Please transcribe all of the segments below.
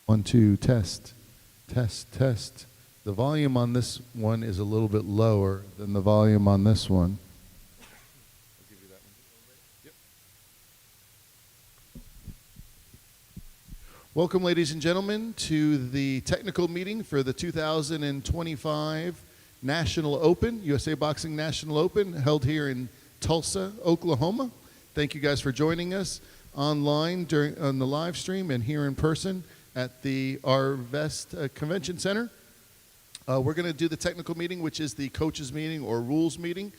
One, two, test, test, test. The volume on this one is a little bit lower than the volume on this one. Welcome, ladies and gentlemen, to the technical meeting for the 2025 National Open, USA Boxing National Open, held here in Tulsa, Oklahoma. Thank you guys for joining us online on the live stream and here in person at the Arvest Convention Center. We're going to do the technical meeting, which is the coaches meeting or rules meeting.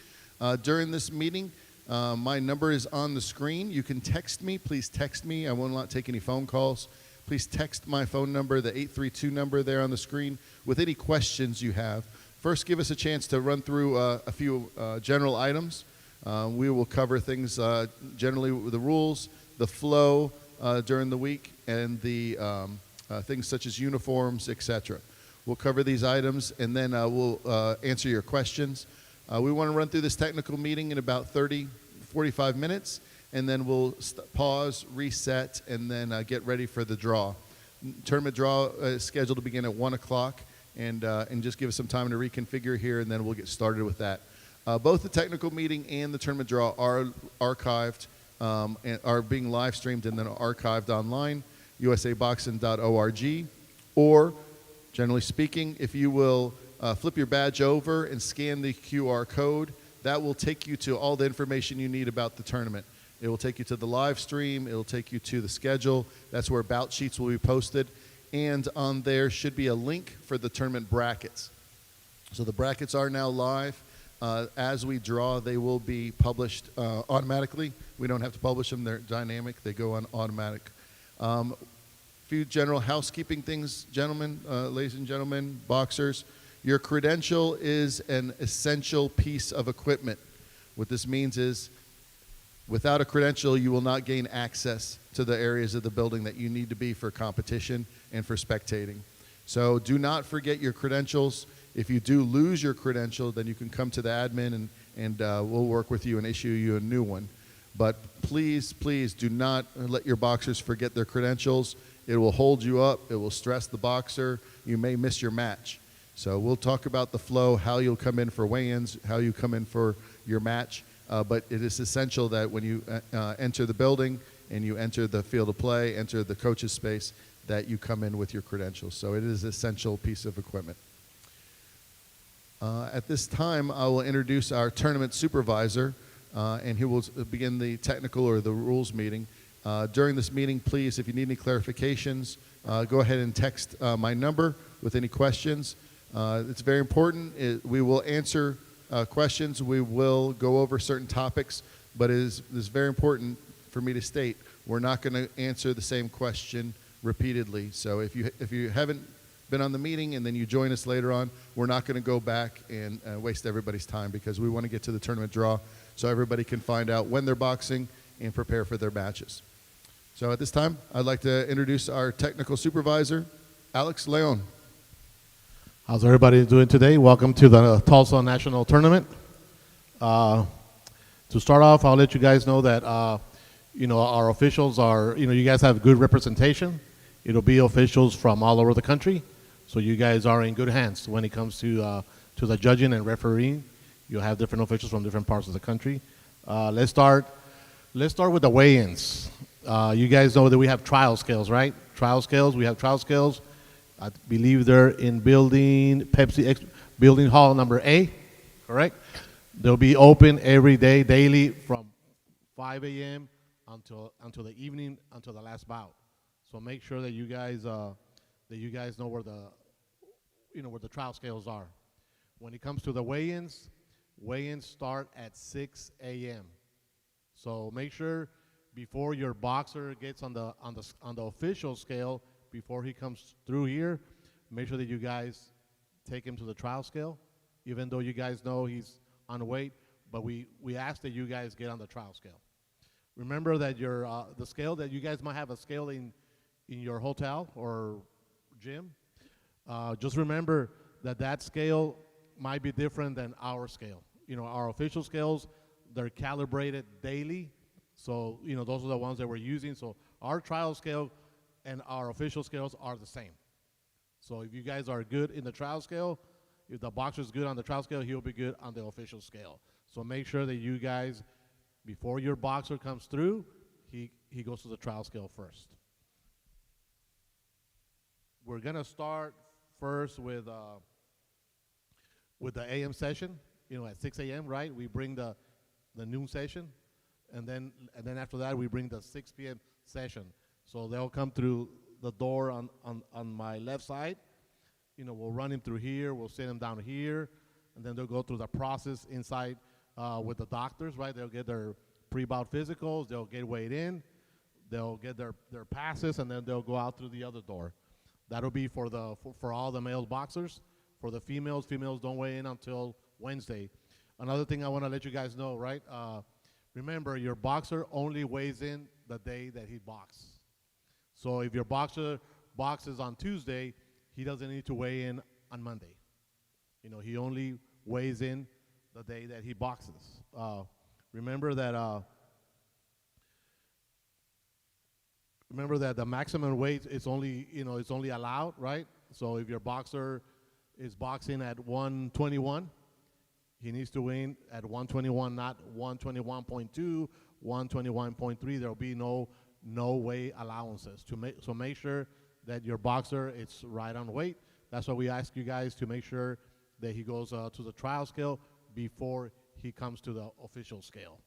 During this meeting, my number is on the screen. You can text me. Please text me. I will not take any phone calls. Please text my phone number, the 832 number there on the screen, with any questions you have. First, give us a chance to run through a few general items. We will cover things generally with the rules, the flow during the week, and the things such as uniforms, etc. We'll cover these items, and then we'll answer your questions. We want to run through this technical meeting in about 45 minutes, and then we'll pause, reset, and then get ready for the draw. Tournament draw is scheduled to begin at 1 o'clock, and just give us some time to reconfigure here, and then we'll get started with that. Both the technical meeting and the tournament draw are archived, and are being live streamed and then archived online, usaboxing.org, or generally speaking, if you will flip your badge over and scan the QR code, that will take you to all the information you need about the tournament. It will take you to the live stream. It will take you to the schedule. That's where bout sheets will be posted. And on there should be a link for the tournament brackets. So the brackets are now live. As we draw, they will be published automatically. We don't have to publish them. They're dynamic. They go on automatic. Few general housekeeping things, gentlemen, ladies and gentlemen, boxers. Your credential is an essential piece of equipment. What this means is, without a credential, you will not gain access to the areas of the building that you need to be for competition and for spectating. So do not forget your credentials. If you do lose your credential, then you can come to the admin and we'll work with you and issue you a new one. But please, please do not let your boxers forget their credentials. It will hold you up. It will stress the boxer. You may miss your match. So we'll talk about the flow, how you'll come in for weigh-ins, how you come in for your match. But it is essential that when you enter the building and you enter the field of play, enter the coach's space, that you come in with your credentials. So it is an essential piece of equipment. At this time, I will introduce our tournament supervisor, and he will begin the technical or the rules meeting. During this meeting, please, if you need any clarifications, go ahead and text my number with any questions. It's very important. We will answer questions. We will go over certain topics, but it is very important for me to state we're not going to answer the same question repeatedly. So if you haven't been on the meeting and then you join us later on, we're not going to go back and waste everybody's time, because we want to get to the tournament draw so everybody can find out when they're boxing and prepare for their matches. So at this time, I'd like to introduce our technical supervisor, Alex Leon. How's everybody doing today? Welcome to the Tulsa National Tournament. To start off, I'll let you guys know that our officials are, you guys have good representation. It'll be officials from all over the country, so you guys are in good hands when it comes to the judging and refereeing. You'll have different officials from different parts of the country. Let's start with the weigh-ins. You guys know that we have trial scales, right? We have trial scales. I believe they're in building hall number A, correct? They'll be open every day, daily, from 5 a.m. until the evening, until the last bout. So make sure that you guys know where the trial scales are. When it comes to the weigh-ins start at 6 a.m. So make sure before your boxer gets on the official scale, before he comes through here, make sure that you guys take him to the trial scale, even though you guys know he's on weight, but we ask that you guys get on the trial scale. Remember that the scale that you guys might have a scale in your hotel or gym. Just remember that scale might be different than our scale. Our official scales, they're calibrated daily, so those are the ones that we're using. So our trial scale and our official scales are the same. So if you guys are good in the trial scale, if the boxer is good on the trial scale, he'll be good on the official scale. So make sure that you guys, before your boxer comes through, he goes to the trial scale first. We're gonna start first with the AM session. At 6 a.m. Right? We bring the noon session, and then after that we bring the 6 p.m. session. So they'll come through the door on my left side. We'll run him through here. We'll sit him down here, and then they'll go through the process inside with the doctors. Right? They'll get their pre-bout physicals. They'll get weighed in. They'll get their passes, and then they'll go out through the other door. That'll be for all the male boxers. For the females don't weigh in until Wednesday. Another thing I want to let you guys know, right? Remember, your boxer only weighs in the day that he boxes. So if your boxer boxes on Tuesday, he doesn't need to weigh in on Monday. He only weighs in the day that he boxes. Remember that the maximum weight is only it's only allowed, right? So if your boxer is boxing at 121, he needs to weigh in at 121, not 121.2, 121.3. There'll be no weight allowances. So make sure that your boxer is right on weight. That's why we ask you guys to make sure that he goes to the trial scale before he comes to the official scale.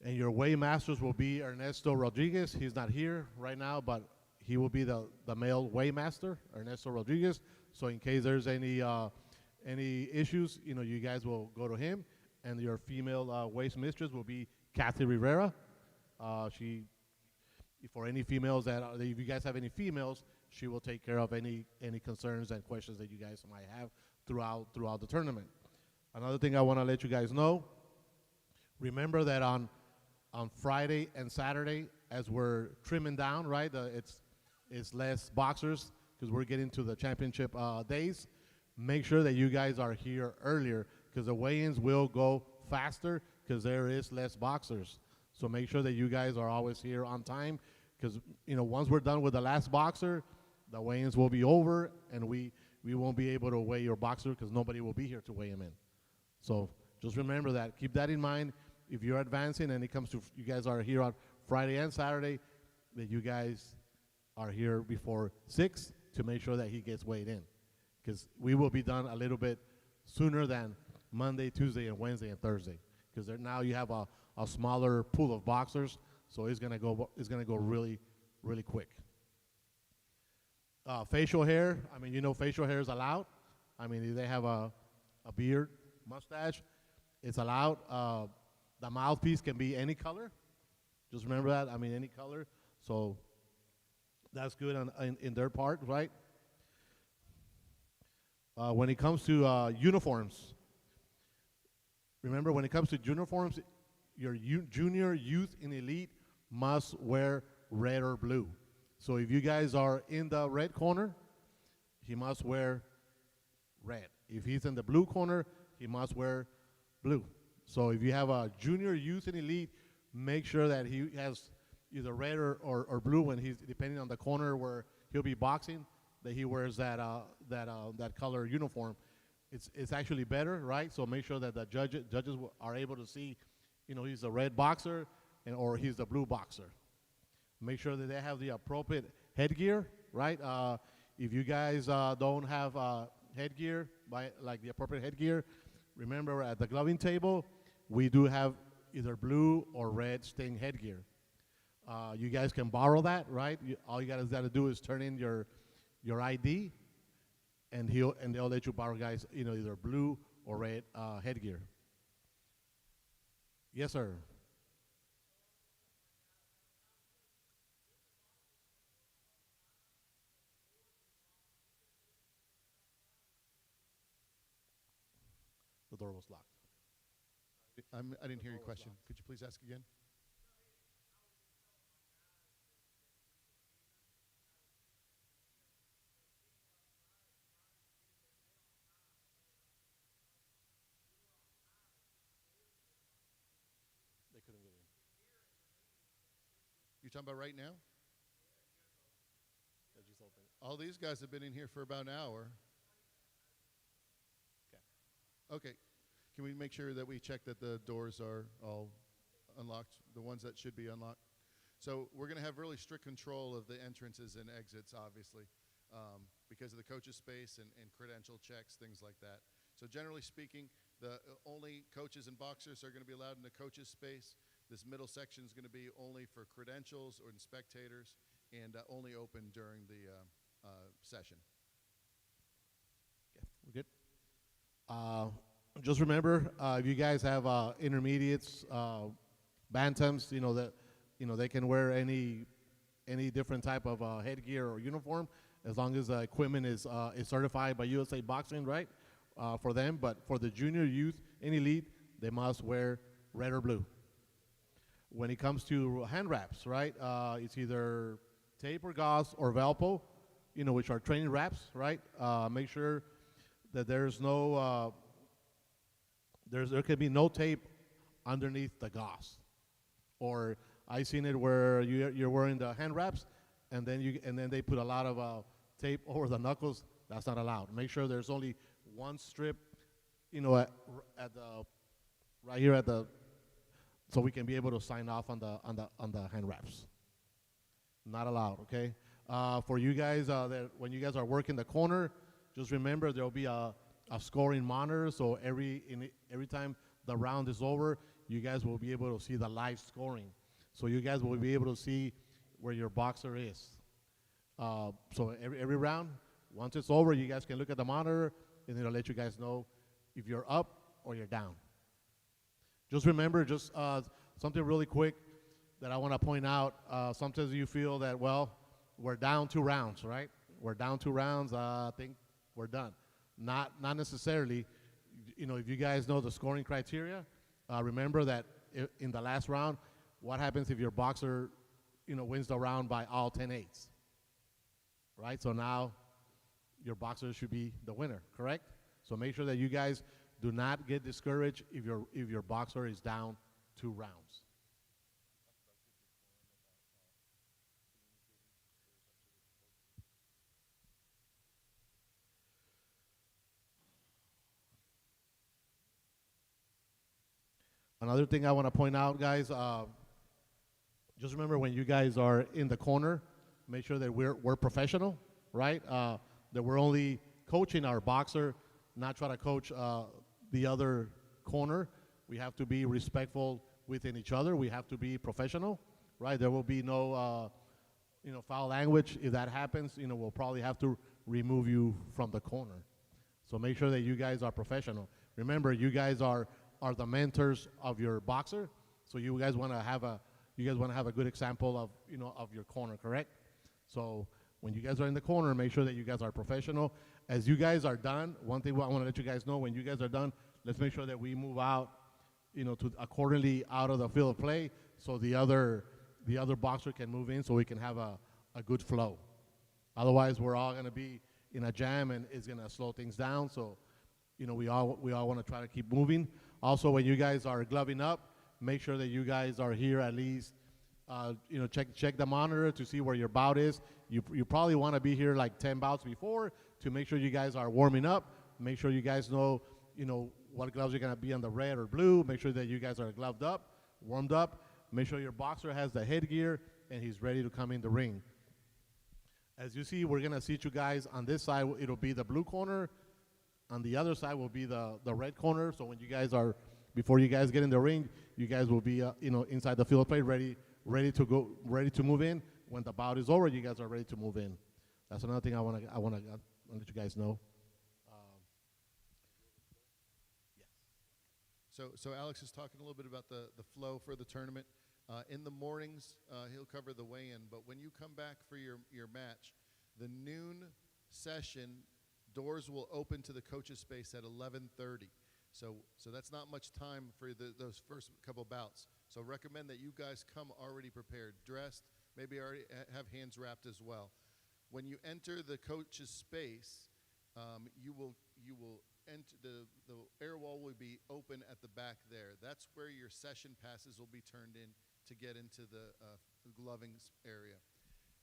And your weigh masters will be Ernesto Rodriguez. He's not here right now, but he will be the male weigh master, Ernesto Rodriguez. So in case there's any issues, you guys will go to him. And your female weight mistress will be Kathy Rivera. For any females if you guys have any females, she will take care of any concerns and questions that you guys might have throughout the tournament. Another thing I want to let you guys know, remember that on Friday and Saturday, as we're trimming down, right, it's less boxers because we're getting to the championship days. Make sure that you guys are here earlier because the weigh-ins will go faster because there is less boxers. So make sure that you guys are always here on time because once we're done with the last boxer, the weigh-ins will be over and we won't be able to weigh your boxer because nobody will be here to weigh him in. So just remember that. Keep that in mind. If you're advancing and it comes to you guys are here on Friday and Saturday, that you guys are here before 6 to make sure that he gets weighed in. Because we will be done a little bit sooner than Monday, Tuesday, and Wednesday and Thursday. Because now you have a smaller pool of boxers, so it's gonna go really, really quick. Facial hair, facial hair is allowed. If they have a beard, mustache, it's allowed. The mouthpiece can be any color. Just remember that. Any color. So that's good in their part, right? When it comes to uniforms, remember when it comes to uniforms, your junior, youth, and elite must wear red or blue. So if you guys are in the red corner, he must wear red. If he's in the blue corner, he must wear blue. So if you have a junior, youth, and elite, make sure that he has either red or blue when he's depending on the corner where he'll be boxing, that he wears that color uniform. It's actually better, right? So make sure that the judges are able to see, he's a red boxer or he's the blue boxer. Make sure that they have the appropriate headgear, right? If you guys don't have headgear, like the appropriate headgear, remember at the gloving table, we do have either blue or red sting headgear. You guys can borrow that, right? All you guys got to do is turn in your ID, and they'll let you borrow, guys, either blue or red headgear. Yes, sir. The door was locked. I didn't hear your question. Could you please ask again? They couldn't get in. talking about right now? Yeah, just open it. All these guys have been in here for about an hour. Okay. Okay. Can we make sure that we check that the doors are all unlocked, the ones that should be unlocked? So we're going to have really strict control of the entrances and exits, obviously, because of the coaches' space and credential checks, things like that. So generally speaking, the only coaches and boxers are going to be allowed in the coaches' space. This middle section is going to be only for credentials or spectators, and only open during the session. Okay, we're good. Just remember, if you guys have intermediates, bantams, they can wear any different type of headgear or uniform, as long as the equipment is certified by USA Boxing, right? For them, but for the junior, youth, and elite, they must wear red or blue. When it comes to hand wraps, right? It's either tape or gauze or Valpo, which are training wraps, right? Make sure that there's no there can be no tape underneath the gauze. Or I seen it where you're wearing the hand wraps, and then they put a lot of tape over the knuckles. That's not allowed. Make sure there's only one strip, at the right here at the, so we can be able to sign off on the hand wraps. Not allowed. Okay. For you guys, when you guys are working the corner, just remember there will be a scoring monitor. So every time the round is over, you guys will be able to see the live scoring. So you guys will be able to see where your boxer is. So every round, once it's over, you guys can look at the monitor, and it'll let you guys know if you're up or you're down. Just remember, something really quick that I want to point out. Sometimes you feel that, well, we're down 2 rounds, right? We're down 2 rounds. I think we're done. Not necessarily. If you guys know the scoring criteria, remember that in the last round, what happens if your boxer, wins the round by all 10-8s, right? So now your boxer should be the winner, correct? So make sure that you guys do not get discouraged if your boxer is down 2 rounds. Another thing I want to point out, guys, just remember when you guys are in the corner, make sure that we're professional, right? That we're only coaching our boxer, not try to coach the other corner. We have to be respectful within each other. We have to be professional, right? There will be no, foul language. If that happens, we'll probably have to remove you from the corner. So make sure that you guys are professional. Remember, you guys are the mentors of your boxer. So you guys want to have a good example of of your corner, correct? So when you guys are in the corner, make sure that you guys are professional. As you guys are done, one thing I want to let you guys know, when you guys are done, let's make sure that we move out, to accordingly out of the field of play, so the other boxer can move in, so we can have a good flow. Otherwise, we're all going to be in a jam, and it's going to slow things down. So, we all want to try to keep moving. Also, when you guys are gloving up, make sure that you guys are here at least. Check the monitor to see where your bout is. You probably want to be here like 10 bouts before to make sure you guys are warming up. Make sure you guys know, what gloves are going to be on the red or blue. Make sure that you guys are gloved up, warmed up. Make sure your boxer has the headgear and he's ready to come in the ring. As you see, we're going to seat you guys on this side. It'll be the blue corner. On the other side will be the red corner. So when you guys before you guys get in the ring, you guys will be, inside the field of play, ready to go, ready to move in. When the bout is over, you guys are ready to move in. That's another thing I want to let you guys know. Yes. So Alex is talking a little bit about the flow for the tournament. In the mornings, he'll cover the weigh-in, but when you come back for your match, the noon session, doors will open to the coaches' space at 11:30. So that's not much time for those first couple bouts. So recommend that you guys come already prepared, dressed, maybe already have hands wrapped as well. When you enter the coach's space, you will enter the air wall will be open at the back there. That's where your session passes will be turned in to get into the gloving area.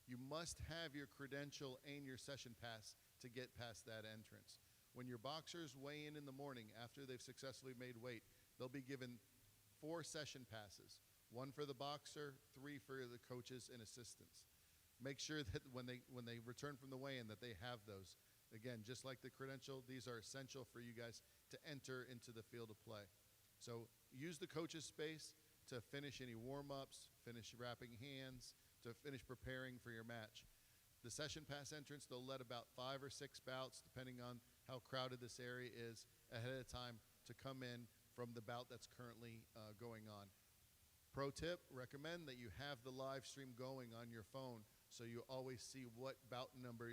You must have your credential and your session pass to get past that entrance. When your boxers weigh in the morning after they've successfully made weight, they'll be given 4 session passes, 1 for the boxer, 3 for the coaches and assistants. Make sure that when they return from the weigh-in that they have those. Again, just like the credential, these are essential for you guys to enter into the field of play. So use the coach's space to finish any warm-ups, finish wrapping hands, to finish preparing for your match. The session pass entrance, they'll let about 5 or 6 bouts, depending on how crowded this area is, ahead of time to come in from the bout that's currently going on. Pro tip, recommend that you have the live stream going on your phone so you always see what bout number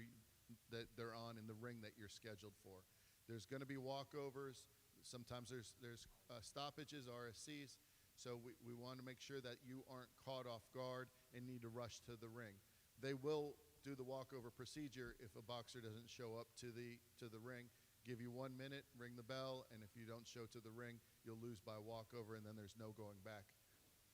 that they're on in the ring that you're scheduled for. There's going to be walkovers. Sometimes there's stoppages, RSCs. So we want to make sure that you aren't caught off guard and need to rush to the ring. They will do the walkover procedure if a boxer doesn't show up to the ring. Give you 1 minute, ring the bell, and if you don't show to the ring, you'll lose by walkover, and then there's no going back.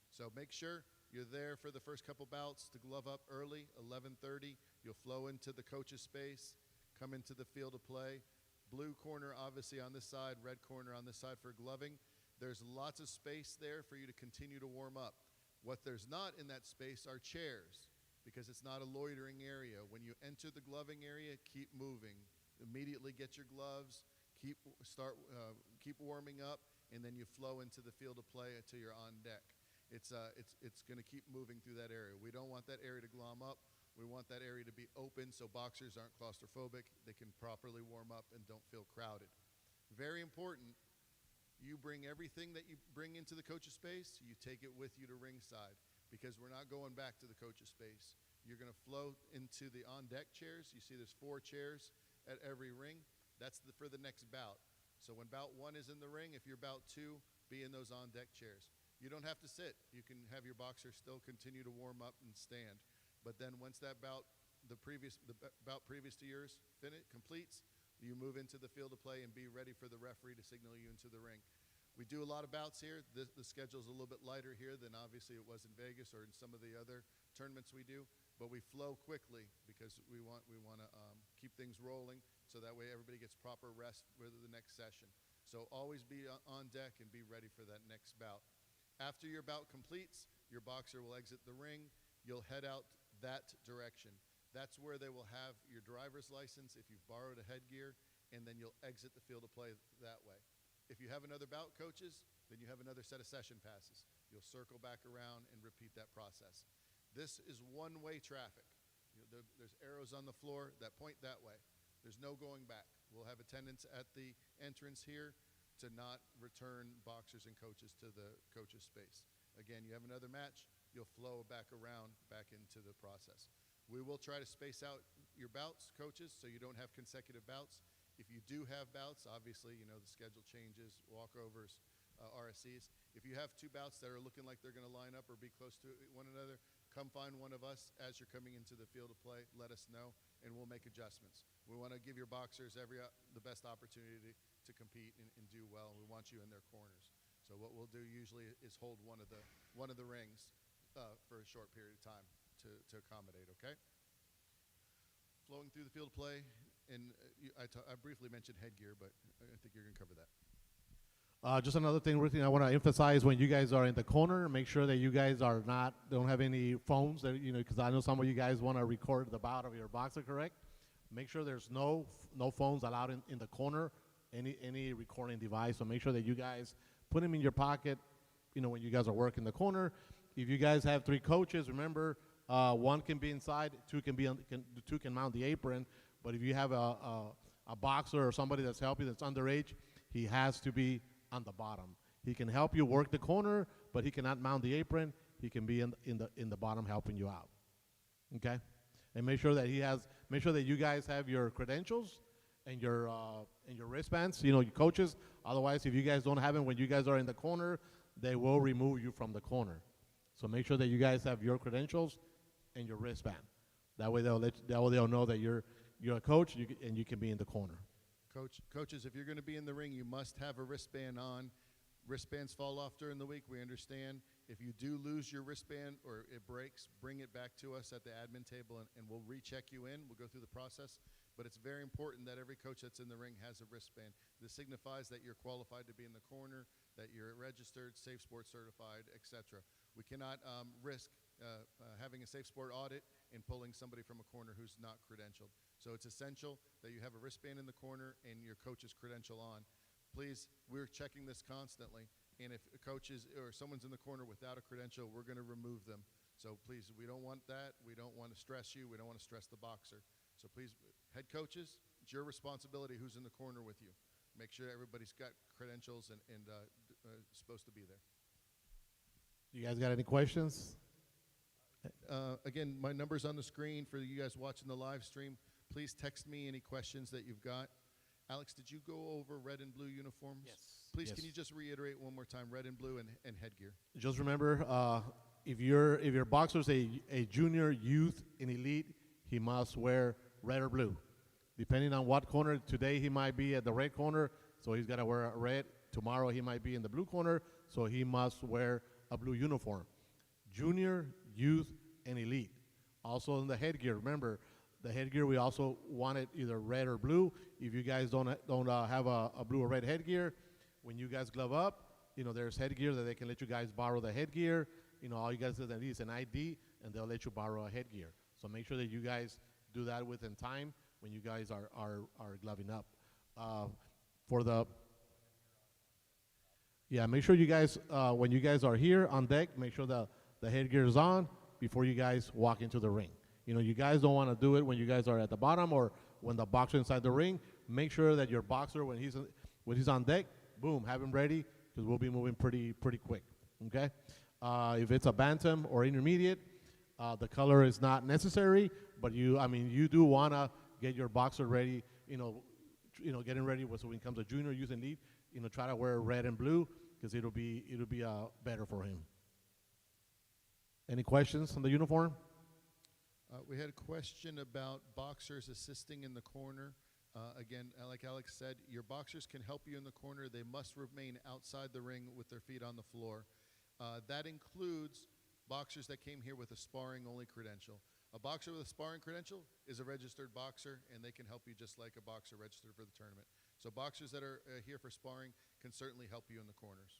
So make sure you're there for the first couple bouts to glove up early, 11:30. You'll flow into the coach's space, come into the field of play. Blue corner obviously on this side, red corner on this side for gloving. There's lots of space there for you to continue to warm up. What there's not in that space are chairs, because it's not a loitering area. When you enter the gloving area, keep moving. Immediately get your gloves, keep warming up, and then you flow into the field of play until you're on deck. It's going to keep moving through that area. We don't want that area to glom up. We want that area to be open so boxers aren't claustrophobic. They can properly warm up and don't feel crowded. Very important, you bring everything that you bring into the coach's space, you take it with you to ringside, because we're not going back to the coach's space. You're going to flow into the on-deck chairs. You see there's 4 chairs at every ring. That's for the next bout. So when bout 1 is in the ring, if you're bout 2, be in those on-deck chairs. You don't have to sit. You can have your boxer still continue to warm up and stand. But then once that bout, the bout previous to yours completes, you move into the field of play and be ready for the referee to signal you into the ring. We do a lot of bouts here. The schedule's a little bit lighter here than obviously it was in Vegas or in some of the other tournaments we do, but we flow quickly because we want to keep things rolling so that way everybody gets proper rest for the next session. So always be on deck and be ready for that next bout. After your bout completes, your boxer will exit the ring. You'll head out that direction. That's where they will have your driver's license if you've borrowed a headgear, and then you'll exit the field of play that way. If you have another bout, coaches, then you have another set of session passes. You'll circle back around and repeat that process. This is one-way traffic. There's arrows on the floor that point that way. There's no going back. We'll have attendants at the entrance here to not return boxers and coaches to the coach's space. Again, you have another match, you'll flow back around, back into the process. We will try to space out your bouts, coaches, so you don't have consecutive bouts. If you do have bouts, obviously, the schedule changes, walkovers, RSCs. If you have 2 bouts that are looking like they're going to line up or be close to one another, come find one of us as you're coming into the field of play. Let us know, and we'll make adjustments. We want to give your boxers the best opportunity to compete and do well. We want you in their corners. So what we'll do usually is hold one of the rings for a short period of time to accommodate. Okay. Flowing through the field of play, and I briefly mentioned headgear, but I think you're going to cover that. Just another thing, Ricky, I want to emphasize when you guys are in the corner, make sure that you guys don't have any phones, because I know some of you guys want to record the bout of your boxer, correct? Make sure there's no phones allowed in the corner, any recording device. So make sure that you guys put them in your pocket, when you guys are working the corner. If you guys have 3 coaches, remember, 1 can be inside, 2 can mount the apron. But if you have a boxer or somebody that's helping that's underage, he has to be on the bottom. He can help you work the corner, but he cannot mount the apron. He can be in the bottom helping you out. Okay? And make sure that you guys have your credentials and your wristbands, your coaches. Otherwise, if you guys don't have them when you guys are in the corner, they will remove you from the corner. So make sure that you guys have your credentials and your wristband. That way they'll know that you're a coach and you can be in the corner. Coaches, if you're going to be in the ring, you must have a wristband on. Wristbands fall off during the week, we understand. If you do lose your wristband or it breaks, bring it back to us at the admin table and we'll recheck you in. We'll go through the process. But it's very important that every coach that's in the ring has a wristband. This signifies that you're qualified to be in the corner, that you're registered, Safe Sport certified, etc. We cannot risk having a Safe Sport audit and pulling somebody from a corner who's not credentialed. So it's essential that you have a wristband in the corner and your coach's credential on. Please, we're checking this constantly. And if a coach is or someone's in the corner without a credential, we're going to remove them. So please, we don't want that. We don't want to stress you. We don't want to stress the boxer. So please, head coaches, it's your responsibility who's in the corner with you. Make sure everybody's got credentials and supposed to be there. You guys got any questions? Again, my number's on the screen for you guys watching the live stream. Please text me any questions that you've got. Alex, did you go over red and blue uniforms? Yes. Please, Yes. Can you just reiterate one more time, red and blue and headgear? Just remember, if your boxer's a junior, youth, and elite, he must wear red or blue. Depending on what corner, today he might be at the red corner, so he's got to wear a red. Tomorrow he might be in the blue corner, so he must wear a blue uniform. Junior, youth, and elite. Also in the headgear, remember, the headgear we also want it either red or blue. If you guys don't have a blue or red headgear, when you guys glove up, there's headgear that they can let you guys borrow the headgear. All you guys need is an ID, and they'll let you borrow a headgear. So make sure that you guys do that within time when you guys are gloving up. Make sure you guys, when you guys are here on deck, make sure the headgear is on before you guys walk into the ring. You guys don't want to do it when you guys are at the bottom or when the boxer inside the ring. Make sure that your boxer, when he's on deck, boom, have him ready because we'll be moving pretty quick. Okay. If it's a bantam or intermediate, the color is not necessary, but you do want to get your boxer ready. Getting ready so when it comes to junior, youth, and elite, try to wear red and blue because it'll be better for him. Any questions on the uniform? We had a question about boxers assisting in the corner. Again, like Alex said, your boxers can help you in the corner. They must remain outside the ring with their feet on the floor. That includes boxers that came here with a sparring-only credential. A boxer with a sparring credential is a registered boxer, and they can help you just like a boxer registered for the tournament. So boxers that are here for sparring can certainly help you in the corners.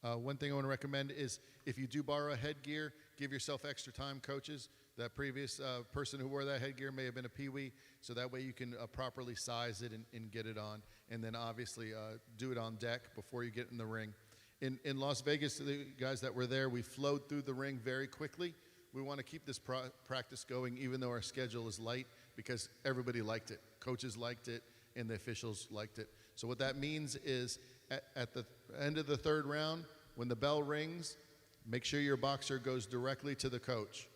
One thing I want to recommend is if you do borrow a headgear, give yourself extra time, coaches. That previous person who wore that headgear may have been a peewee, so that way you can properly size it and get it on. And then obviously do it on deck before you get in the ring. In Las Vegas, the guys that were there, we flowed through the ring very quickly. We want to keep this practice going even though our schedule is light because everybody liked it. Coaches liked it and the officials liked it. So what that means is at the end of the third round, when the bell rings, make sure your boxer goes directly to the coach.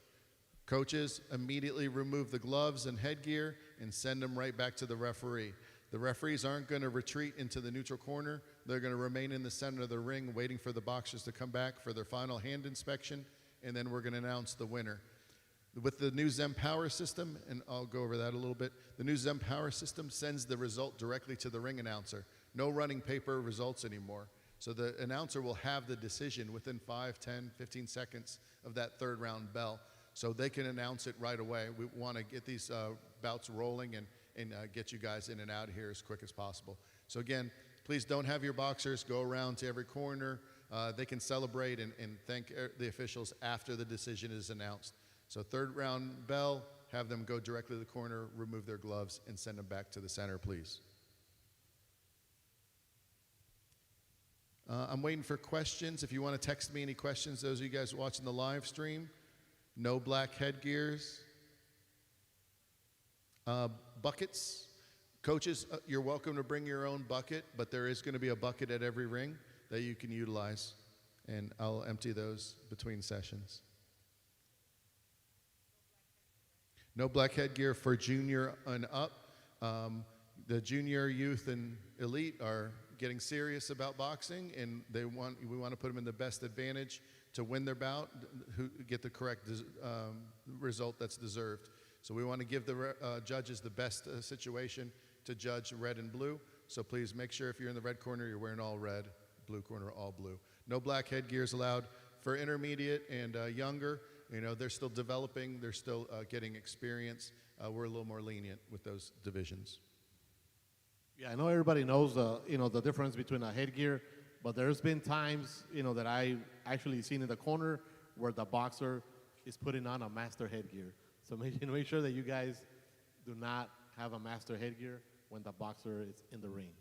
Coaches immediately remove the gloves and headgear and send them right back to the referee. The referees aren't going to retreat into the neutral corner. They're going to remain in the center of the ring waiting for the boxers to come back for their final hand inspection, and then we're going to announce the winner. With the new Zempower system, and I'll go over that a little bit, the new Zempower system sends the result directly to the ring announcer. No running paper results anymore. So the announcer will have the decision within 5, 10, 15 seconds of that third round bell. So they can announce it right away. We want to get these bouts rolling and get you guys in and out of here as quick as possible. So again, please don't have your boxers go around to every corner. They can celebrate and thank the officials after the decision is announced. So third round bell, have them go directly to the corner, remove their gloves, and send them back to the center, please. I'm waiting for questions. If you want to text me any questions, those of you guys watching the live stream. No black headgears. Buckets. Coaches, you're welcome to bring your own bucket, but there is going to be a bucket at every ring that you can utilize, and I'll empty those between sessions. No black headgear for junior and up. The junior, youth, and elite are getting serious about boxing, and we want to put them in the best advantage to win their bout, who get the correct result that's deserved. So we want to give the judges the best situation to judge red and blue. So please make sure if you're in the red corner, you're wearing all red, blue corner, all blue. No black headgears allowed. For intermediate and younger, they're still developing, they're still getting experience. We're a little more lenient with those divisions. Yeah, I know everybody knows the difference between a headgear, but there's been times, that I actually seen in the corner where the boxer is putting on a master headgear. So make sure that you guys do not have a master headgear when the boxer is in the ring,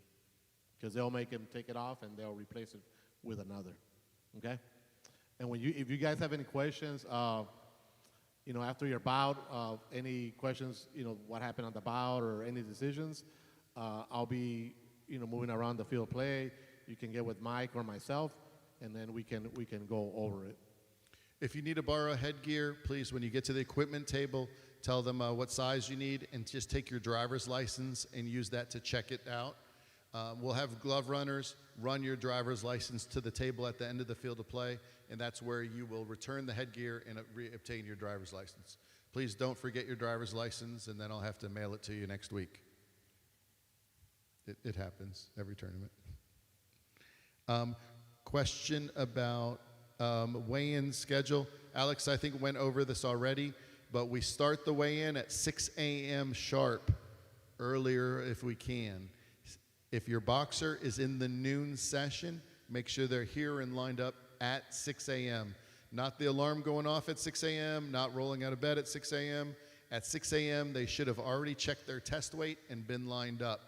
because they'll make him take it off and they'll replace it with another. Okay? And if you guys have any questions, after your bout, any questions, what happened on the bout or any decisions, I'll be, moving around the field of play. You can get with Mike or myself, and then we can go over it. If you need to borrow headgear, please, when you get to the equipment table, tell them what size you need, and just take your driver's license and use that to check it out. We'll have glove runners run your driver's license to the table at the end of the field of play, and that's where you will return the headgear and obtain your driver's license. Please don't forget your driver's license, and then I'll have to mail it to you next week. It happens every tournament. Question about weigh-in schedule. Alex, I think, went over this already, but we start the weigh-in at 6 a.m. sharp, earlier if we can. If your boxer is in the noon session, make sure they're here and lined up at 6 a.m. Not the alarm going off at 6 a.m., not rolling out of bed at 6 a.m. At 6 a.m., they should have already checked their test weight and been lined up.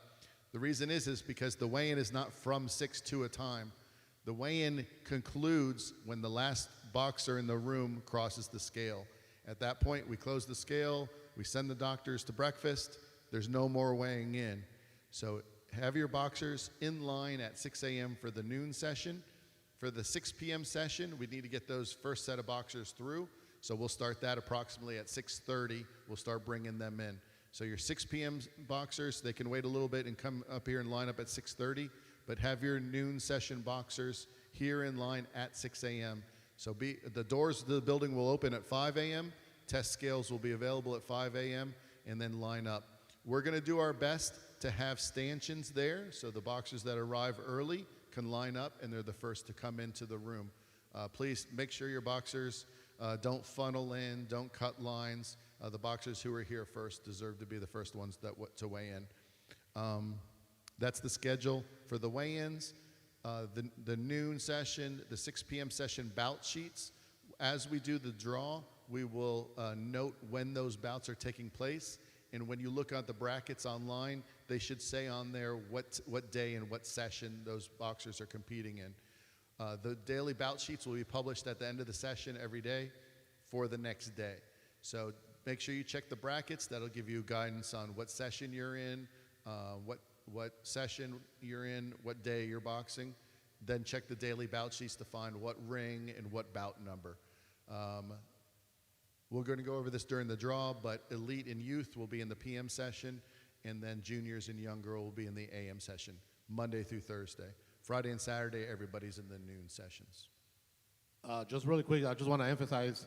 The reason is because the weigh-in is not from 6 to a time. The weigh-in concludes when the last boxer in the room crosses the scale. At that point, we close the scale, we send the doctors to breakfast, there's no more weighing in. So have your boxers in line at 6 a.m. for the noon session. For the 6 p.m. session, we need to get those first set of boxers through. So we'll start that approximately at 6:30. We'll start bringing them in. So your 6 p.m. boxers, they can wait a little bit and come up here and line up at 6:30. But have your noon session boxers here in line at 6 a.m. So the doors of the building will open at 5 a.m. Test scales will be available at 5 a.m. and then line up. We're going to do our best to have stanchions there so the boxers that arrive early can line up and they're the first to come into the room. Please make sure your boxers don't funnel in, don't cut lines. The boxers who are here first deserve to be the first ones to weigh in. That's the schedule for the weigh-ins. The noon session, the 6 p.m. session bout sheets. As we do the draw, we will note when those bouts are taking place. And when you look at the brackets online, they should say on there what day and what session those boxers are competing in. The daily bout sheets will be published at the end of the session every day for the next day. So make sure you check the brackets. That'll give you guidance on what session you're in, what session you're in, what day you're boxing. Then check the daily bout sheets to find what ring and what bout number. We're going to go over this during the draw, but elite and youth will be in the PM session, and then juniors and younger will be in the AM session, Monday through Thursday. Friday and Saturday, everybody's in the noon sessions. Just really quick, I just want to emphasize,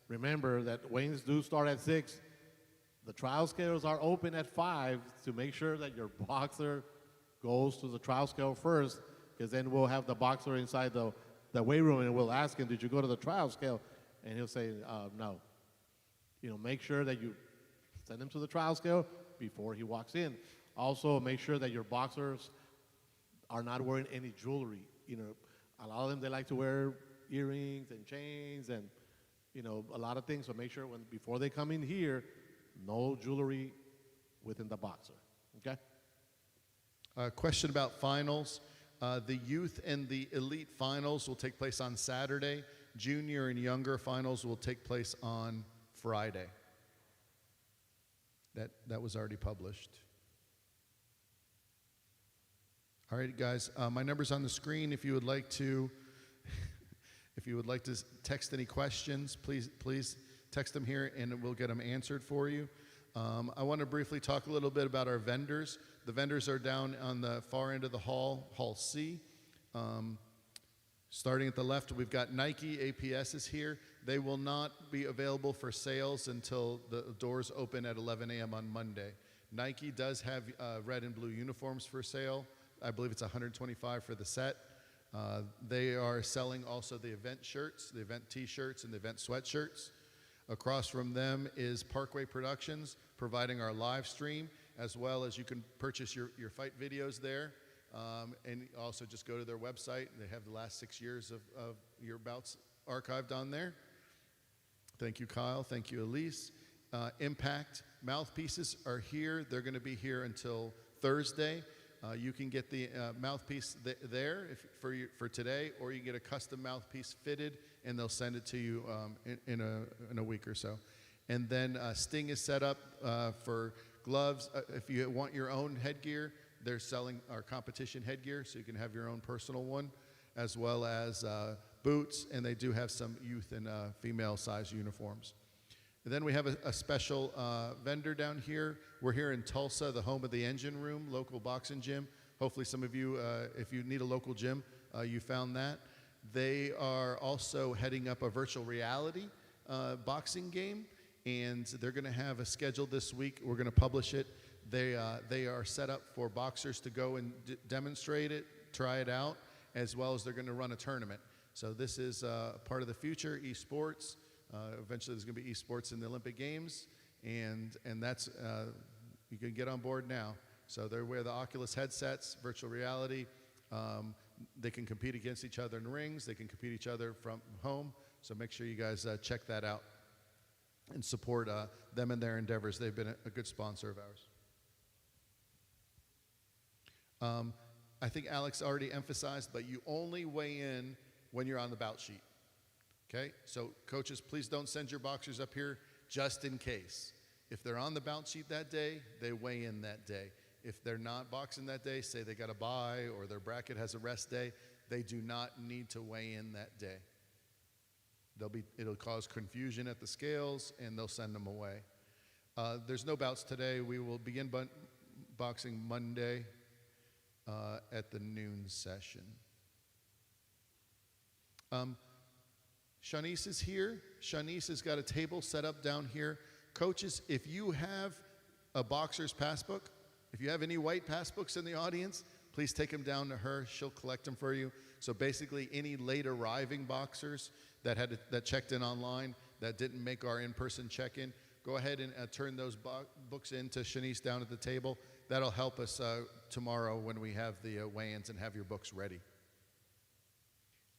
remember that weigh-ins do start at 6. The trial scales are open at 5 to make sure that your boxer goes to the trial scale first, because then we'll have the boxer inside the weigh room and we'll ask him, did you go to the trial scale? And he'll say, no. Make sure that you send him to the trial scale before he walks in. Also, make sure that your boxers are not wearing any jewelry. A lot of them, they like to wear earrings and chains and, a lot of things. So make sure before they come in here, no jewelry within the boxer. Okay? Question about finals. The youth and the elite finals will take place on Saturday. Junior and younger finals will take place on Friday. That was already published. All right, guys. My number's on the screen. If you would like to, text any questions, please text them here, and we'll get them answered for you. I want to briefly talk a little bit about our vendors. The vendors are down on the far end of the hall, Hall C. Starting at the left, we've got Nike APS is here. They will not be available for sales until the doors open at 11 a.m. on Monday. Nike does have red and blue uniforms for sale. I believe it's $125 for the set. They are selling also the event shirts, the event t-shirts, and the event sweatshirts. Across from them is Parkway Productions, providing our live stream, as well as you can purchase your fight videos there. And also just go to their website. They have the last 6 years of your bouts archived on there. Thank you, Kyle. Thank you, Elise. Impact mouthpieces are here. They're going to be here until Thursday. You can get the mouthpiece there for today, or you can get a custom mouthpiece fitted, and they'll send it to you in a week or so. And then Sting is set up for gloves. If you want your own headgear, they're selling our competition headgear, so you can have your own personal one, as well as boots, and they do have some youth and female size uniforms. And then we have a special vendor down here. We're here in Tulsa, the home of the Engine Room, local boxing gym. Hopefully some of you, if you need a local gym, you found that. They are also heading up a virtual reality boxing game, and they're going to have a schedule this week. We're going to publish it. They are set up for boxers to go and demonstrate it, try it out, as well as they're going to run a tournament. So this is part of the future, esports. Eventually there's going to be esports in the Olympic Games, and that's, you can get on board now. So they wear the Oculus headsets, virtual reality. They can compete against each other in rings. They can compete each other from home. So make sure you guys check that out and support them in their endeavors. They've been a good sponsor of ours. I think Alex already emphasized, but you only weigh in when you're on the bout sheet. Okay, so coaches, please don't send your boxers up here just in case. If they're on the bout sheet that day, they weigh in that day. If they're not boxing that day, say they got a bye or their bracket has a rest day, they do not need to weigh in that day. It'll cause confusion at the scales, and they'll send them away. There's no bouts today. We will begin boxing Monday at the noon session. Shanice is here. Shanice has got a table set up down here. Coaches, if you have a boxer's passbook, if you have any white passbooks in the audience, please take them down to her. She'll collect them for you. So basically, any late arriving boxers that checked in online that didn't make our in-person check-in, go ahead and turn those books in to Shanice down at the table. That'll help us tomorrow when we have the weigh-ins and have your books ready.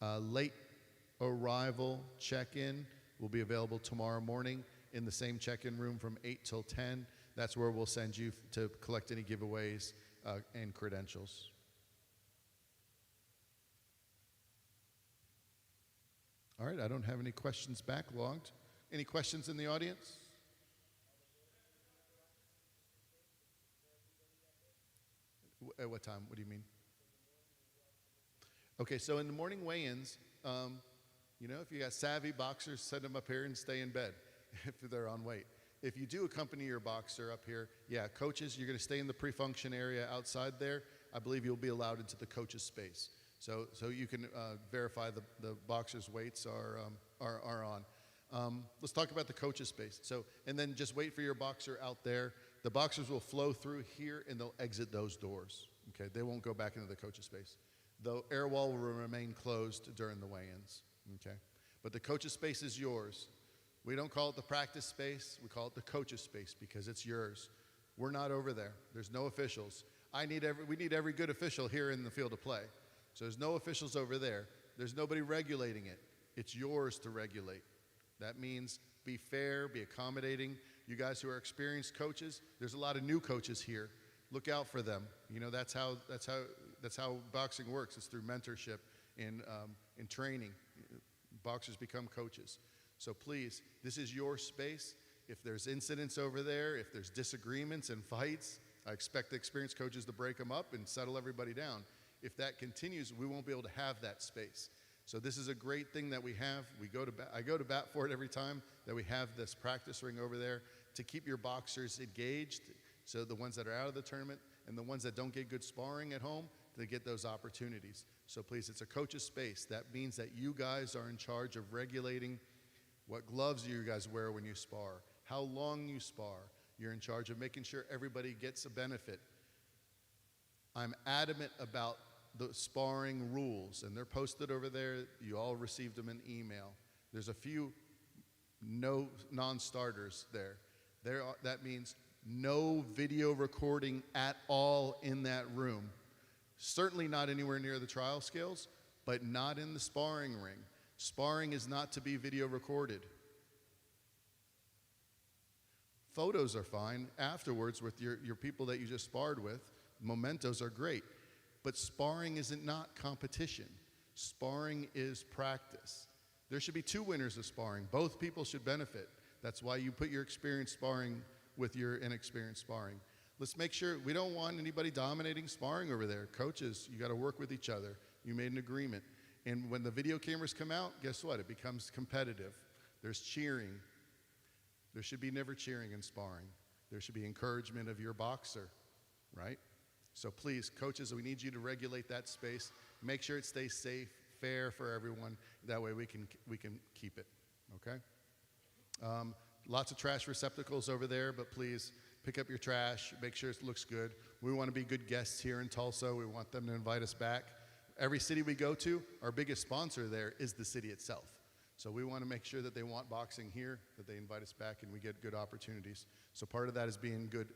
Late arrival check-in will be available tomorrow morning in the same check-in room from 8 till 10. That's where we'll send you to collect any giveaways and credentials. All right, I don't have any questions backlogged. Any questions in the audience? At what time? What do you mean? Okay, so in the morning weigh-ins, if you got savvy boxers, send them up here and stay in bed if they're on weight. If you do accompany your boxer up here, coaches, you're going to stay in the pre-function area outside there. I believe you'll be allowed into the coach's space. So you can verify the boxer's weights are on. Let's talk about the coach's space. And then just wait for your boxer out there. The boxers will flow through here and they'll exit those doors. Okay, they won't go back into the coach's space. The air wall will remain closed during the weigh-ins. Okay, but the coach's space is yours. We don't call it the practice space. We call it the coach's space because it's yours. We're not over there. There's no officials. We need every good official here in the field of play. So there's no officials over there. There's nobody regulating it. It's yours to regulate. That means be fair, be accommodating. You guys who are experienced coaches, there's a lot of new coaches here. Look out for them. That's how boxing works. It's through mentorship and training. Boxers become coaches. So please, this is your space. If there's incidents over there, if there's disagreements and fights, I expect the experienced coaches to break them up and settle everybody down. If that continues, we won't be able to have that space. So this is a great thing that we have. I go to bat for it every time that we have this practice ring over there to keep your boxers engaged. So the ones that are out of the tournament and the ones that don't get good sparring at home, they get those opportunities. So please, it's a coach's space. That means that you guys are in charge of regulating what gloves you guys wear when you spar, how long you spar. You're in charge of making sure everybody gets a benefit. I'm adamant about the sparring rules, and they're posted over there. You all received them in email. There's a few non-starters there. That means no video recording at all in that room. Certainly not anywhere near the trial scales, but not in the sparring ring. Sparring is not to be video recorded. Photos are fine afterwards with your people that you just sparred with. Mementos are great. But sparring isn't not competition. Sparring is practice. There should be two winners of sparring. Both people should benefit. That's why you put your experienced sparring with your inexperienced sparring. Let's make sure we don't want anybody dominating sparring over there. Coaches, you got to work with each other. You made an agreement. And when the video cameras come out, guess what? It becomes competitive. There's cheering. There should be never cheering in sparring. There should be encouragement of your boxer, right? So please, coaches, we need you to regulate that space. Make sure it stays safe, fair for everyone. That way we can keep it, okay? Lots of trash receptacles over there, but please pick up your trash. Make sure it looks good. We want to be good guests here in Tulsa. We want them to invite us back. Every city we go to, our biggest sponsor there is the city itself. So we want to make sure that they want boxing here, that they invite us back, and we get good opportunities. So part of that is being good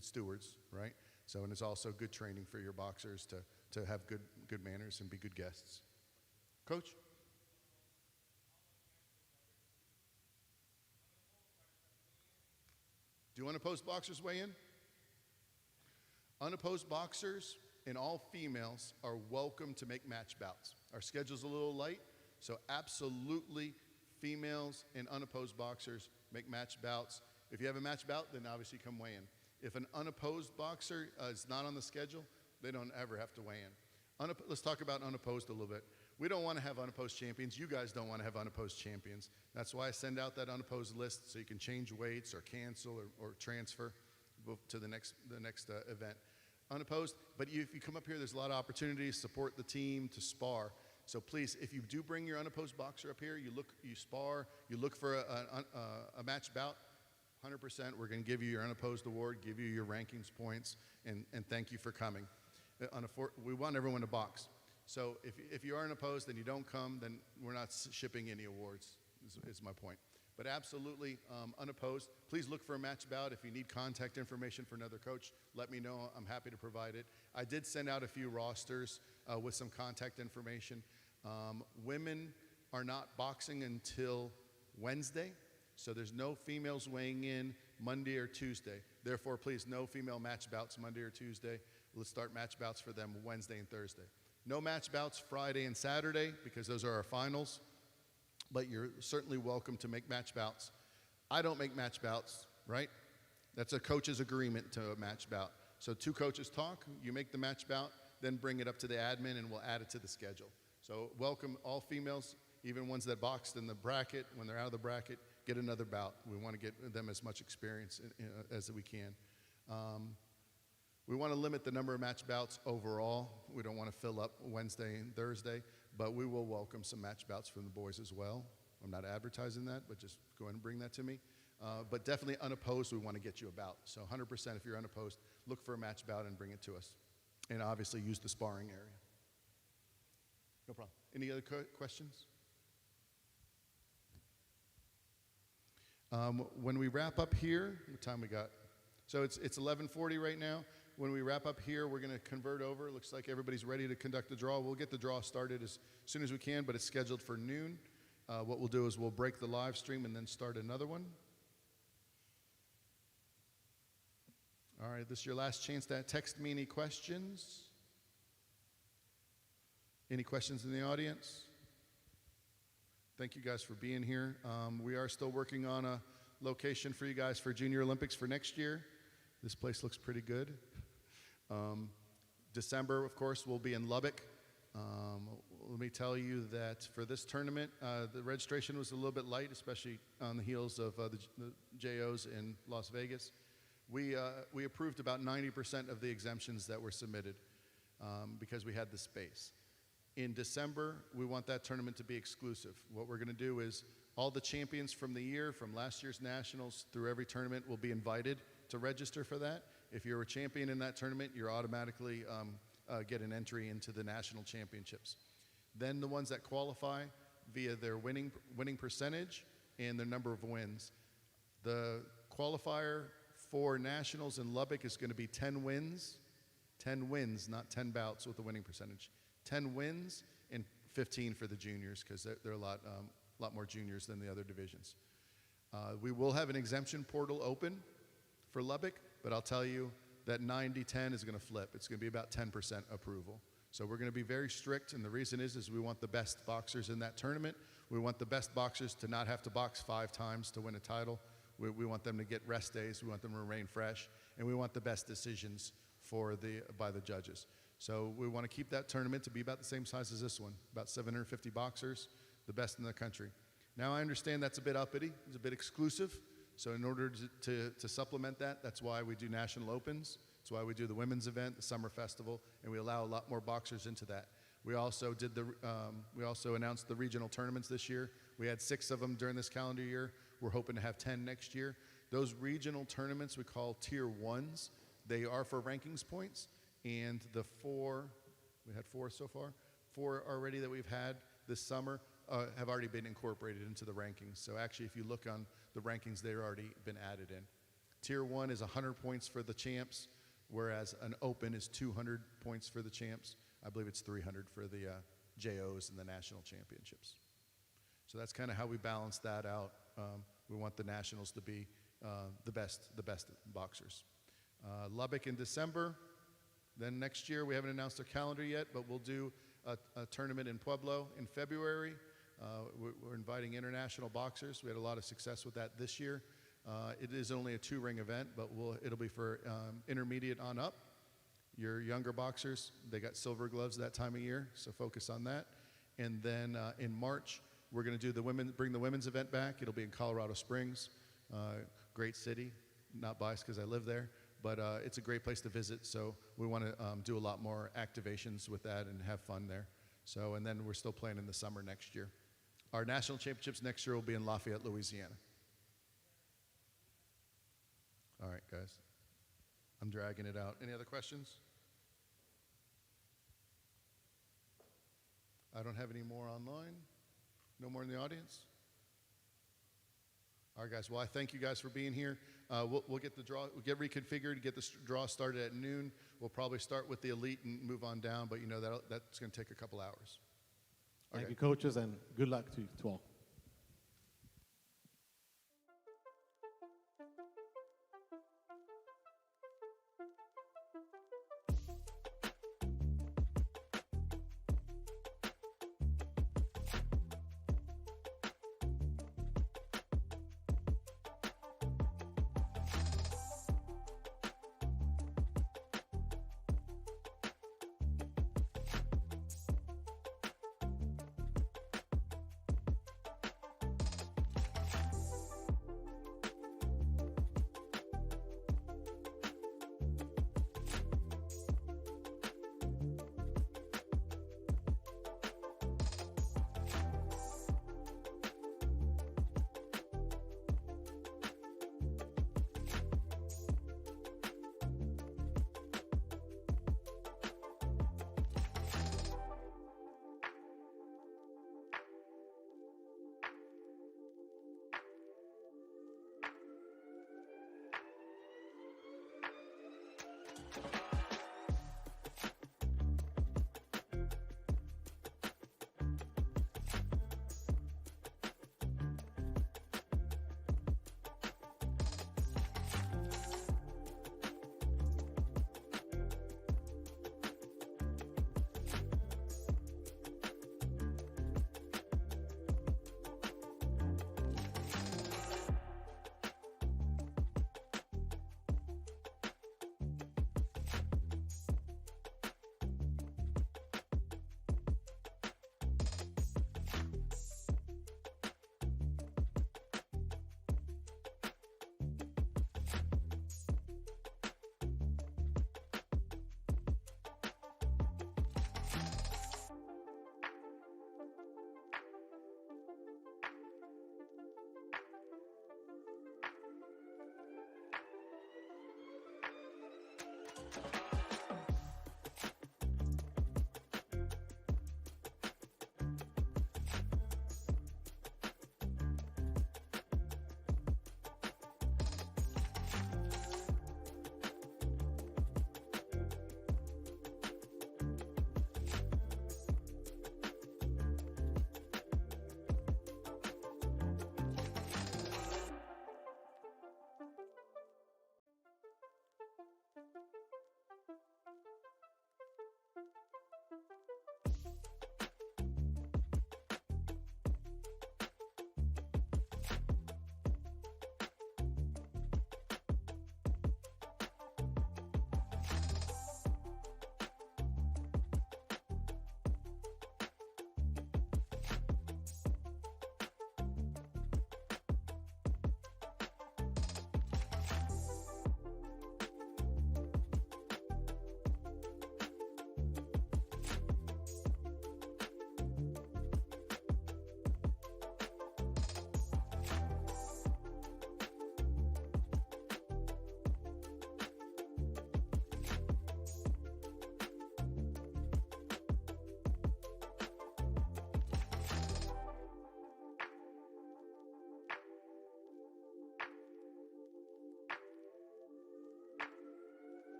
stewards, right? So, and it's also good training for your boxers to have good manners and be good guests. Coach? Do unopposed boxers weigh in? Unopposed boxers and all females are welcome to make match bouts. Our schedule's a little light, so absolutely females and unopposed boxers make match bouts. If you have a match bout, then obviously come weigh in. If an unopposed boxer is not on the schedule, they don't ever have to weigh in. Let's talk about unopposed a little bit. We don't want to have unopposed champions. You guys don't want to have unopposed champions. That's why I send out that unopposed list so you can change weights or cancel or transfer to the next event. Unopposed, but if you come up here, there's a lot of opportunities, support the team, to spar. So please, if you do bring your unopposed boxer up here, you spar, you look for a match bout, 100%, we're going to give you your unopposed award, give you your rankings points, and thank you for coming. We want everyone to box. So if you are unopposed and you don't come, then we're not shipping any awards, is my point. But absolutely unopposed. Please look for a match bout. If you need contact information for another coach, let me know. I'm happy to provide it. I did send out a few rosters with some contact information. Women are not boxing until Wednesday. So there's no females weighing in Monday or Tuesday. Therefore, please, no female match bouts Monday or Tuesday. Let's start match bouts for them Wednesday and Thursday. No match bouts Friday and Saturday because those are our finals, but you're certainly welcome to make match bouts. I don't make match bouts, right? That's a coach's agreement to a match bout. So two coaches talk, you make the match bout, then bring it up to the admin and we'll add it to the schedule. So welcome all females, even ones that boxed in the bracket. When they're out of the bracket, get another bout. We want to get them as much experience as we can. We want to limit the number of match bouts overall. We don't want to fill up Wednesday and Thursday, but we will welcome some match bouts from the boys as well. I'm not advertising that, but just go ahead and bring that to me. But definitely unopposed, we want to get you a bout. So 100% if you're unopposed, look for a match bout and bring it to us. And obviously use the sparring area. No problem. Any other questions? When we wrap up here, what time we got? So it's 11:40 right now. When we wrap up here, we're going to convert over. It looks like everybody's ready to conduct the draw. We'll get the draw started as soon as we can, but it's scheduled for noon. What we'll do is we'll break the live stream and then start another one. All right, this is your last chance to text me any questions. Any questions in the audience? Thank you guys for being here. We are still working on a location for you guys for Junior Olympics for next year. This place looks pretty good. December, of course, we'll be in Lubbock. Let me tell you that for this tournament, the registration was a little bit light, especially on the heels of the JOs in Las Vegas. We approved about 90% of the exemptions that were submitted because we had the space. In December, we want that tournament to be exclusive. What we're going to do is All the champions from the year, from last year's nationals through every tournament, will be invited to register for that. If you're a champion in that tournament, you're automatically get an entry into the national championships. Then the ones that qualify via their winning percentage and their number of wins. The qualifier for nationals in Lubbock is going to be 10 wins, not 10 bouts with the winning percentage. 10 wins and 15 for the juniors, because there are a lot more juniors than the other divisions. We will have an exemption portal open for Lubbock, but I'll tell you that 90-10 is going to flip. It's going to be about 10% approval. So we're going to be very strict, and the reason is we want the best boxers in that tournament. We want the best boxers to not have to box 5 times to win a title. We want them to get rest days. We want them to remain fresh, and we want the best decisions by the judges. So we want to keep that tournament to be about the same size as this one, about 750 boxers, the best in the country. Now I understand that's a bit uppity, it's a bit exclusive. So in order to supplement that, that's why we do national opens. That's why we do the women's event, the summer festival, and we allow a lot more boxers into that. We also announced the regional tournaments this year. We had 6 of them during this calendar year. We're hoping to have 10 next year. Those regional tournaments we call tier 1s. They are for rankings points, and we had 4 so far. 4 already that we've had this summer have already been incorporated into the rankings. So actually, if you look on the rankings, they've already been added in. Tier 1 is 100 points for the champs, whereas an open is 200 points for the champs. I believe it's 300 for the JOs and the national championships. So that's kind of how we balance that out. We want the nationals to be the best boxers. Lubbock in December. Then next year, we haven't announced our calendar yet, but we'll do a tournament in Pueblo in February. We're inviting international boxers. We had a lot of success with that this year. It is only a 2-ring event, but it'll be for intermediate on up. Your younger boxers, they got silver gloves that time of year, so focus on that. And then in March, we're going to bring the women's event back. It'll be in Colorado Springs, great city. Not biased because I live there, but it's a great place to visit. So we want to do a lot more activations with that and have fun there. So, and then we're still playing in the summer next year. Our national championships next year will be in Lafayette, Louisiana. All right, guys. I'm dragging it out. Any other questions? I don't have any more online. No more in the audience? All right, guys. Well, I thank you guys for being here. We'll get the draw, we'll get reconfigured, get the draw started at noon. We'll probably start with the elite and move on down, but you know that's going to take a couple hours. Thank you, coaches, and good luck to all.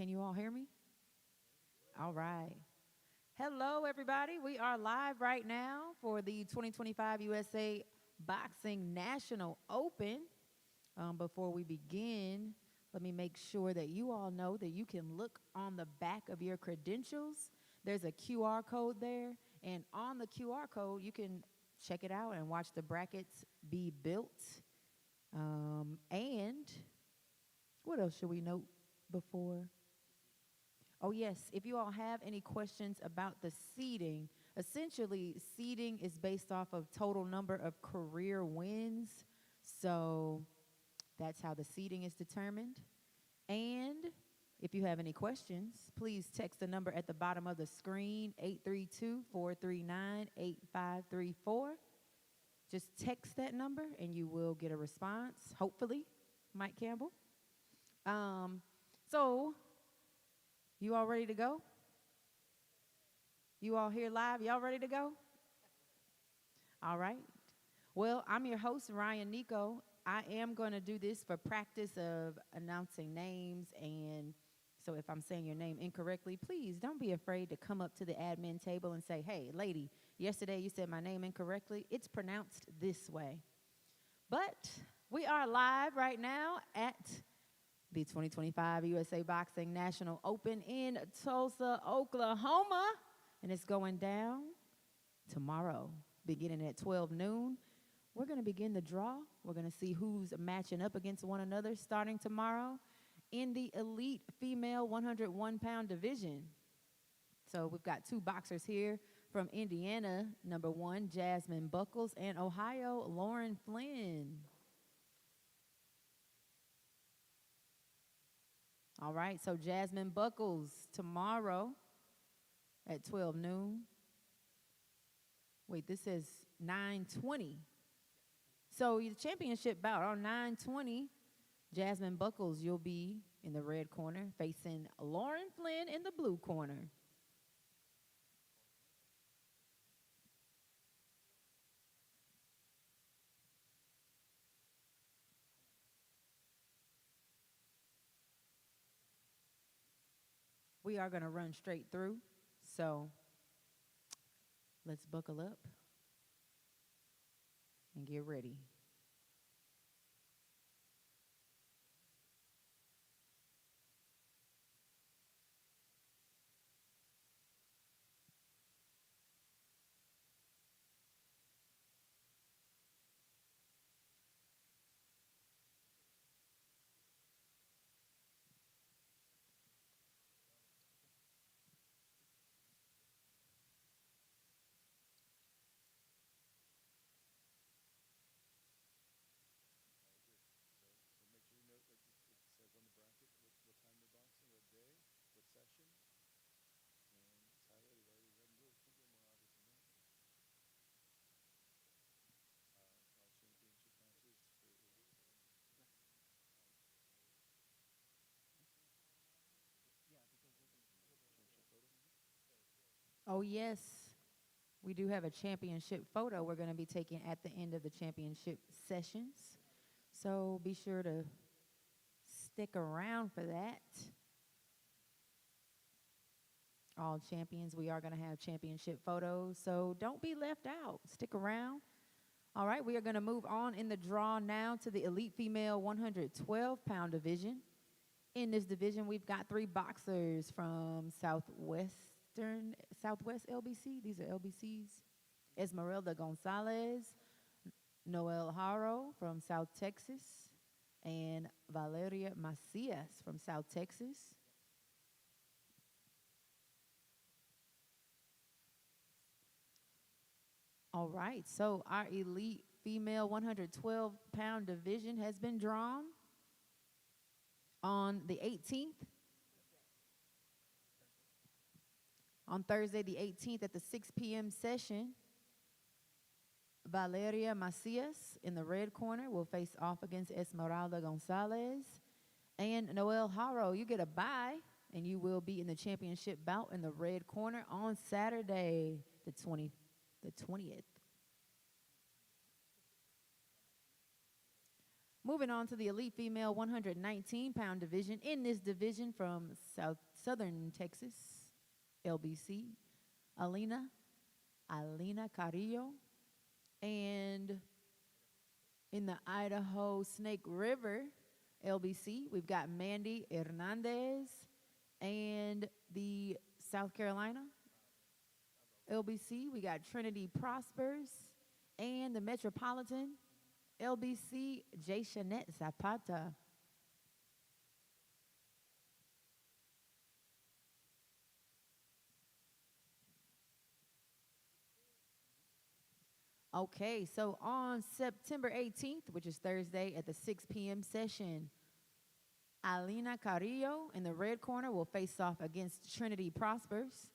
Can you all hear me? All right. Hello, everybody. We are live right now for the 2025 USA Boxing National Open. Before we begin, let me make sure that you all know that you can look on the back of your credentials. There's a QR code there, and on the QR code, you can check it out and watch the brackets be built. And what else should we note before? Oh, yes, if you all have any questions about the seeding, essentially seeding is based off of total number of career wins. So that's how the seeding is determined. And if you have any questions, please text the number at the bottom of the screen, 832-439-8534. Just text that number and you will get a response, hopefully, Mike Campbell. So you all ready to go? You all here live? Y'all ready to go? All right. Well, I'm your host, Ryan Nico. I am going to do this for practice of announcing names, and so if I'm saying your name incorrectly, please don't be afraid to come up to the admin table and say, hey, lady, yesterday you said my name incorrectly. It's pronounced this way. But we are live right now at the 2025 USA Boxing National Open in Tulsa, Oklahoma, and it's going down tomorrow, beginning at 12 noon. We're going to begin the draw. We're going to see who's matching up against one another starting tomorrow in the elite female 101-pound division. So we've got two boxers here from Indiana, number 1, Jasmine Buckles, and Ohio, Lauren Flynn. All right, so Jasmine Buckles tomorrow at 12 noon. Wait, this says 9:20. So the championship bout on 9:20, Jasmine Buckles, you'll be in the red corner facing Lauren Flynn in the blue corner. We are going to run straight through, so let's buckle up and get ready. So make sure you note that it says on the bracket what time they're boxing, what day, what session. And it's highlighted already red and blue. It's a little more obvious than that. All championship matches for championship photo. Oh, yes, we do have a championship photo we're going to be taking at the end of the championship sessions. So be sure to stick around for that. All champions, we are going to have championship photos, so don't be left out. Stick around. All right, we are going to move on in the draw now to the elite female 112-pound division. In this division, we've got 3 boxers from Southwest LBC. These are LBCs. Esmeralda Gonzalez, Noel Haro from South Texas, and Valeria Macias from South Texas. All right, so our elite female 112-pound division has been drawn on the 18th. On Thursday, the 18th at the 6 p.m. session, Valeria Macias in the red corner will face off against Esmeralda Gonzalez. And Noel Haro, you get a bye, and you will be in the championship bout in the red corner on Saturday, the 20th. Moving on to the elite female 119-pound division. In this division from southern Texas, LBC, Alina Carrillo. And in the Idaho Snake River, LBC, we've got Mandy Hernandez. And the South Carolina, LBC, we got Trinity Prospers. And the Metropolitan, LBC, Jayshanette Zapata. Okay, so on September 18th, which is Thursday at the 6 p.m. session, Alina Carrillo in the red corner will face off against Trinity Prospers,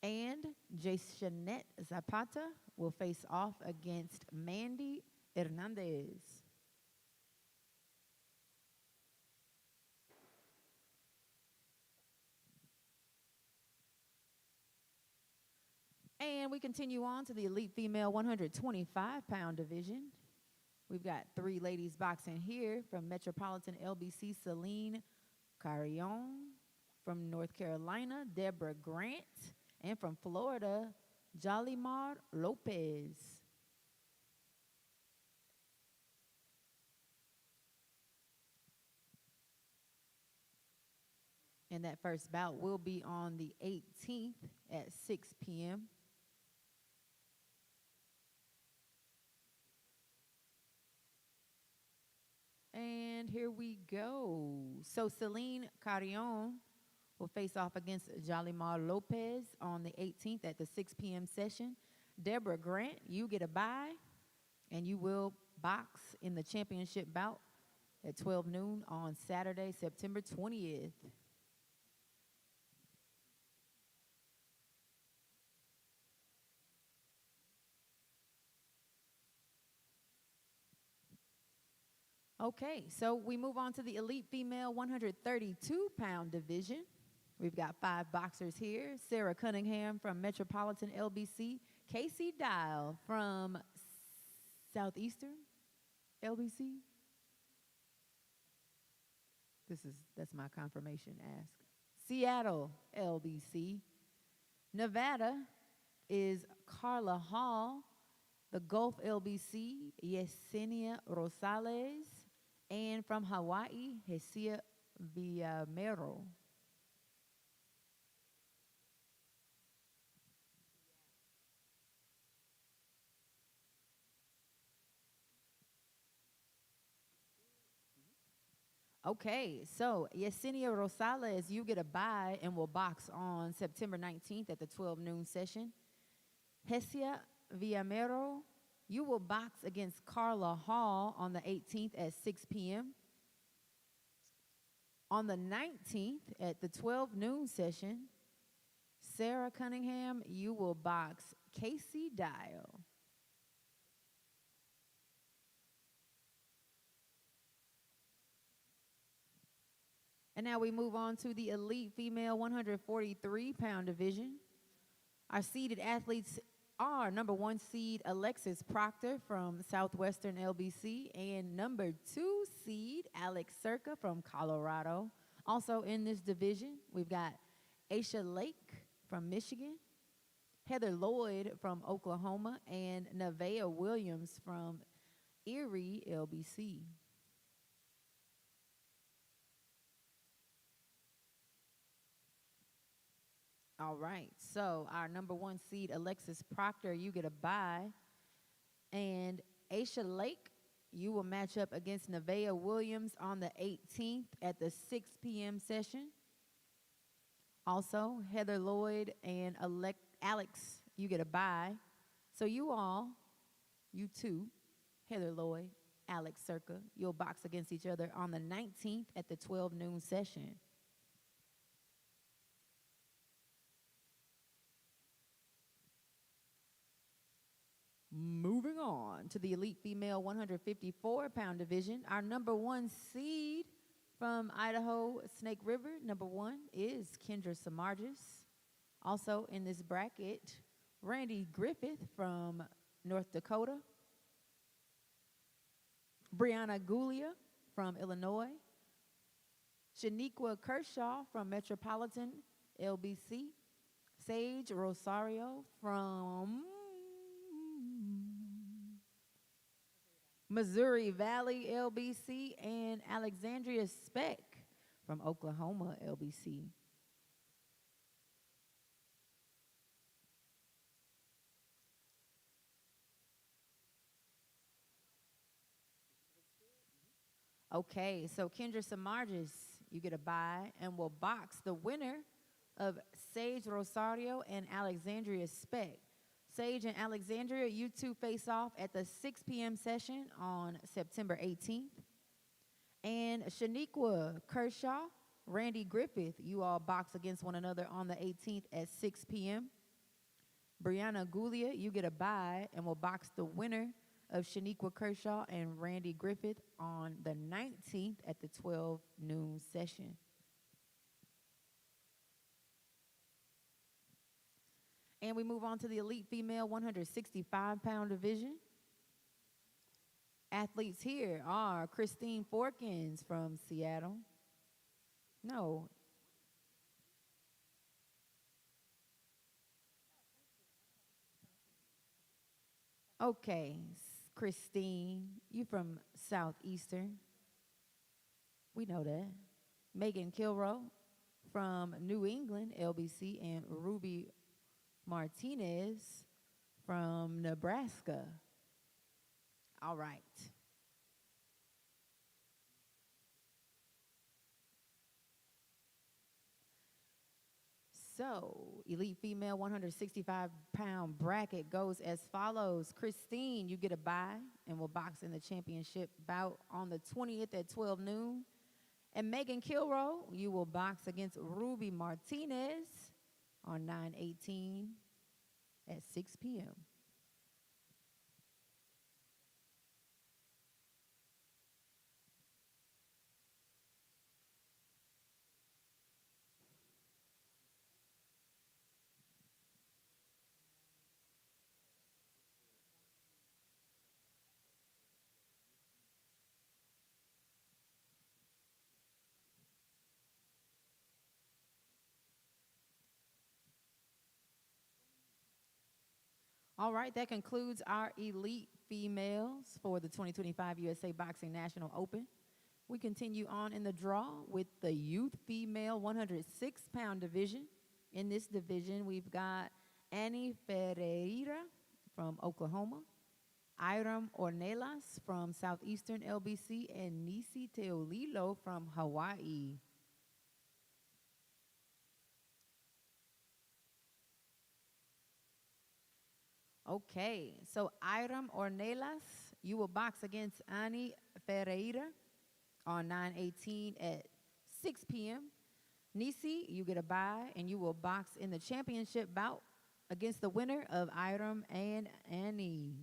and Jayshanette Zapata will face off against Mandy Hernandez. And we continue on to the elite female 125-pound division. We've got three ladies boxing here. From Metropolitan LBC, Celine Carrion. From North Carolina, Deborah Grant. And from Florida, Jolimar Lopez. And that first bout will be on the 18th at 6 p.m. And here we go. So Celine Carrion will face off against Jolimar Lopez on the 18th at the 6 p.m. session. Deborah Grant, you get a bye, and you will box in the championship bout at 12 noon on Saturday, September 20th. Okay, so we move on to the elite female 132-pound division. We've got five boxers here. Sarah Cunningham from Metropolitan LBC. Casey Dial from Southeastern LBC. That's my confirmation ask. Seattle LBC. Nevada is Carla Hall. The Gulf LBC, Yesenia Rosales. And from Hawaii, Hesia Villamero. Okay, so Yesenia Rosales, you get a bye and will box on September 19th at the 12 noon session. Hesia Villamero, you will box against Carla Hall on the 18th at 6 p.m. On the 19th at the 12 noon session, Sarah Cunningham, you will box Casey Dial. And now we move on to the elite female 143-pound division. Our seeded athletes are number 1 seed Alexis Proctor from Southwestern LBC and number 2 seed Alex Circa from Colorado. Also in this division, we've got Aisha Lake from Michigan, Heather Lloyd from Oklahoma, and Nevaeh Williams from Erie LBC. All right, so our number 1 seed, Alexis Proctor, you get a bye. And Aisha Lake, you will match up against Nevaeh Williams on the 18th at the 6 p.m. session. Also, Heather Lloyd and Alex, you get a bye. So you two, Heather Lloyd, Alex Circa, you'll box against each other on the 19th at the 12 noon session. Moving on to the elite female 154-pound division, our number 1 seed from Idaho Snake River, number 1 is Kendra Samardzis. Also in this bracket, Randy Griffith from North Dakota. Brianna Gulia from Illinois. Shaniqua Kershaw from Metropolitan LBC. Sage Rosario from Missouri Valley LBC. And Alexandria Speck from Oklahoma LBC. Okay, so Kendra Samardzis, you get a bye, and we'll box the winner of Sage Rosario and Alexandria Speck. Sage and Alexandria, you two face off at the 6 p.m. session on September 18th. And Shaniqua Kershaw, Randy Griffith, you all box against one another on the 18th at 6 p.m. Brianna Gulia, you get a bye, and we'll box the winner of Shaniqua Kershaw and Randy Griffith on the 19th at the 12 noon session. And we move on to the elite female 165-pound division. Athletes here are Christine Forkins from Seattle. No. Okay, Christine, you from Southeastern. We know that. Megan Kilrow from New England, LBC, and Ruby Martinez from Nebraska. All right. So, elite female 165-pound bracket goes as follows. Christine, you get a bye, and will box in the championship bout on the 20th at 12 noon. And Megan Kilrow, you will box against Ruby Martinez on 9/18 at 6 p.m. All right, that concludes our elite females for the 2025 USA Boxing National Open. We continue on in the draw with the youth female 106-pound division. In this division, we've got Annie Ferreira from Oklahoma, Iram Ornelas from Southeastern LBC, and Nisi Teolilo from Hawaii. Okay, so Iram Ornelas, you will box against Annie Ferreira on 9/18 at 6 p.m. Nisi, you get a bye, and you will box in the championship bout against the winner of Iram and Annie.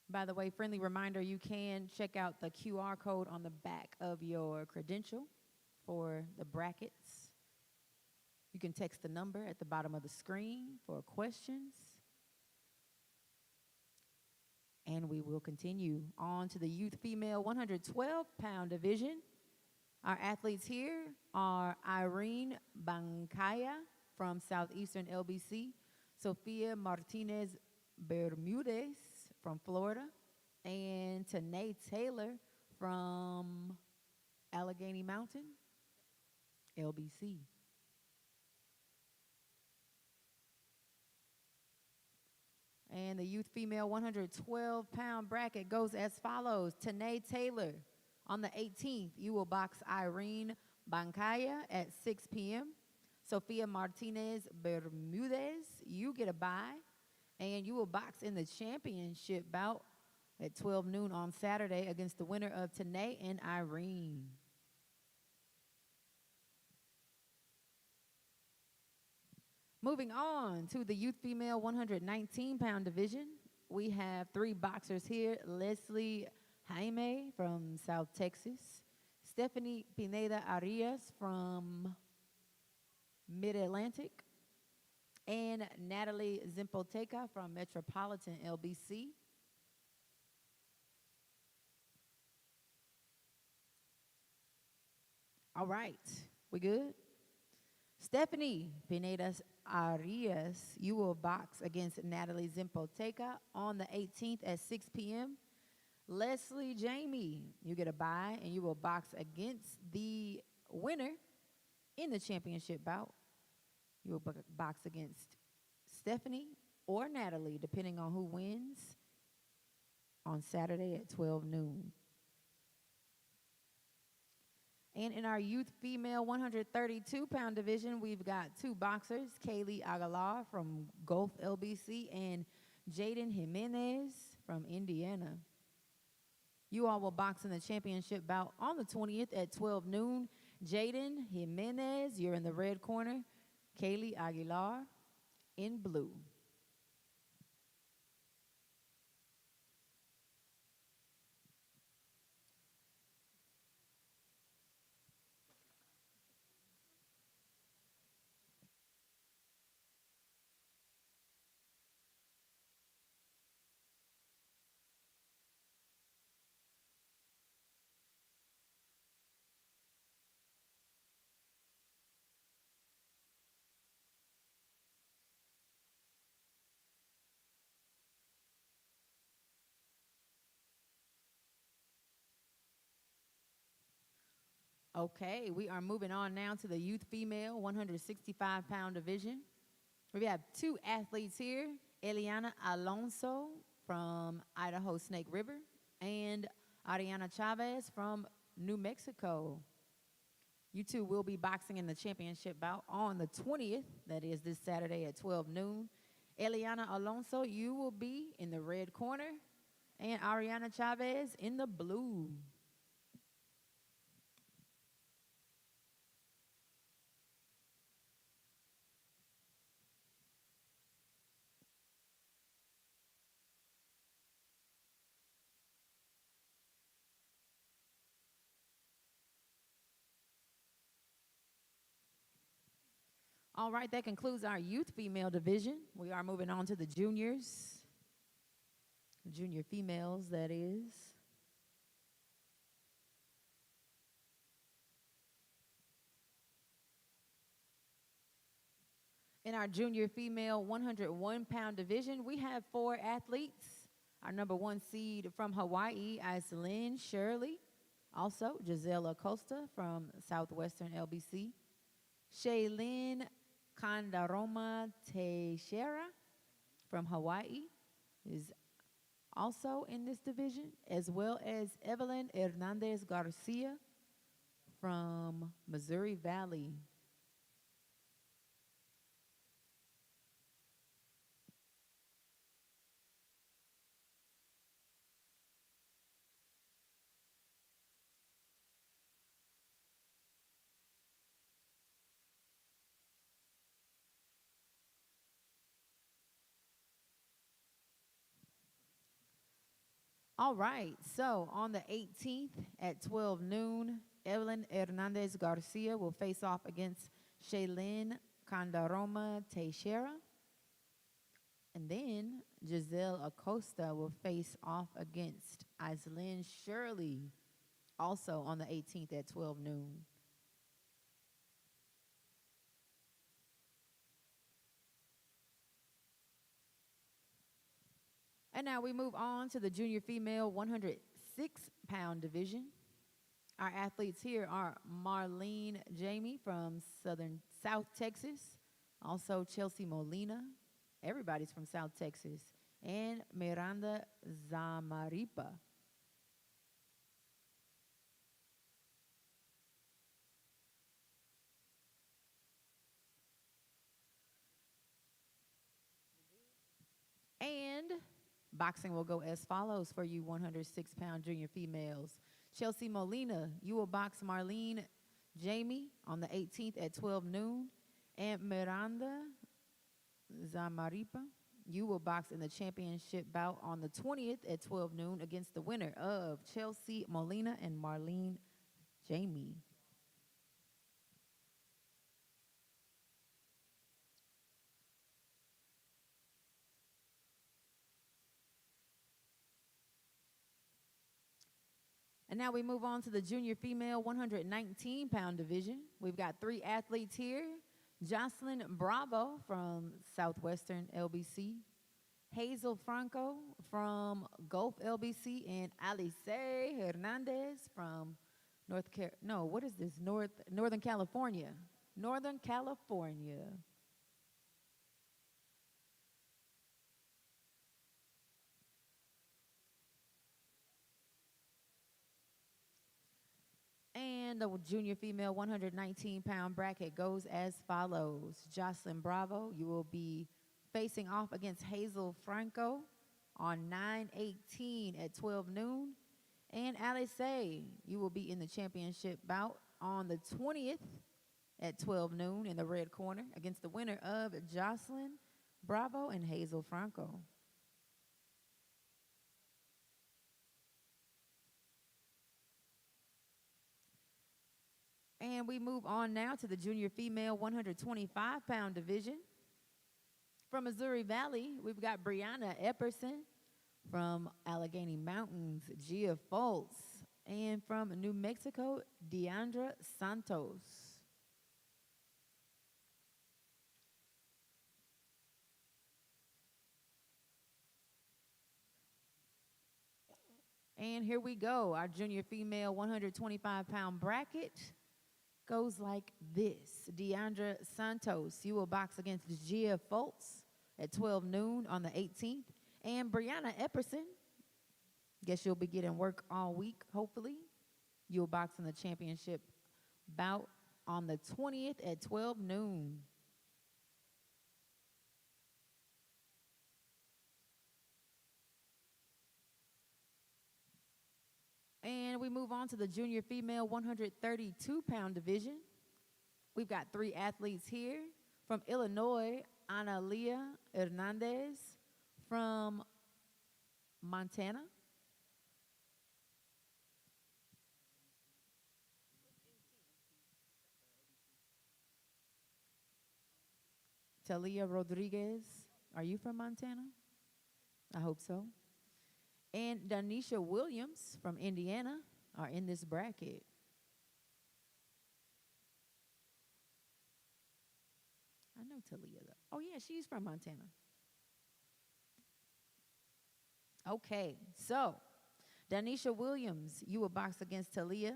By the way, friendly reminder, you can check out the QR code on the back of your credential for the brackets. You can text the number at the bottom of the screen for questions. And we will continue on to the youth female 112-pound division. Our athletes here are Irene Bancaya from Southeastern LBC, Sofia Martinez Bermudez from Florida, and Tanae Taylor from Allegheny Mountain, LBC. And the youth female 112-pound bracket goes as follows. Tanae Taylor, on the 18th, you will box Irene Bancaya at 6 p.m. Sofia Martinez Bermudez, you get a bye, and you will box in the championship bout at 12 noon on Saturday against the winner of Tanae and Irene. Moving on to the youth female 119-pound division, we have three boxers here. Leslie Jaime from South Texas, Stephanie Pineda Arias from Mid-Atlantic, and Natalie Zimpoteca from Metropolitan LBC. All right, we good? Stephanie Pinedas Arias, you will box against Natalie Zimpoteca on the 18th at 6 p.m. Leslie Jamie, you get a bye and you will box against the winner in the championship bout. You will box against Stephanie or Natalie, depending on who wins, on Saturday at 12 noon. And in our youth female 132-pound division, we've got two boxers, Kaylee Aguilar from Gulf LBC and Jaden Jimenez from Indiana. You all will box in the championship bout on the 20th at 12 noon. Jaden Jimenez, you're in the red corner. Kaylee Aguilar in blue. Okay, we are moving on now to the youth female 165-pound division. We have two athletes here, Eliana Alonso from Idaho Snake River and Ariana Chavez from New Mexico. You two will be boxing in the championship bout on the 20th, that is this Saturday at 12 noon. Eliana Alonso, you will be in the red corner, and Ariana Chavez in the blue. All right, that concludes our youth female division. We are moving on to the juniors, junior females, that is. In our junior female 101-pound division, we have four athletes. Our number one seed from Hawaii, Iselin Shirley. Also, Giselle Acosta from Southwestern LBC. Shaylin Kandaroma Teixeira from Hawaii is also in this division, as well as Evelyn Hernandez Garcia from Missouri Valley. All right, so on the 18th at 12 noon, Evelyn Hernandez Garcia will face off against Shaylin Kandaroma Teixeira. And then Giselle Acosta will face off against Iselin Shirley, also on the 18th at 12 noon. And now we move on to the junior female 106-pound division. Our athletes here are Marlene Jamie from South Texas, also Chelsea Molina, everybody's from South Texas, and Miranda Zamaripa. And boxing will go as follows for you 106-pound junior females. Chelsea Molina, you will box Marlene Jamie on the 18th at 12 noon. And Miranda Zamaripa, you will box in the championship bout on the 20th at 12 noon against the winner of Chelsea Molina and Marlene Jamie. And now we move on to the junior female 119-pound division. We've got 3 athletes here. Jocelyn Bravo from Southwestern LBC, Hazel Franco from Gulf LBC, and Alice Hernandez from Northern California. Northern California. And the junior female 119-pound bracket goes as follows. Jocelyn Bravo, you will be facing off against Hazel Franco on 9/18 at 12 noon. And Alice, you will be in the championship bout on the 20th at 12 noon in the red corner against the winner of Jocelyn Bravo and Hazel Franco. And we move on now to the junior female 125-pound division. From Missouri Valley, we've got Brianna Epperson. From Allegheny Mountains, Gia Foltz. And from New Mexico, Deandra Santos. And here we go. Our junior female 125-pound bracket goes like this. Deandra Santos, you will box against Gia Foltz at 12 noon on the 18th. And Brianna Epperson, guess you'll be getting work all week, hopefully. You'll box in the championship bout on the 20th at 12 noon. And we move on to the junior female 132-pound division. We've got 3 athletes here. From Illinois, Analia Hernandez. From Montana, Talia Rodriguez. Are you from Montana? I hope so. And Danisha Williams from Indiana are in this bracket. I know Talia, though. Oh, yeah, she's from Montana. Okay, so Danisha Williams, you will box against Talia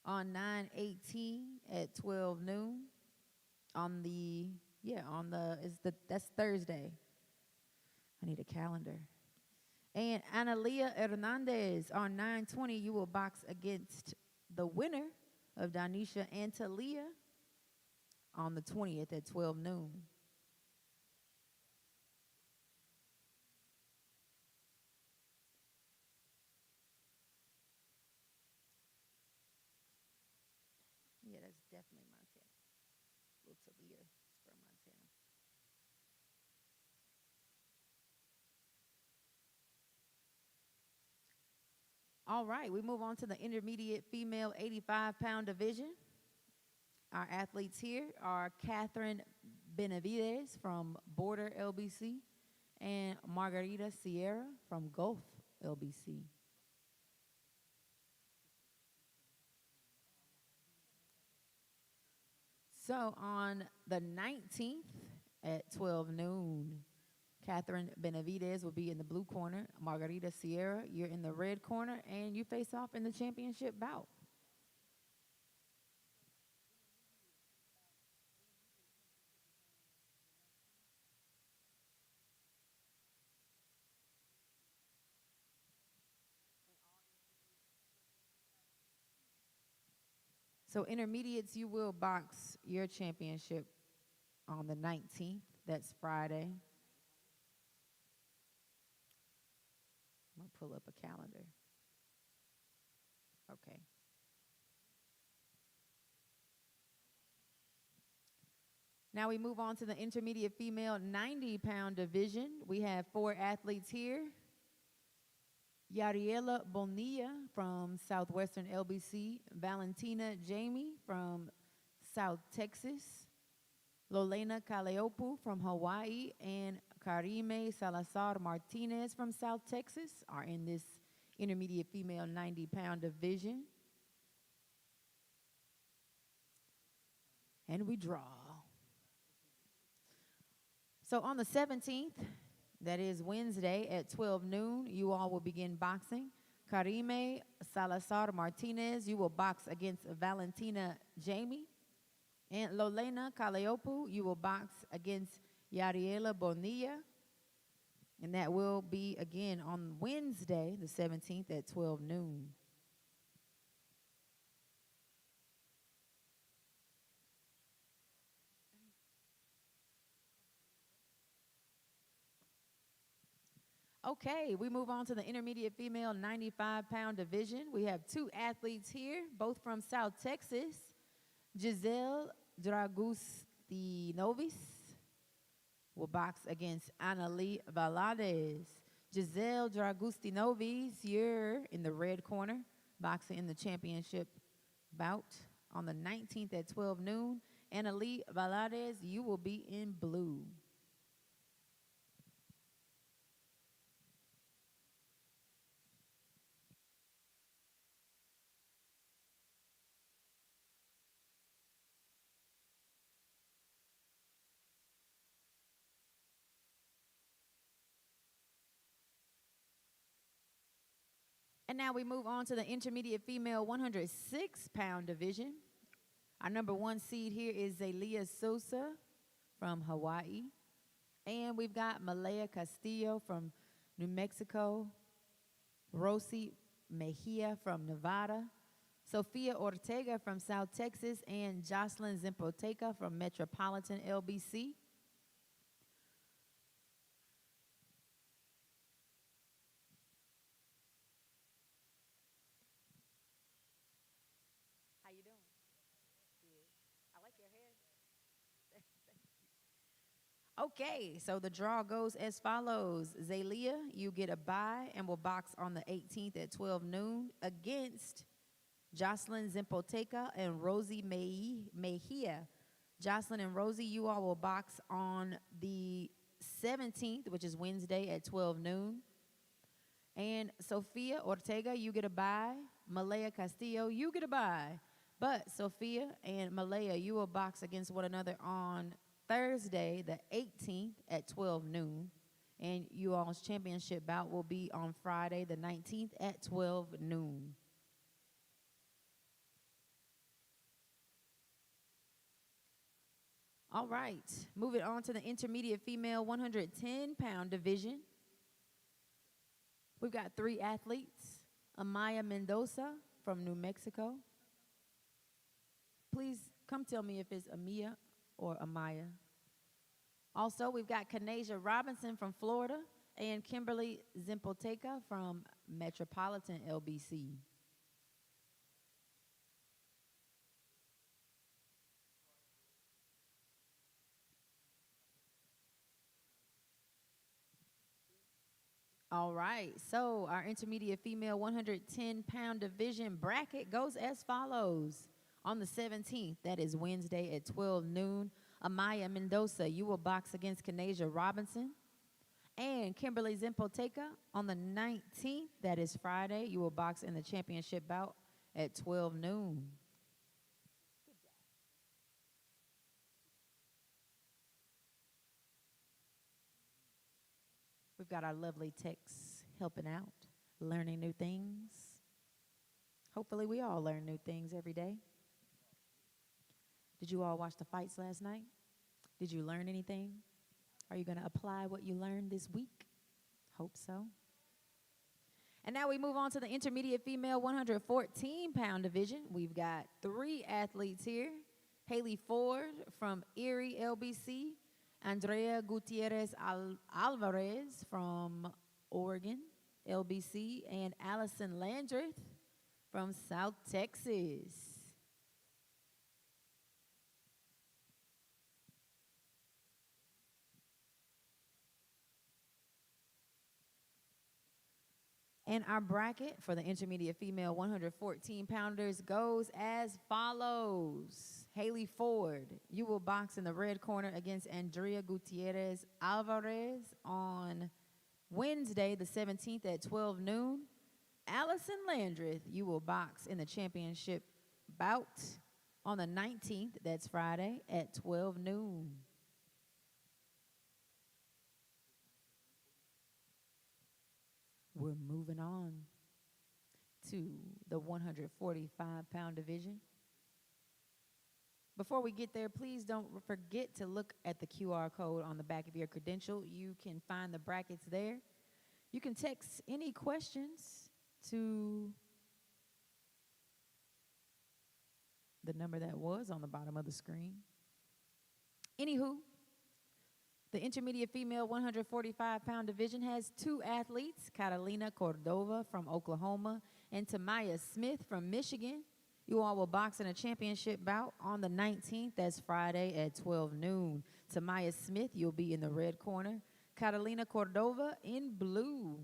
on 9/18 at 12 noon that's Thursday. I need a calendar. And Analia Hernandez on 9/20, you will box against the winner of Danisha and Talia on the 20th at 12 noon. Yeah, that's definitely Montana. Little Talia is from Montana. All right, we move on to the intermediate female 85-pound division. Our athletes here are Catherine Benavides from Border LBC and Margarita Sierra from Gulf LBC. So on the 19th at 12 noon, Catherine Benavides will be in the blue corner. Margarita Sierra, you're in the red corner, and you face off in the championship bout. So intermediates, you will box your championship on the 19th. That's Friday. I'm going to pull up a calendar. Okay. Now we move on to the intermediate female 90-pound division. We have 4 athletes here. Yariela Bonilla from Southwestern LBC, Valentina Jamie from South Texas, Lolena Kaleopu from Hawaii, and Karime Salazar Martinez from South Texas are in this intermediate female 90-pound division. And we draw. So on the 17th, that is Wednesday at 12 noon, you all will begin boxing. Karime Salazar Martinez, you will box against Valentina Jamie. And Lolena Kaleopu, you will box against Yariela Bonilla. And that will be, again, on Wednesday, the 17th at 12 noon. Okay, we move on to the intermediate female 95-pound division. We have two athletes here, both from South Texas. Giselle Dragustinovis will box against Annalie Valadez. Giselle Dragustinovis, you're in the red corner, boxing in the championship bout on the 19th at 12 noon. Annalie Valadez, you will be in blue. And now we move on to the intermediate female 106-pound division. Our number one seed here is Zelia Sosa from Hawaii. And we've got Malaya Castillo from New Mexico, Rosie Mejia from Nevada, Sofia Ortega from South Texas, and Jocelyn Zimpoteca from Metropolitan LBC. Okay, so the draw goes as follows. Zelia, you get a bye and will box on the 18th at 12 noon against Jocelyn Zimpoteca and Rosie Mejia. Jocelyn and Rosie, you all will box on the 17th, which is Wednesday at 12 noon. And Sofia Ortega, you get a bye. Malaya Castillo, you get a bye. But Sofia and Malaya, you will box against one another on Thursday, the 18th at 12 noon. And you all's championship bout will be on Friday, the 19th at 12 noon. All right, moving on to the intermediate female 110-pound division. We've got three athletes. Amaya Mendoza from New Mexico. Please come tell me if it's Amia or Amaya. Also, we've got Kanasia Robinson from Florida and Kimberly Zimpoteca from Metropolitan LBC. All right, so our intermediate female 110-pound division bracket goes as follows. On the 17th, that is Wednesday at 12 noon, Amaya Mendoza, you will box against Kanasia Robinson. And Kimberly Zimpoteca on the 19th, that is Friday, you will box in the championship bout at 12 noon. We've got our lovely techs helping out, learning new things. Hopefully we all learn new things every day. Did you all watch the fights last night? Did you learn anything? Are you going to apply what you learned this week? Hope so. And now we move on to the intermediate female 114-pound division. We've got three athletes here. Haley Ford from Erie LBC, Andrea Gutierrez Alvarez from Oregon LBC, and Allison Landreth from South Texas. And our bracket for the intermediate female 114-pounders goes as follows. Haley Ford, you will box in the red corner against Andrea Gutierrez Alvarez on Wednesday, the 17th at 12 noon. Allison Landreth, you will box in the championship bout on the 19th, that's Friday, at 12 noon. We're moving on to the 145-pound division. Before we get there, please don't forget to look at the QR code on the back of your credential. You can find the brackets there. You can text any questions to the number that was on the bottom of the screen. Anywho, the intermediate female 145-pound division has two athletes, Catalina Cordova from Oklahoma and Tamaya Smith from Michigan. You all will box in a championship bout on the 19th. That's Friday at 12 noon. Tamaya Smith, you'll be in the red corner. Catalina Cordova in blue.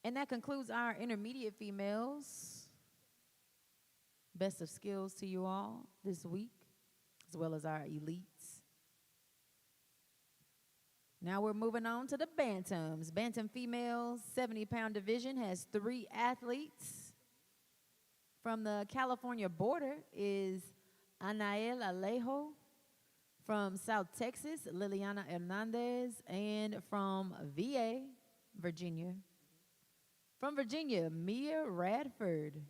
And that concludes our intermediate females. Best of skills to you all this week, as well as our elites. Now we're moving on to the bantams. Bantam females 70-pound division has three athletes. From the California border is Anael Alejo. From South Texas, Liliana Hernandez. And from VA, Virginia. From Virginia, Mia Radford.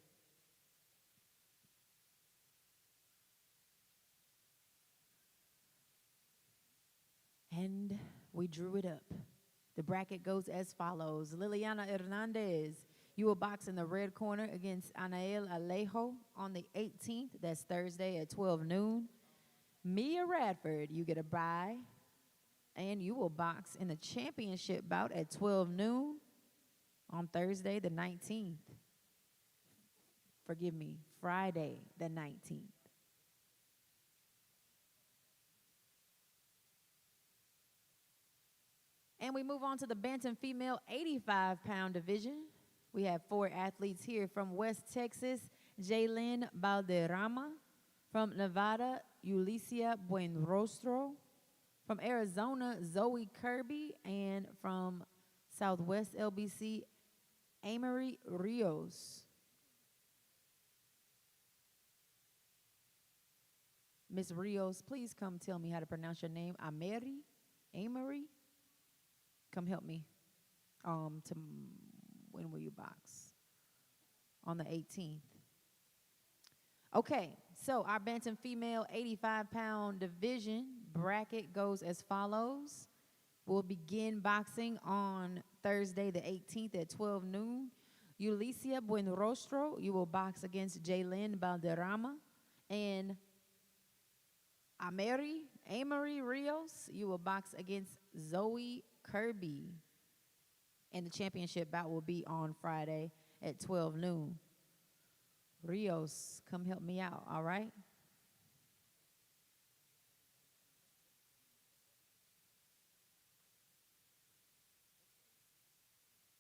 And we drew it up. The bracket goes as follows. Liliana Hernandez, you will box in the red corner against Anael Alejo on the 18th. That's Thursday at 12 noon. Mia Radford, you get a bye. And you will box in the championship bout at 12 noon on Thursday the 19th. Forgive me, Friday the 19th. And we move on to the Bantam female 85-pound division. We have four athletes here from West Texas, Jaylyn Balderrama. From Nevada, Ulicia Buenrostro. From Arizona, Zoe Kirby. And from Southwest LBC, Amory Rios. Miss Rios, please come tell me how to pronounce your name. Amory? Come help me. When will you box? On the 18th. Okay, so our Bantam female 85-pound division bracket goes as follows. We'll begin boxing on Thursday the 18th at 12 noon. Ulicia Buenrostro, you will box against Jaylyn Balderrama. And Amory Rios, you will box against Zoe Kirby. And the championship bout will be on Friday at 12 noon. Rios, come help me out, all right?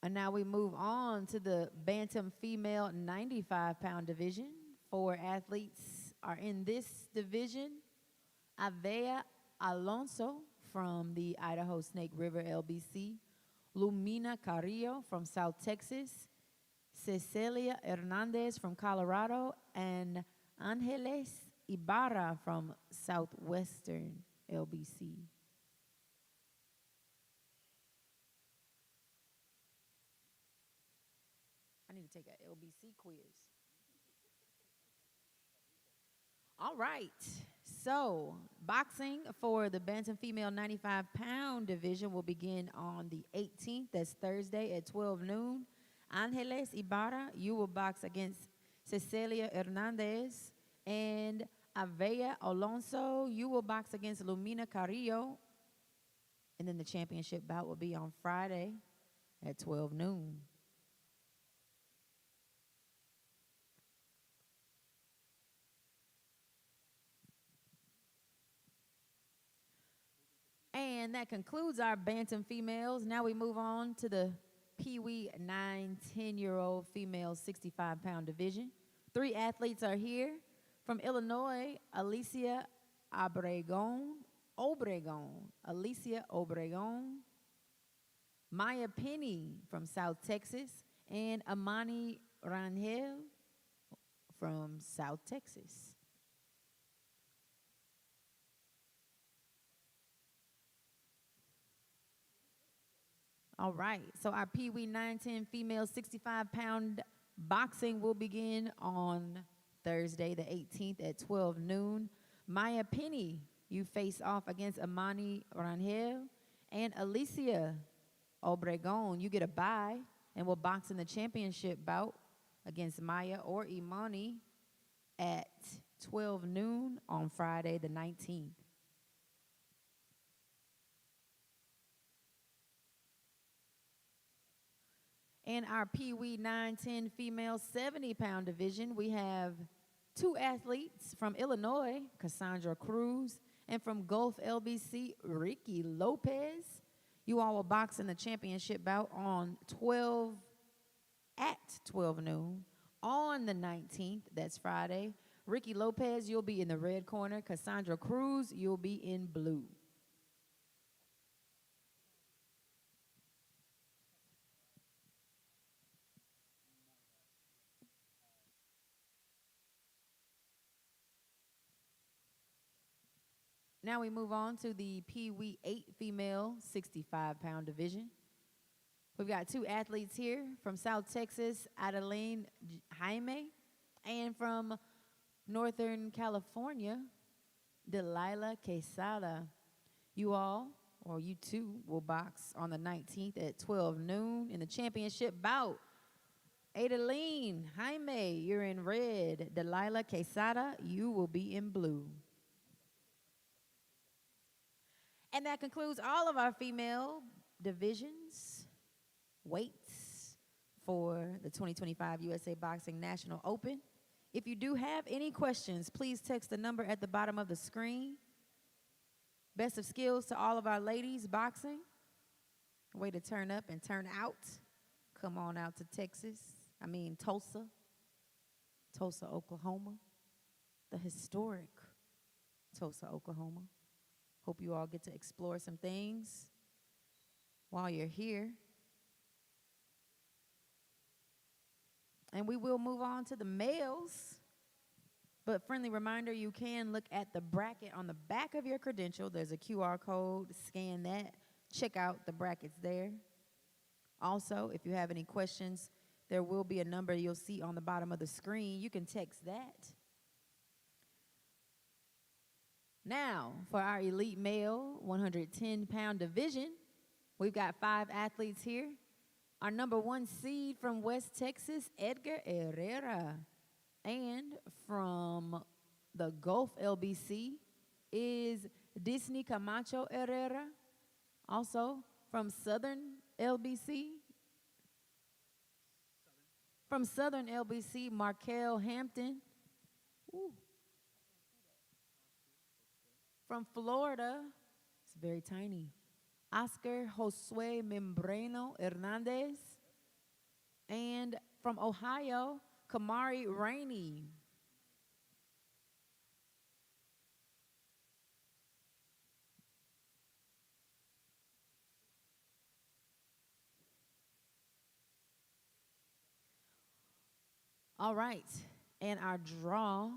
And now we move on to the Bantam female 95-pound division. Four athletes are in this division. Avea Alonso from the Idaho Snake River LBC. Lumina Carrillo from South Texas. Cecilia Hernandez from Colorado. And Angeles Ibarra from Southwestern LBC. I need to take an LBC quiz. All right. So, boxing for the Bantam female 95-pound division will begin on the 18th. That's Thursday at 12 noon. Angeles Ibarra, you will box against Cecilia Hernandez. And Avea Alonso, you will box against Lumina Carrillo. And then the championship bout will be on Friday at 12 noon. And that concludes our Bantam females. Now we move on to the Pee Wee 9-10-year-old female 65-pound division. Three athletes are here. From Illinois, Alicia Obregon, Maya Penny from South Texas, and Amani Rangel from South Texas. All right, so our Pee Wee 910 female 65-pound boxing will begin on Thursday the 18th at 12 noon. Maya Penny, you face off against Amani Rangel, and Alicia Obregon, you get a bye and will box in the championship bout against Maya or Imani at 12 noon on Friday the 19th. In our Pee Wee 910 female 70-pound division, we have two athletes from Illinois, Cassandra Cruz, and from Gulf LBC, Ricky Lopez. You all will box in the championship bout at 12 noon on the 19th. That's Friday. Ricky Lopez, you'll be in the red corner. Cassandra Cruz, you'll be in blue. Now we move on to the Pee Wee 8 female 65-pound division. We've got two athletes here from South Texas, Adeline Jaime, and from Northern California, Delilah Quesada. You all, or you two, will box on the 19th at 12 noon in the championship bout. Adeline Jaime, you're in red. Delilah Quesada, you will be in blue. And that concludes all of our female divisions, weights for the 2025 USA Boxing National Open. If you do have any questions, please text the number at the bottom of the screen. Best of skills to all of our ladies boxing. Way to turn up and turn out. Come on out to Tulsa, Oklahoma. The historic Tulsa, Oklahoma. Hope you all get to explore some things while you're here. And we will move on to the males. But friendly reminder, you can look at the bracket on the back of your credential. There's a QR code. Scan that. Check out the brackets there. Also, if you have any questions, there will be a number you'll see on the bottom of the screen. You can text that. Now, for our elite male 110-pound division, we've got 5 athletes here. Our number 1 seed from West Texas, Edgar Herrera. And from the Gulf LBC is Disney Camacho Herrera. Also, from Southern LBC, Markel Hampton. Ooh. From Florida, it's very tiny, Oscar Josue Membrano Hernandez. And from Ohio, Kamari Rainey. All right, and our draw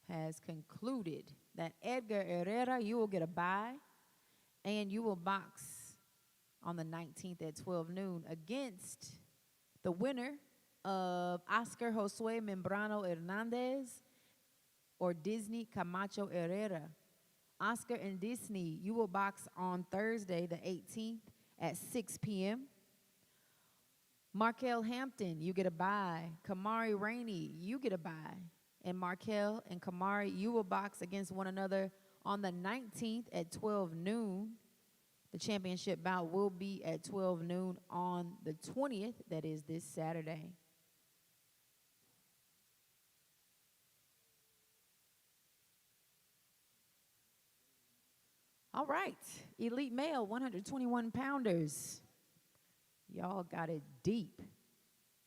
has concluded. That Edgar Herrera, you will get a bye, and you will box on the 19th at 12 noon against the winner of Oscar Josue Membrano Hernandez or Disney Camacho Herrera. Oscar and Disney, you will box on Thursday the 18th at 6 p.m. Markel Hampton, you get a bye. Kamari Rainey, you get a bye. And Markel and Kamari, you will box against one another on the 19th at 12 noon. The championship bout will be at 12 noon on the 20th, that is this Saturday. All right, elite male 121-pounders. Y'all got it deep.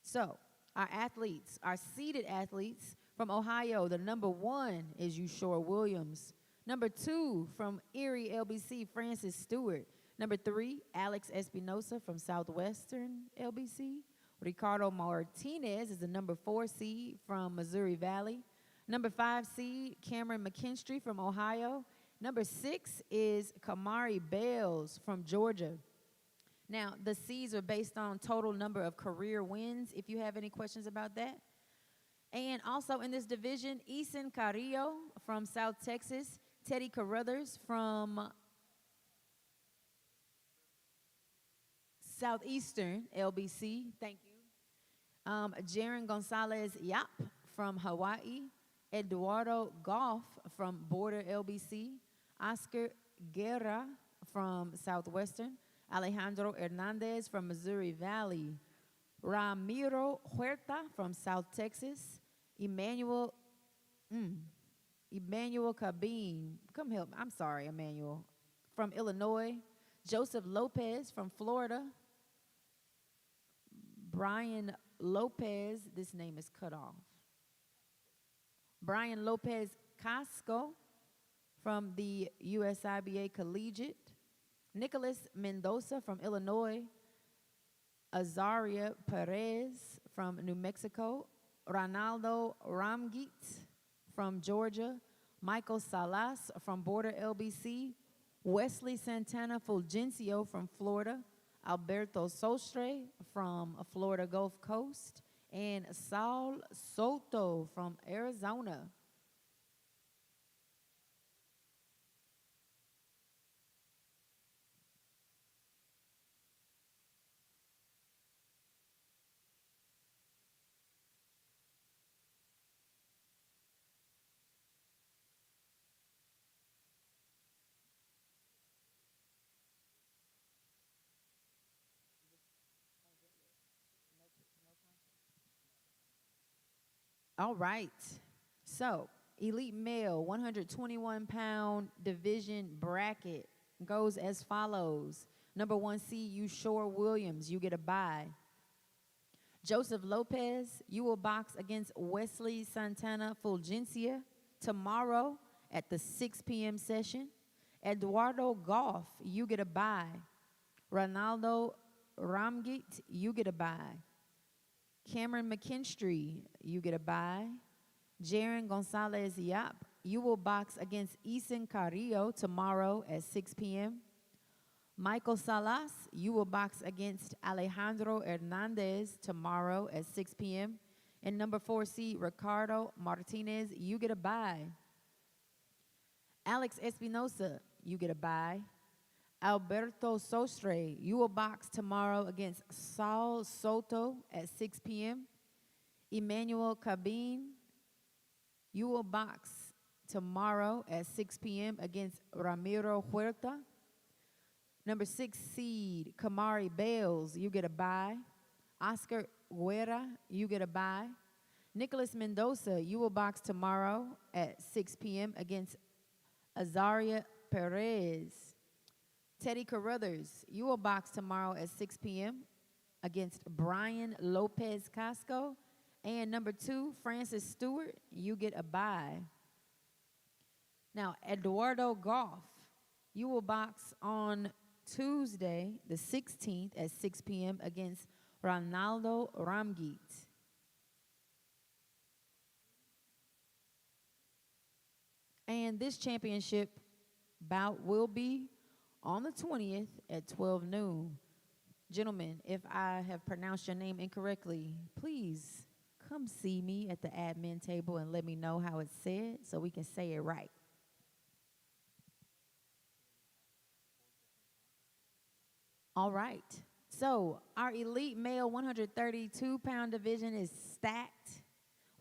So, Our athletes, our seeded athletes from Ohio, the number 1 is Ushore Williams. Number 2 from Erie LBC, Francis Stewart. Number 3, Alex Espinosa from Southwestern LBC. Ricardo Martinez is the number 4 seed from Missouri Valley. Number 5 seed, Cameron McKinstry from Ohio. Number 6 is Kamari Bales from Georgia. Now, the seeds are based on total number of career wins, if you have any questions about that. And also in this division, Eason Carrillo from South Texas, Teddy Carruthers from Southeastern LBC, thank you. Jaron Gonzalez Yap from Hawaii, Eduardo Goff from Border LBC, Oscar Guerra from Southwestern, Alejandro Hernandez from Missouri Valley, Ramiro Huerta from South Texas, Emmanuel Cabin, come help, I'm sorry, Emmanuel, from Illinois, Joseph Lopez from Florida, Brian Lopez, this name is cut off, Brian Lopez Casco from the USIBA Collegiate, Nicholas Mendoza from Illinois, Azaria Perez from New Mexico, Ronaldo Ramgit from Georgia, Michael Salas from Border LBC, Wesley Santana Fulgencio from Florida, Alberto Sostre from Florida Gulf Coast, and Saul Soto from Arizona. All right. So, elite male, 121-pound division bracket goes as follows. Number 1 seed, Ushore Williams, you get a bye. Joseph Lopez, you will box against Wesley Santana Fulgencia tomorrow at the 6 p.m. session. Eduardo Goff, you get a bye. Ronaldo Ramgit, you get a bye. Cameron McKinstry, you get a bye. Jaron Gonzalez Yap, you will box against Eason Carrillo tomorrow at 6 p.m. Michael Salas, you will box against Alejandro Hernandez tomorrow at 6 p.m. And number 4 seed, Ricardo Martinez, you get a bye. Alex Espinosa, you get a bye. Alberto Sostre, you will box tomorrow against Saul Soto at 6 p.m. Emmanuel Cabin, you will box tomorrow at 6 p.m. against Ramiro Huerta. Number 6 seed, Kamari Bales, you get a bye. Oscar Guerra, you get a bye. Nicholas Mendoza, you will box tomorrow at 6 p.m. against Azaria Perez. Teddy Carruthers, you will box tomorrow at 6 p.m. against Brian Lopez Casco. And number 2, Francis Stewart, you get a bye. Now, Eduardo Goff, you will box on Tuesday, the 16th at 6 p.m. against Ronaldo Ramgit. And this championship bout will be on the 20th at 12 noon. Gentlemen, if I have pronounced your name incorrectly, please come see me at the admin table and let me know how it's said so we can say it right. All right. So our elite male 132-pound division is stacked.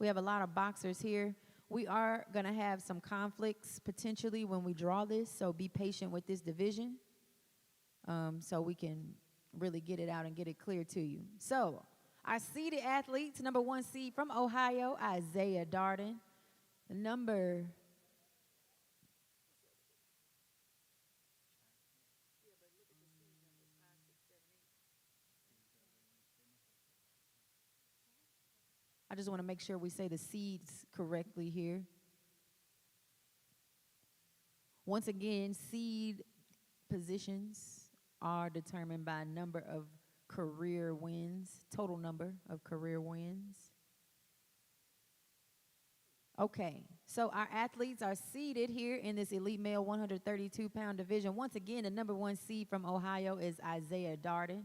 We have a lot of boxers here. We are going to have some conflicts potentially when we draw this, so be patient with this division so we can really get it out and get it clear to you. So our seeded athletes, number 1 seed from Ohio, Isaiah Darden. Number I just want to make sure we say the seeds correctly here. Once again, seed positions are determined by number of career wins, total number of career wins. Okay, so our athletes are seated here in this elite male 132-pound division. Once again, the number 1 seed from Ohio is Isaiah Darden.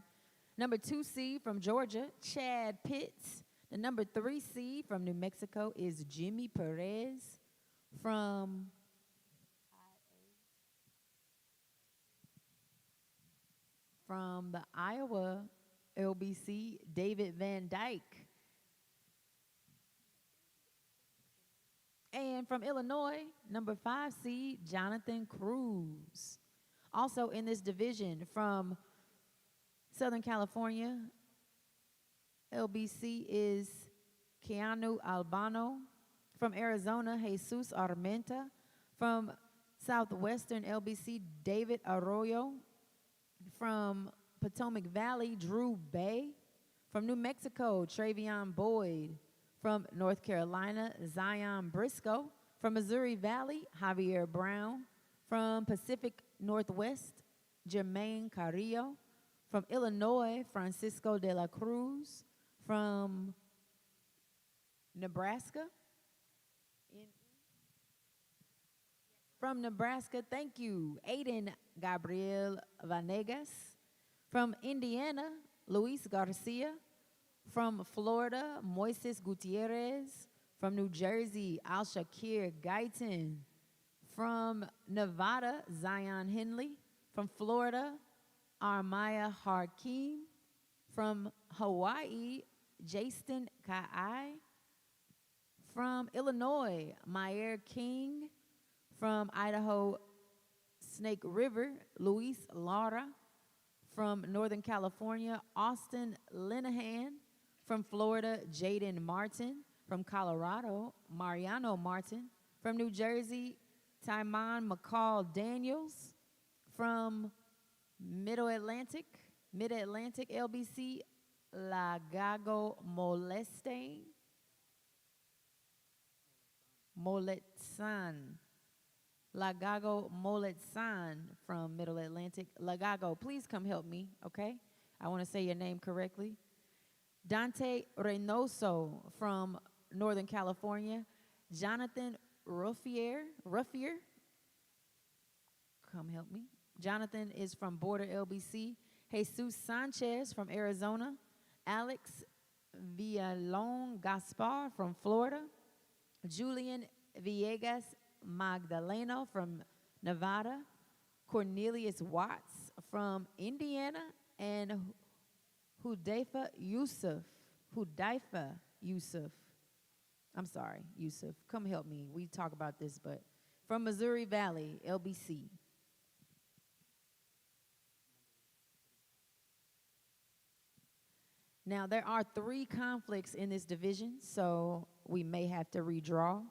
Number 2 seed from Georgia, Chad Pitts. The number 3 seed from New Mexico is Jimmy Perez. From the Iowa LBC, David Van Dyke. And from Illinois, number 5 seed, Jonathan Cruz. Also in this division from Southern California, LBC is Keanu Albano. From Arizona, Jesus Armenta. From Southwestern LBC, David Arroyo. From Potomac Valley, Drew Bay. From New Mexico, Travion Boyd. From North Carolina, Zion Briscoe. From Missouri Valley, Javier Brown. From Pacific Northwest, Jermaine Carrillo. From Illinois, Francisco de la Cruz. From Nebraska. From Nebraska, thank you, Aiden Gabriel Vanegas. From Indiana, Luis Garcia. From Florida, Moises Gutierrez. From New Jersey, Al-Shakir Guyton. From Nevada, Zion Henley. From Florida, Armaya Harkeem. From Hawaii, Jaston Kai. From Illinois, Meyer King. From Idaho, Snake River, Luis Lara. From Northern California, Austin Linehan. From Florida, Jaden Martin. From Colorado, Mariano Martin. From New Jersey, Tymon McCall Daniels. From Mid-Atlantic LBC, Lagago Moletsan. Lagago Moletsan from Middle Atlantic. Lagago, please come help me, okay? I want to say your name correctly. Dante Reynoso from Northern California. Jonathan Ruffier, come help me. Jonathan is from Border LBC. Jesus Sanchez from Arizona. Alex Villalon Gaspar from Florida. Julian Villegas Magdaleno from Nevada. Cornelius Watts from Indiana. And Hudaifa Yusuf. I'm sorry, Yusuf. Come help me. We talk about this, but from Missouri Valley, LBC. Now, there are 3 conflicts in this division, so we may have to redraw.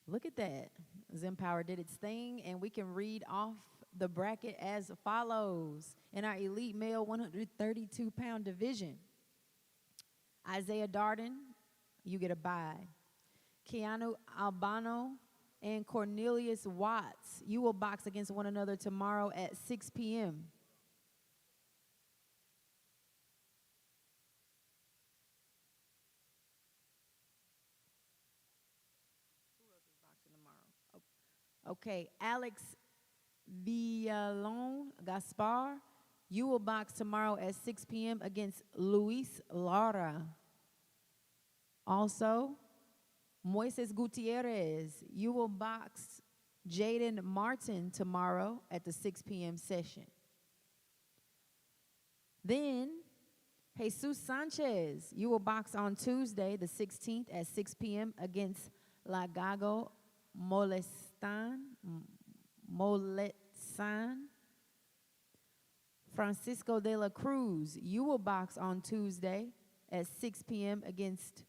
Look at that. Zempower did its thing, and we can read off the bracket as follows. In our elite male 132-pound division, Isaiah Darden, you get a bye. Keanu Albano and Cornelius Watts, you will box against one another tomorrow at 6 p.m. Okay, Alex Villalon Gaspar, you will box tomorrow at 6 p.m. against Luis Lara. Also, Moises Gutierrez, you will box Jaden Martin tomorrow at the 6 p.m. session. Then, Jesus Sanchez, you will box on Tuesday, the 16th at 6 p.m. against Lagago Moletsan. Francisco de la Cruz, you will box on Tuesday at 6 p.m. against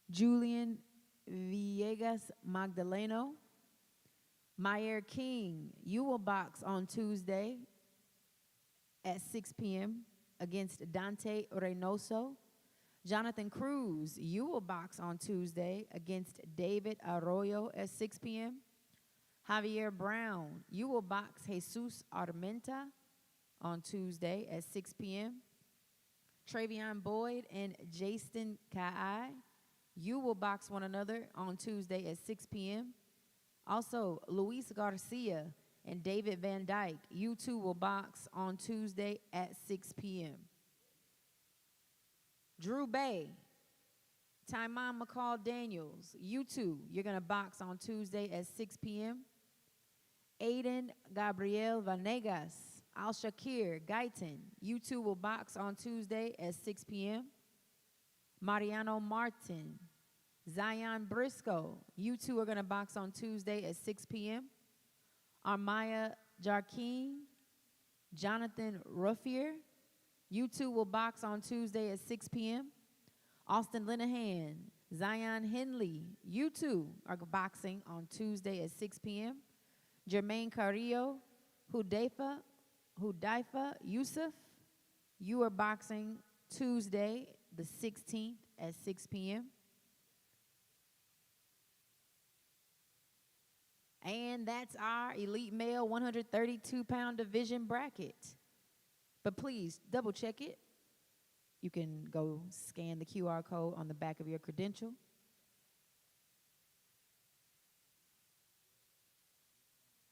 Julian Villegas Magdaleno. Mayer King, you will box on Tuesday at 6 p.m. against Dante Reynoso. Jonathan Cruz, you will box on Tuesday against David Arroyo at 6 p.m. Javier Brown, you will box Jesus Armenta on Tuesday at 6 p.m. Travion Boyd and Jason Kai, you will box one another on Tuesday at 6 p.m. Also, Luis Garcia and David Van Dyke, you two will box on Tuesday at 6 p.m. Drew Bay, Tymon McCall Daniels, you two, you're going to box on Tuesday at 6 p.m. Aiden Gabriel Vanegas, Al Shakir Guyton, you two will box on Tuesday at 6 p.m. Mariano Martin, Zion Briscoe, you two are going to box on Tuesday at 6 p.m. Armaya Jarkin, Jonathan Ruffier, you two will box on Tuesday at 6 p.m. Austin Linehan, Zion Henley, you two are boxing on Tuesday at 6 p.m. Jermaine Carrillo, Hudaifa Yusuf, you are boxing Tuesday the 16th at 6 p.m. And that's our elite male 132-pound division bracket. But please, double check it. You can go scan the QR code on the back of your credential.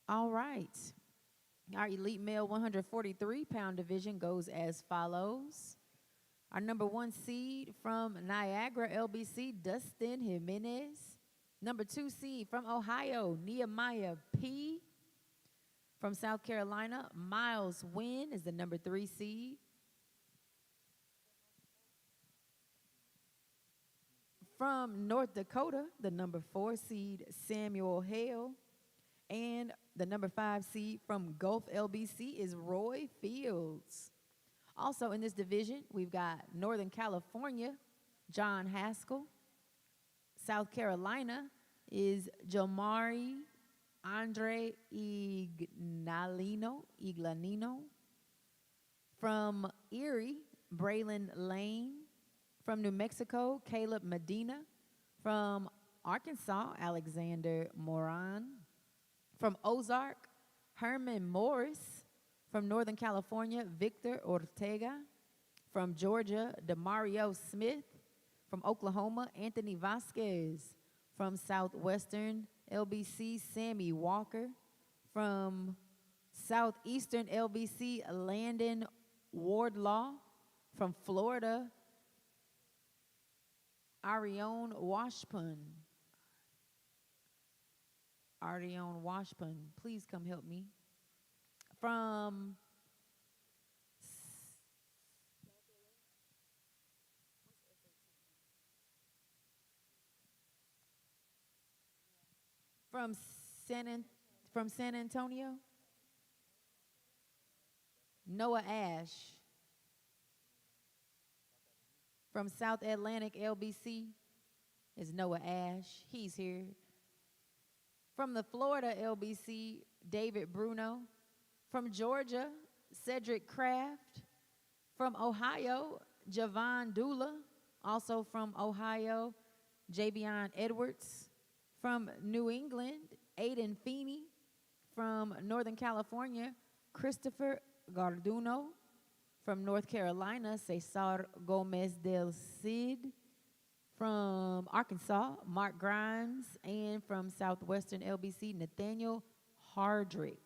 All right. Our elite male 143-pound division goes as follows. Our number 1 seed from Niagara LBC, Dustin Jimenez. Number 2 seed from Ohio, Nehemiah P. From South Carolina, Miles Wynn is the number 3 seed. From North Dakota, the number 4 seed, Samuel Hale. And the number 5 seed from Gulf LBC is Roy Fields. Also in this division, we've got Northern California, John Haskell. South Carolina is Jomari Andre Iglanino. From Erie, Braylon Lane. From New Mexico, Caleb Medina. From Arkansas, Alexander Moran. From Ozark, Herman Morris. From Northern California, Victor Ortega. From Georgia, Demario Smith. From Oklahoma, Anthony Vasquez. From Southwestern LBC, Sammy Walker. From Southeastern LBC, Landon Wardlaw. From Florida, Arione Washpun. Please come help me. From San Antonio, Noah Ash. From South Atlantic LBC is Noah Ash. He's here. From the Florida LBC, David Bruno. From Georgia, Cedric Kraft. From Ohio, Javon Dula. Also from Ohio, Javion Edwards. From New England, Aiden Feeney. From Northern California, Christopher Garduno. From North Carolina, Cesar Gomez del Cid. From Arkansas, Mark Grimes. And from Southwestern LBC, Nathaniel Hardrick.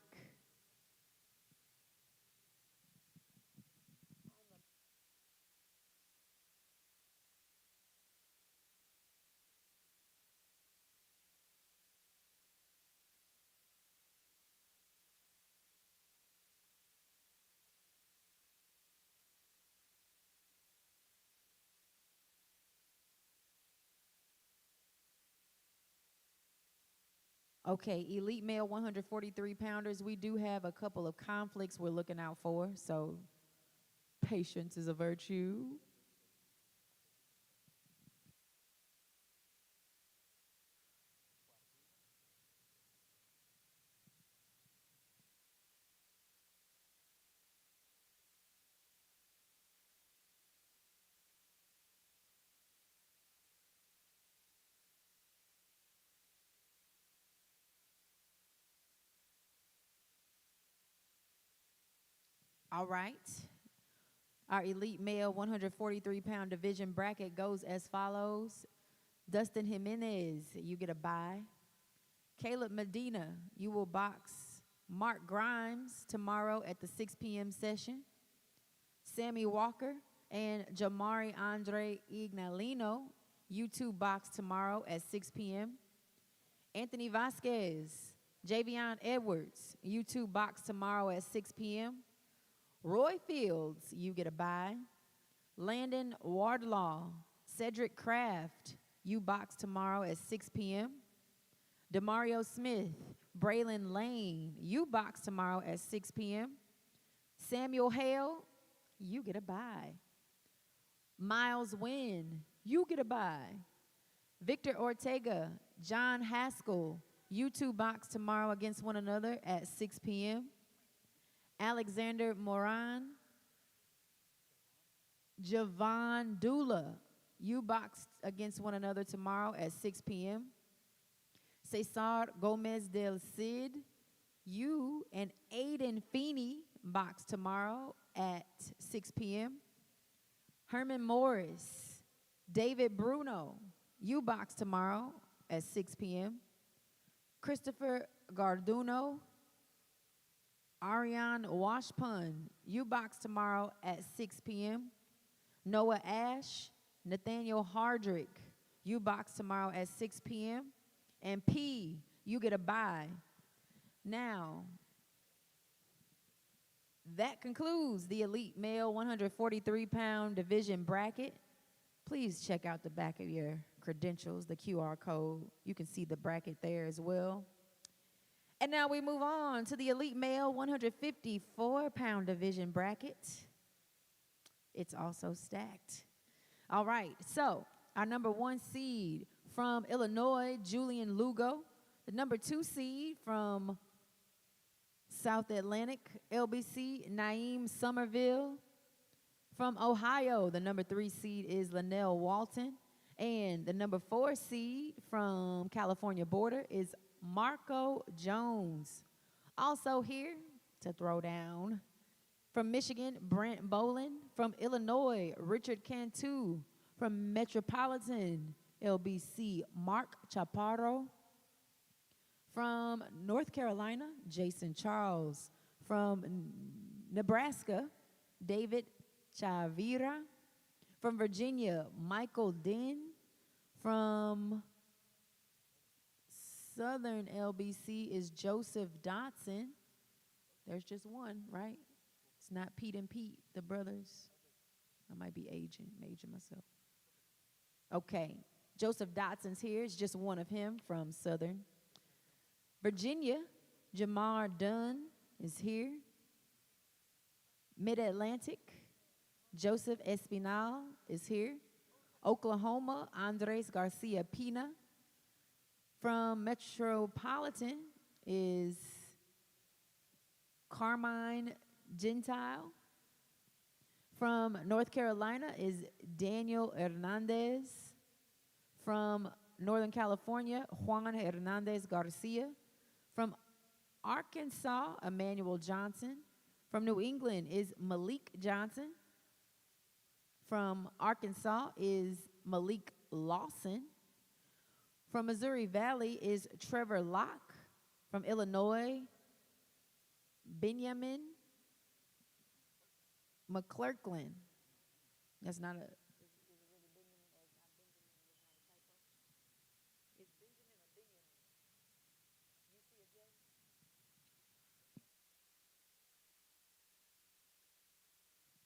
Okay, elite male 143 pounders. We do have a couple of conflicts we're looking out for, so patience is a virtue. All right. Our elite male 143-pound division bracket goes as follows. Dustin Jimenez, you get a bye. Caleb Medina, you will box Mark Grimes tomorrow at the 6 p.m. session. Sammy Walker and Jamari Andre Ignalino, you two box tomorrow at 6 p.m. Anthony Vasquez, Javion Edwards, you two box tomorrow at 6 p.m. Roy Fields, you get a bye. Landon Wardlaw, Cedric Kraft, you box tomorrow at 6 p.m. Demario Smith, Braylon Lane, you box tomorrow at 6 p.m. Samuel Hale, you get a bye. Miles Wynn, you get a bye. Victor Ortega, John Haskell, you two box tomorrow against one another at 6 p.m. Alexander Moran, Javon Dula, you box against one another tomorrow at 6 p.m. Cesar Gomez del Cid, you and Aiden Feeney box tomorrow at 6 p.m. Herman Morris, David Bruno, you box tomorrow at 6 p.m. Christopher Garduno, Ariane Washpun, you box tomorrow at 6 p.m. Noah Ash, Nathaniel Hardrick, you box tomorrow at 6 p.m. And P, you get a bye. Now, that concludes the elite male 143-pound division bracket. Please check out the back of your credentials, the QR code. You can see the bracket there as well. And now we move on to the elite male 154-pound division bracket. It's also stacked. All right, so our number 1 seed from Illinois, Julian Lugo. The number 2 seed from South Atlantic, LBC, Naeem Somerville. From Ohio, the number 3 seed is Linnell Walton. And the number 4 seed from California border is Marco Jones. Also here to throw down from Michigan, Brent Bolin. From Illinois, Richard Cantu. From Metropolitan, LBC, Mark Chaparro. From North Carolina, Jason Charles. From Nebraska, David Chavira. From Virginia, Michael Din. From Southern LBC is Joseph Dotson. There's just one, right? It's not Pete and Pete, the brothers. I might be aging myself. Okay, Joseph Dotson's here. It's just one of him from Southern. Virginia, Jamar Dunn is here. Mid-Atlantic, Joseph Espinal is here. Oklahoma, Andres Garcia Pina. From Metropolitan is Carmine Gentile. From North Carolina is Daniel Hernandez. From Northern California, Juan Hernandez Garcia. From Arkansas, Emmanuel Johnson. From New England is Malik Johnson. From Arkansas is Malik Lawson. From Missouri Valley is Trevor Locke. From Illinois, Benjamin McClurklin. That's not a.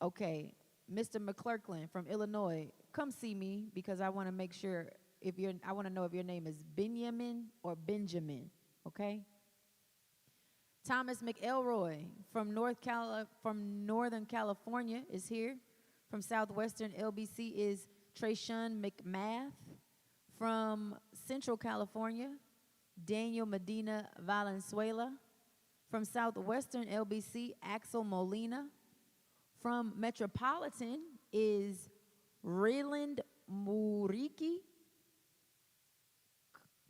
Okay, Mr. McClurklin from Illinois, come see me because I want to make sure if you're. I want to know if your name is Benjamin or Benjamin. Okay. Thomas McElroy from Northern California is here. From Southwestern LBC is Trayshawn McMath. From Central California, Daniel Medina Valenzuela. From Southwestern LBC, Axel Molina. From Metropolitan is Rayland Muriki.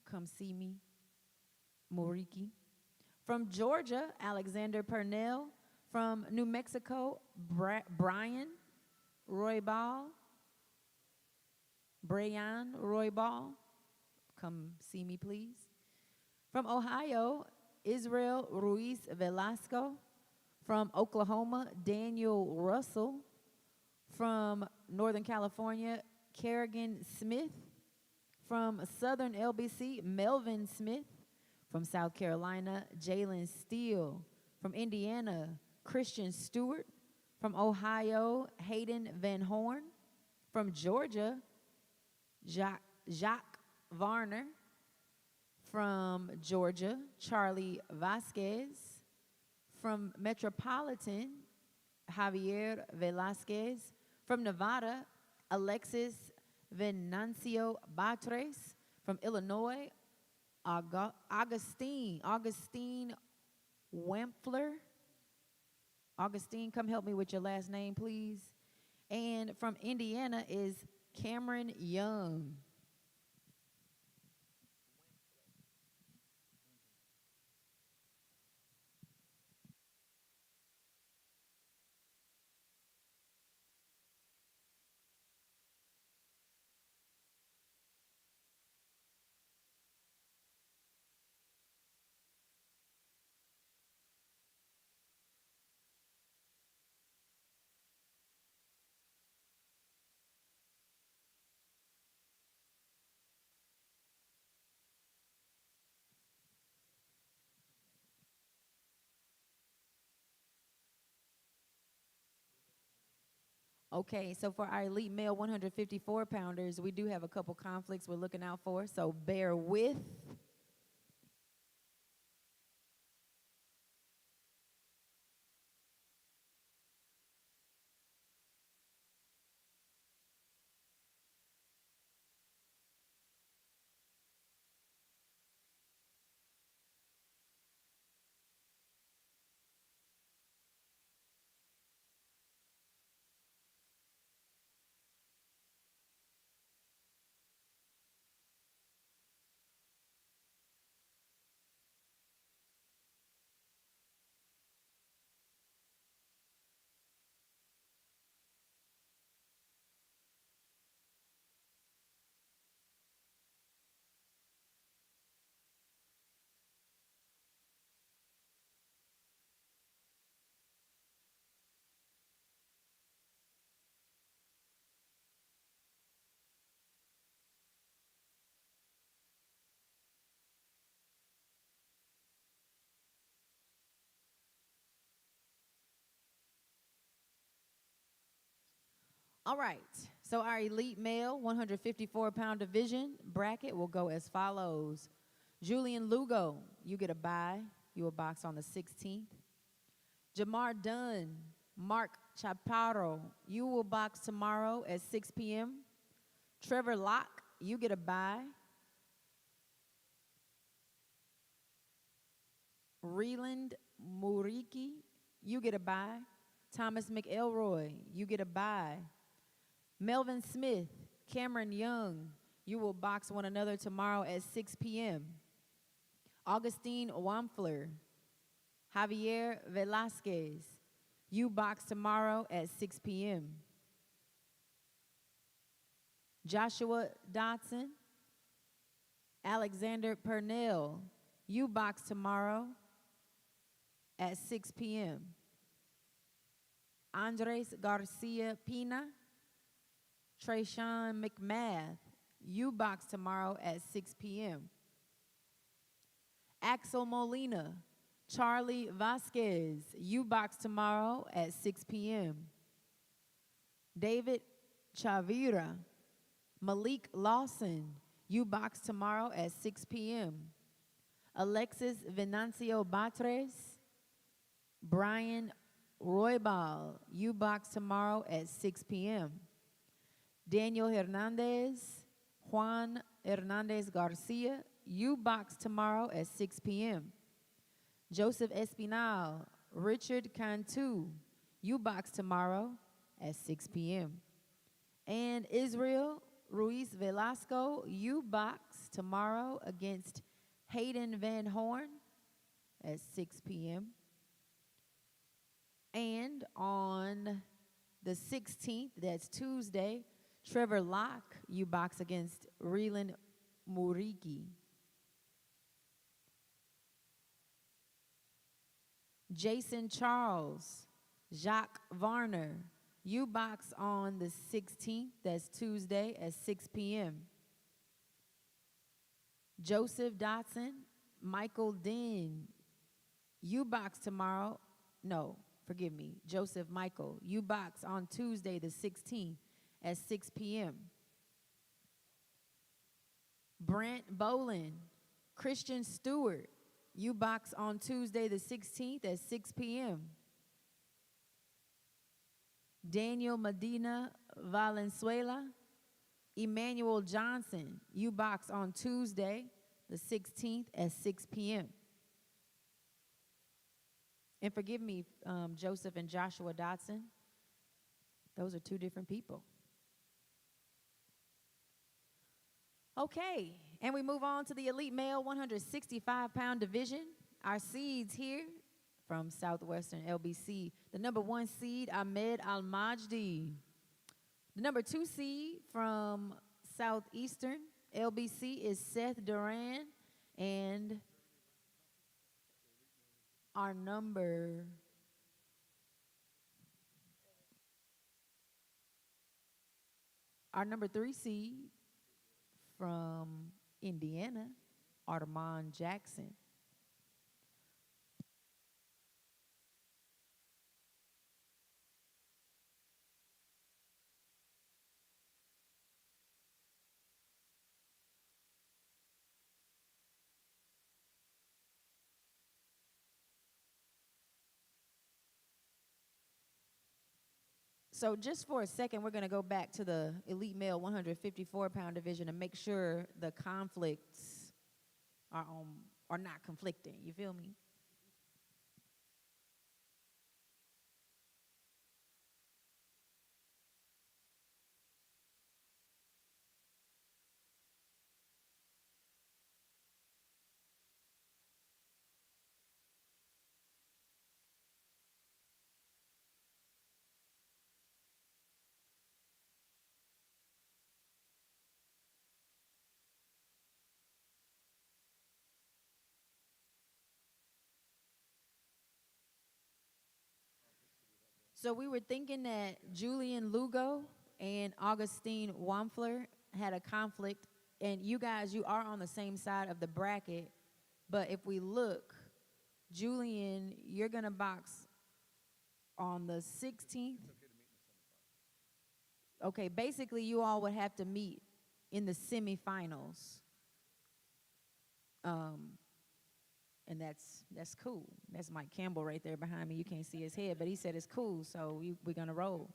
Come see me, Muriki. From Georgia, Alexander Purnell. From New Mexico, Brian Roybal. Brian Roybal. Come see me, please. From Ohio, Israel Ruiz Velasco. From Oklahoma, Daniel Russell. From Northern California, Kerrigan Smith. From Southern LBC, Melvin Smith. From South Carolina, Jalen Steele. From Indiana, Christian Stewart. From Ohio, Hayden Van Horn. From Georgia, Jacques Varner. From Georgia, Charlie Vasquez. From Metropolitan, Javier Velasquez. From Nevada, Alexis Venancio Batres. From Illinois, Augustine Wempler. Augustine, come help me with your last name, please. And from Indiana is Cameron Young. Okay, so for our elite male 154 pounders, we do have a couple conflicts we're looking out for, so bear with. All right, so our elite male 154-pound division bracket will go as follows. Julian Lugo, you get a bye. You will box on the 16th. Jamar Dunn, Mark Chaparro, you will box tomorrow at 6 p.m. Trevor Locke, you get a bye. Reland Muriki, you get a bye. Thomas McElroy, you get a bye. Melvin Smith, Cameron Young, you will box one another tomorrow at 6 p.m. Augustine Wampler, Javier Velasquez, you box tomorrow at 6 p.m. Joshua Dotson, Alexander Purnell, you box tomorrow at 6 p.m. Andres Garcia Pina, Trayshawn McMath, U-Box tomorrow at 6 p.m. Axel Molina, Charlie Vasquez, U-Box tomorrow at 6 p.m. David Chavira, Malik Lawson, U-Box tomorrow at 6 p.m. Alexis Venancio Batres, Brian Roybal, U-Box tomorrow at 6 p.m. Daniel Hernandez, Juan Hernandez Garcia, U-Box tomorrow at 6 p.m. Joseph Espinal, Richard Cantu, U-Box tomorrow at 6 p.m. And Israel Ruiz Velasco, U-Box tomorrow against Hayden Van Horn at 6 p.m. And on the 16th, that's Tuesday, Trevor Locke, U-Box against Reelan Muriki. Jason Charles, Jacques Varner, U-Box on the 16th, that's Tuesday at 6 p.m. Joseph Dotson, Michael Dean, U-Box tomorrow, no, forgive me, Joseph Michael, U-Box on Tuesday the 16th at 6 p.m. Brent Bolin, Christian Stewart, U-Box on Tuesday the 16th at 6 p.m. Daniel Medina Valenzuela, Emmanuel Johnson, U-Box on Tuesday the 16th at 6 p.m. And forgive me, Joseph and Joshua Dotson, those are two different people. Okay, and we move on to the Elite Male 165-pound division. Our seeds here from Southwestern LBC. The number 1 seed, Ahmed Al-Majdi. The number 2 seed from Southeastern LBC is Seth Duran. And our number 3 seed from Indiana, Armand Jackson. So just for a second, we're going to go back to the Elite Male 154-pound division and make sure the conflicts are not conflicting. You feel me? So we were thinking that Julian Lugo and Augustine Wampfler had a conflict, and you guys, you are on the same side of the bracket, but if we look, Julian, you're going to box on the 16th. Okay, basically you all would have to meet in the semifinals. And that's cool. That's Mike Campbell right there behind me. You can't see his head, but he said it's cool, so we're going to roll.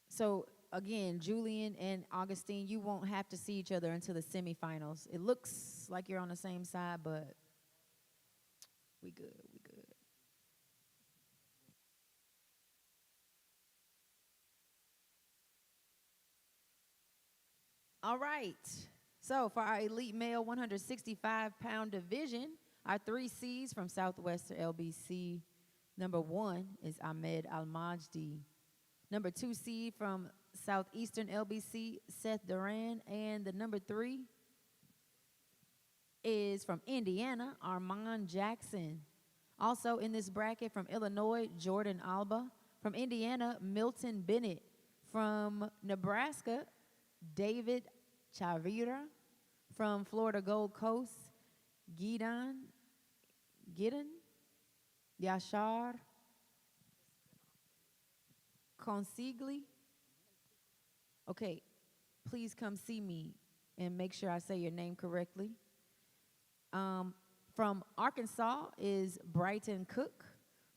So, again, Julian and Augustine, you won't have to see each other until the semifinals. It looks like you're on the same side, but we good, we good. All right. So for our Elite Male 165-pound division, our 3 C's from Southwestern LBC, number 1 is Ahmed Al-Majdi. Number 2 seed from Southeastern LBC, Seth Duran. And the number 3 is from Indiana, Armand Jackson. Also in this bracket from Illinois, Jordan Alba. From Indiana, Milton Bennett. From Nebraska, David Chavira. From Florida Gold Coast, Gideon Yashar Consigli. Okay, please come see me and make sure I say your name correctly. From Arkansas is Brighton Cook.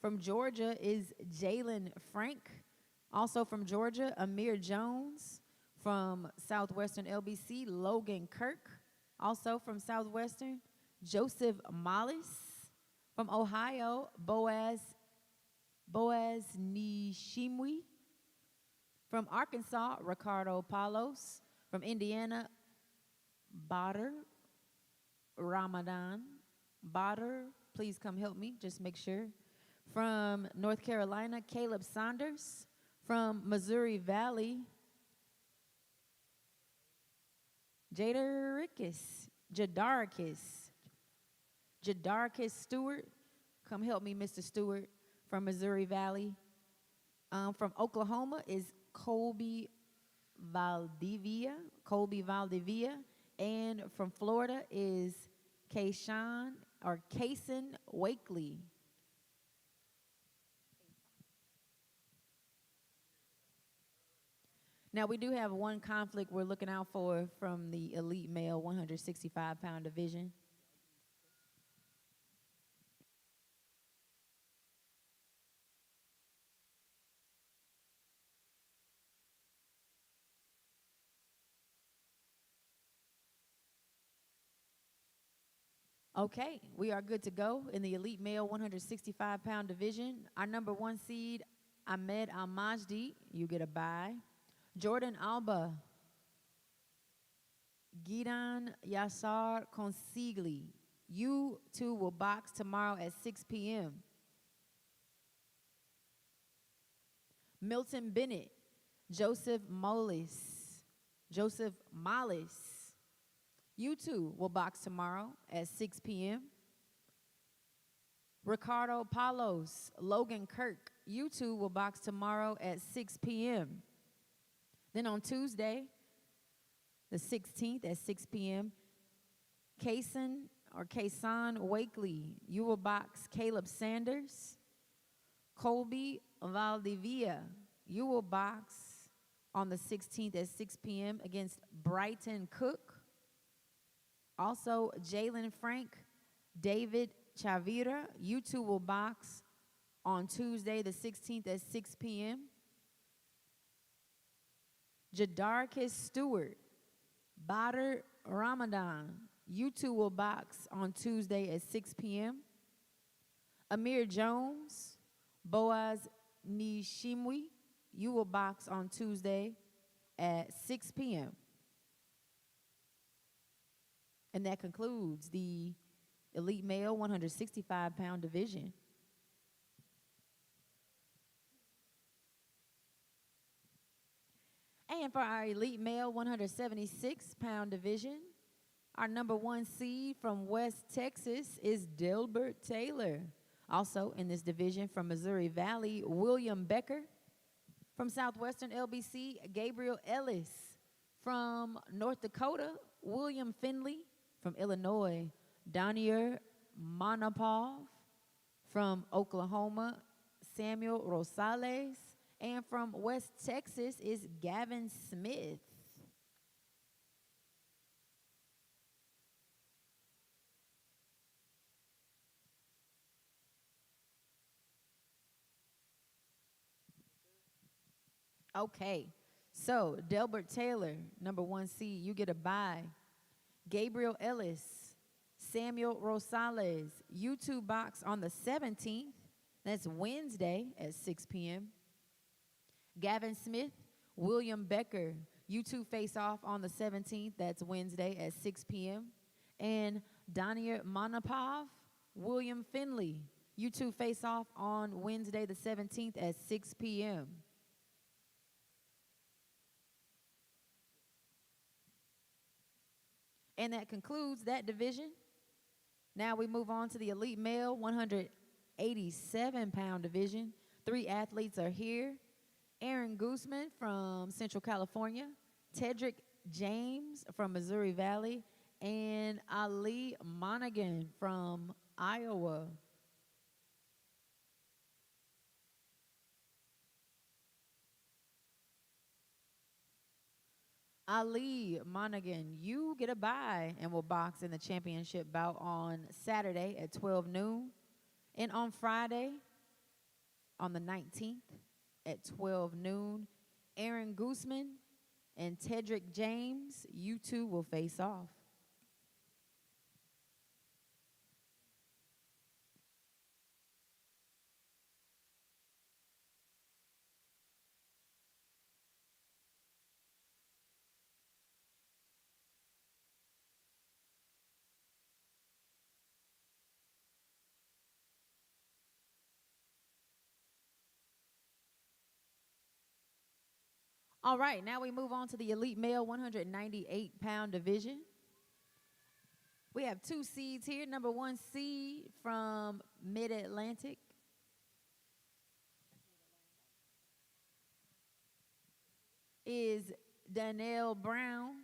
From Georgia is Jalen Frank. Also from Georgia, Amir Jones. From Southwestern LBC, Logan Kirk. Also from Southwestern, Joseph Mollis. From Ohio, Boaz Nishimwe. From Arkansas, Ricardo Palos. From Indiana, Badr Ramadan. Badr, please come help me, just make sure. From North Carolina, Caleb Saunders. From Missouri Valley, Jadarkis Stewart. Come help me, Mr. Stewart, from Missouri Valley. From Oklahoma is Colby Valdivia. And from Florida is Kason Wakely. Now, we do have one conflict we're looking out for from the elite male 165-pound division. Okay, we are good to go in the elite male 165-pound division. Our number 1 seed, Ahmed Al-Majdi, you get a bye. Jordan Alba, Gideon Yassar Consigli. You two will box tomorrow at 6 p.m. Milton Bennett, Joseph Mollis. You two will box tomorrow at 6 p.m. Ricardo Palos, Logan Kirk. You two will box tomorrow at 6 p.m. Then on Tuesday, the 16th at 6 p.m., Kason Wakely, you will box Caleb Sanders. Colby Valdivia, you will box on the 16th at 6 p.m. against Brighton Cook. Also, Jalen Frank, David Chavira, you two will box on Tuesday, the 16th at 6 p.m. Jadarkis Stewart, Badr Ramadan, you two will box on Tuesday at 6 p.m. Amir Jones, Boaz Nishimwe, you will box on Tuesday at 6 p.m. And that concludes the elite male 165-pound division. And for our elite male 176-pound division, our number 1 seed from West Texas is Delbert Taylor. Also in this division from Missouri Valley, William Becker. From Southwestern LBC, Gabriel Ellis. From North Dakota, William Finley. From Illinois, Donier Monopov. From Oklahoma, Samuel Rosales. And from West Texas is Gavin Smith. Okay, so Delbert Taylor, number 1 seed, you get a bye. Gabriel Ellis, Samuel Rosales, you two box on the 17th. That's Wednesday at 6 p.m. Gavin Smith, William Becker, you two face off on the 17th. That's Wednesday at 6 p.m. And Donier Monopov, William Finley, you two face off on Wednesday the 17th at 6 p.m. And that concludes that division. Now we move on to the elite male 187-pound division. 3 athletes are here. Aaron Guzman from Central California, Tedrick James from Missouri Valley, and Ali Monaghan from Iowa. Ali Monaghan, you get a bye and will box in the championship bout on Saturday at 12 noon. And on Friday, on the 19th at 12 noon, Aaron Guzman and Tedrick James, you two will face off. All right, now we move on to the elite male 198-pound division. We have 2 seeds here. Number 1 seed from Mid-Atlantic is Danielle Brown.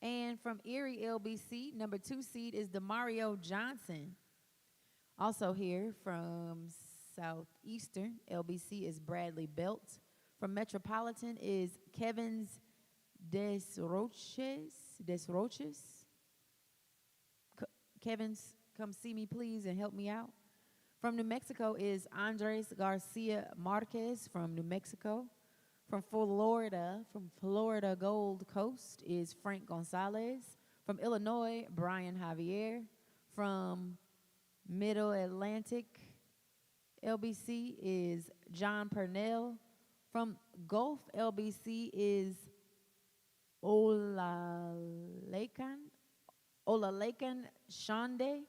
And from Erie LBC, number 2 seed is Demario Johnson. Also here from Southeastern LBC is Bradley Belt. From Metropolitan is Kevin's Desroches. Kevin's, come see me please and help me out. From New Mexico is Andres Garcia Marquez from New Mexico. From Florida Gold Coast is Frank Gonzalez. From Illinois, Brian Javier. From Middle Atlantic LBC is John Purnell. From Gulf LBC is Olalekan Shande.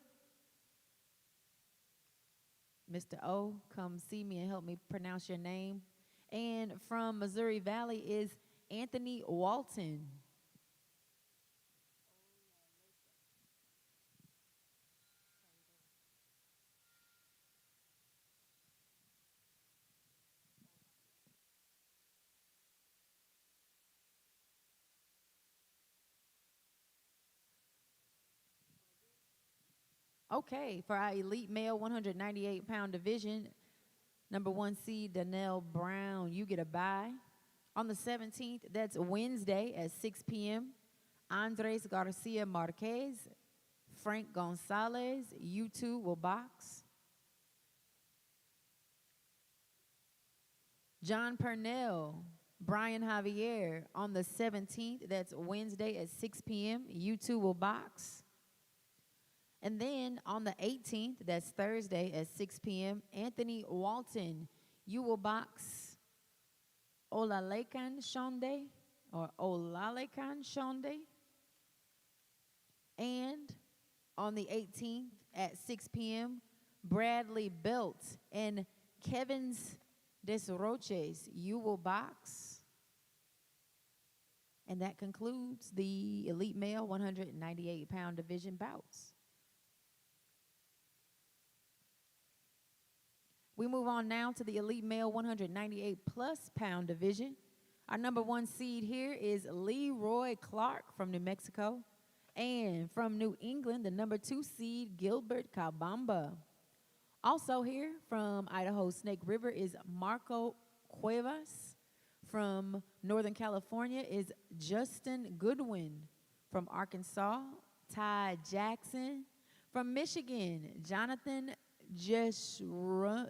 Mr. O, come see me and help me pronounce your name. And from Missouri Valley is Anthony Walton. Okay, for our elite male 198-pound division, number 1 seed, Danielle Brown, you get a bye. On the 17th, that's Wednesday at 6 p.m., Andres Garcia Marquez, Frank Gonzalez, you two will box. John Purnell, Brian Javier, on the 17th, that's Wednesday at 6 p.m., you two will box. And then on the 18th, that's Thursday at 6 p.m., Anthony Walton, you will box Olalekan Shande. And on the 18th at 6 p.m., Bradley Belt and Kevin's Desroches, you will box. And that concludes the elite male 198-pound division bouts. We move on now to the elite male 198-plus pound division. Our number 1 seed here is Leroy Clark from New Mexico. And from New England, the number 2 seed, Gilbert Cabamba. Also here from Idaho Snake River is Marco Cuevas. From Northern California is Justin Goodwin. From Arkansas, Ty Jackson. From Michigan, Jonathan Jeshuran.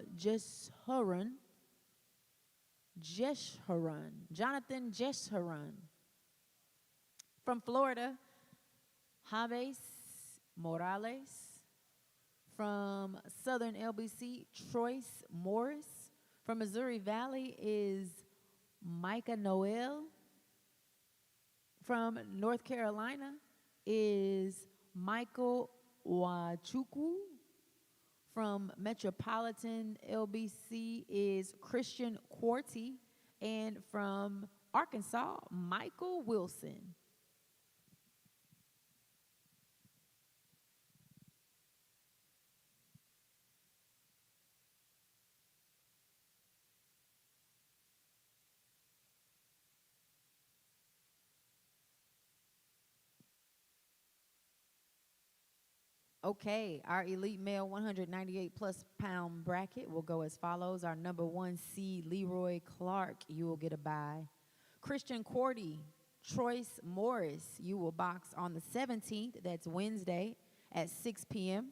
Jonathan Jeshuran. From Florida, Javes Morales. From Southern LBC, Troyce Morris. From Missouri Valley is Micah Noel. From North Carolina is Michael Wachuku. From Metropolitan LBC is Christian Quarty. And from Arkansas, Michael Wilson. Okay, our elite male 198 plus pound bracket will go as follows. Our number 1 seed, Leroy Clark, you will get a bye. Christian Cordy, Troyce Morris, you will box on the 17th, that's Wednesday at 6 p.m.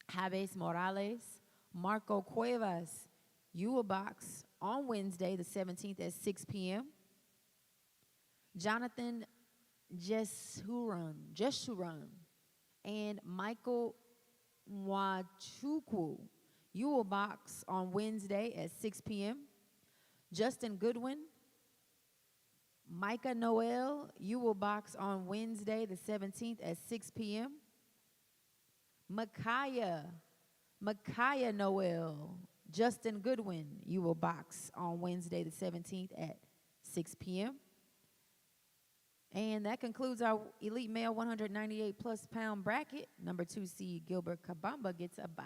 Javes Morales, Marco Cuevas, you will box on Wednesday the 17th at 6 p.m. Jonathan Jeshuran, and Michael Mwachukwu, you will box on Wednesday at 6 p.m. Justin Goodwin, Micah Noel, you will box on Wednesday the 17th at 6 p.m. Micaiah Noel, Justin Goodwin, you will box on Wednesday the 17th at 6 p.m. And that concludes our elite male 198 plus pound bracket. Number 2 seed Gilbert Kabamba gets a bye.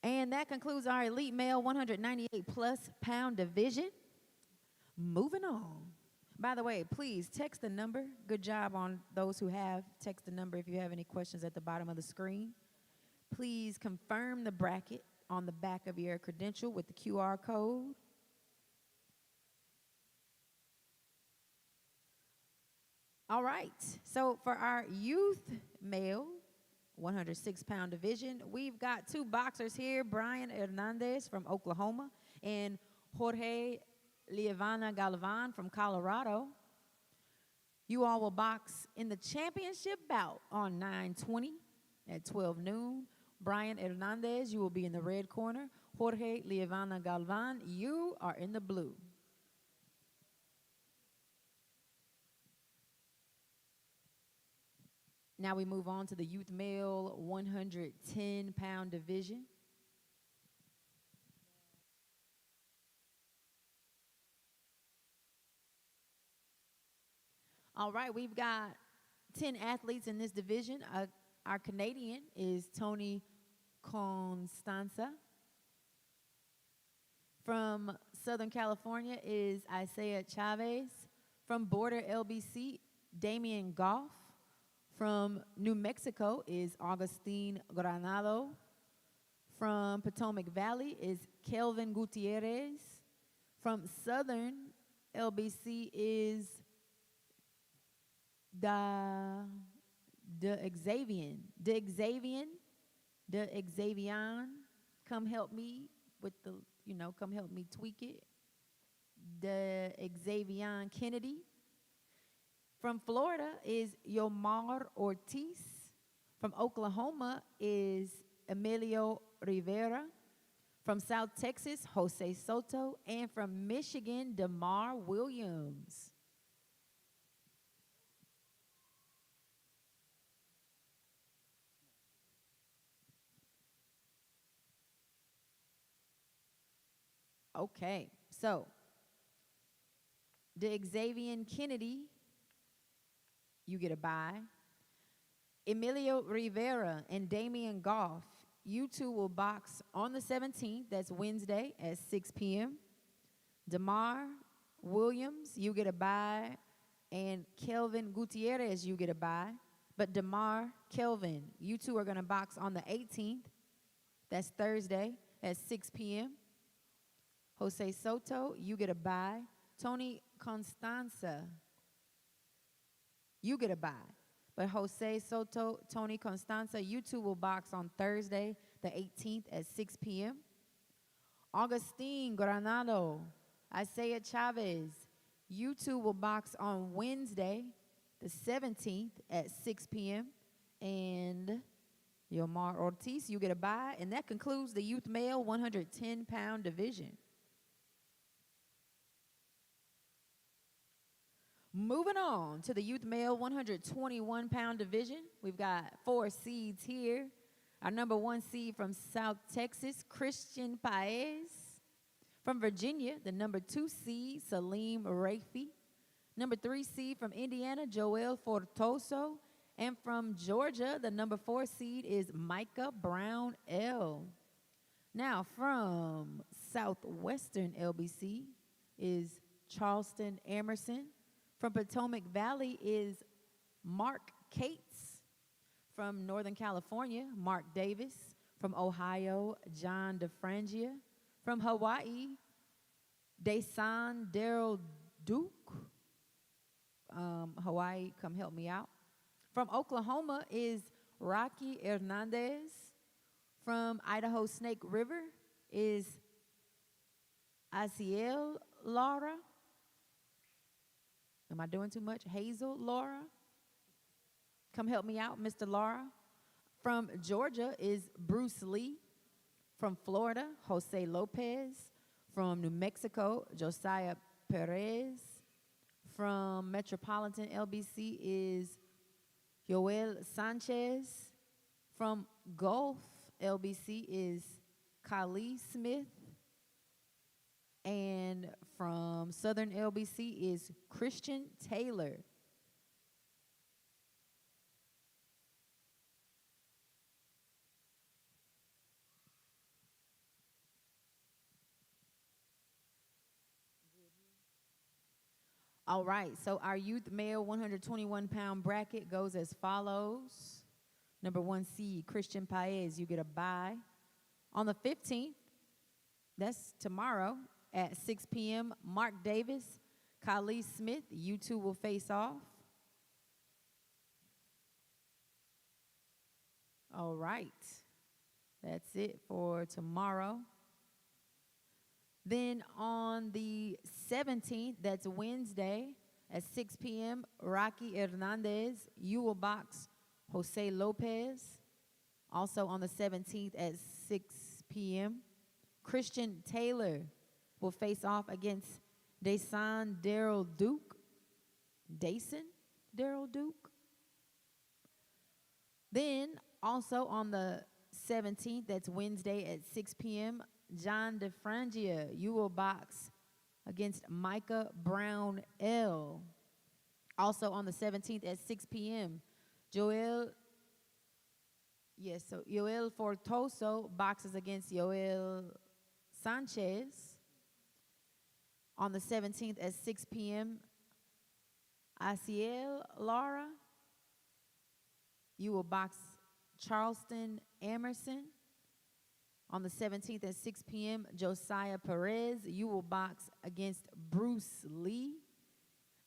And that concludes our elite male 198 plus pound division. Moving on. By the way, please text the number. Good job on those who have. Text the number if you have any questions at the bottom of the screen. Please confirm the bracket on the back of your credential with the QR code. All right. So for our youth male 106-pound division, we've got 2 boxers here, Brian Hernandez from Oklahoma and Jorge Lievana Galvan from Colorado. You all will box in the championship bout on 9/20 at 12 noon. Brian Hernandez, you will be in the red corner. Jorge Lievana Galvan, you are in the blue. Now we move on to the youth male 110-pound division. All right, we've got 10 athletes in this division. Our Canadian is Tony Constanza. From Southern California is Isaiah Chavez. From Border LBC, Damian Goff. From New Mexico is Augustine Granado. From Potomac Valley is Kelvin Gutierrez. From Southern LBC is Xavian. Come help me with the, come help me tweak it. Xavian Kennedy. From Florida is Yomar Ortiz. From Oklahoma is Emilio Rivera. From South Texas, Jose Soto. And from Michigan, DeMar Williams. Okay, so Xavian Kennedy, you get a bye. Emilio Rivera and Damian Goff, you two will box on the 17th. That's Wednesday at 6 p.m. DeMar Williams, you get a bye. And Kelvin Gutierrez, you get a bye. But DeMar, Kelvin, you two are going to box on the 18th. That's Thursday at 6 p.m. Jose Soto, you get a bye. Tony Constanza, you get a bye. But Jose Soto, Tony Constanza, you two will box on Thursday, the 18th at 6 p.m. Augustine Granado, Isaiah Chavez, you two will box on Wednesday, the 17th at 6 p.m. And Yomar Ortiz, you get a bye. And that concludes the youth male 110-pound division. Moving on to the youth male 121-pound division. We've got 4 seeds here. Our number 1 seed from South Texas, Christian Paez. From Virginia, the number 2 seed, Salim Rafi. Number 3 seed from Indiana, Joel Fortoso. And from Georgia, the number 4 seed is Micah Brown L. Now, from Southwestern LBC is Charleston Emerson. From Potomac Valley is Mark Cates. From Northern California, Mark Davis. From Ohio, John DeFrangia. From Hawaii, Desan Daryl Duke. Hawaii, come help me out. From Oklahoma is Rocky Hernandez. From Idaho Snake River is Asiel Laura. Am I doing too much? Hazel Laura. Come help me out, Mr. Laura. From Georgia is Bruce Lee. From Florida, Jose Lopez. From New Mexico, Josiah Perez. From Metropolitan LBC is Joel Sanchez. From Gulf LBC is Kylie Smith. And from Southern LBC is Christian Taylor. All right, so our youth male 121-pound bracket goes as follows. Number 1 seed, Christian Paez, you get a bye. On the 15th, that's tomorrow at 6 p.m., Mark Davis, Kylie Smith, you two will face off. All right, that's it for tomorrow. Then on the 17th, that's Wednesday, at 6 p.m., Rocky Hernandez, you will box Jose Lopez. Also on the 17th at 6 p.m., Christian Taylor will face off against Desan Daryl Duke. Dason Daryl Duke. Then also on the 17th, that's Wednesday at 6 p.m., John DeFrangia, you will box against Micah Brown L. Also on the 17th at 6 p.m., Joel Fortoso boxes against Joel Sanchez. On the 17th at 6 p.m., Asiel Lara, you will box Charleston Emerson. On the 17th at 6 p.m., Josiah Perez, you will box against Bruce Lee.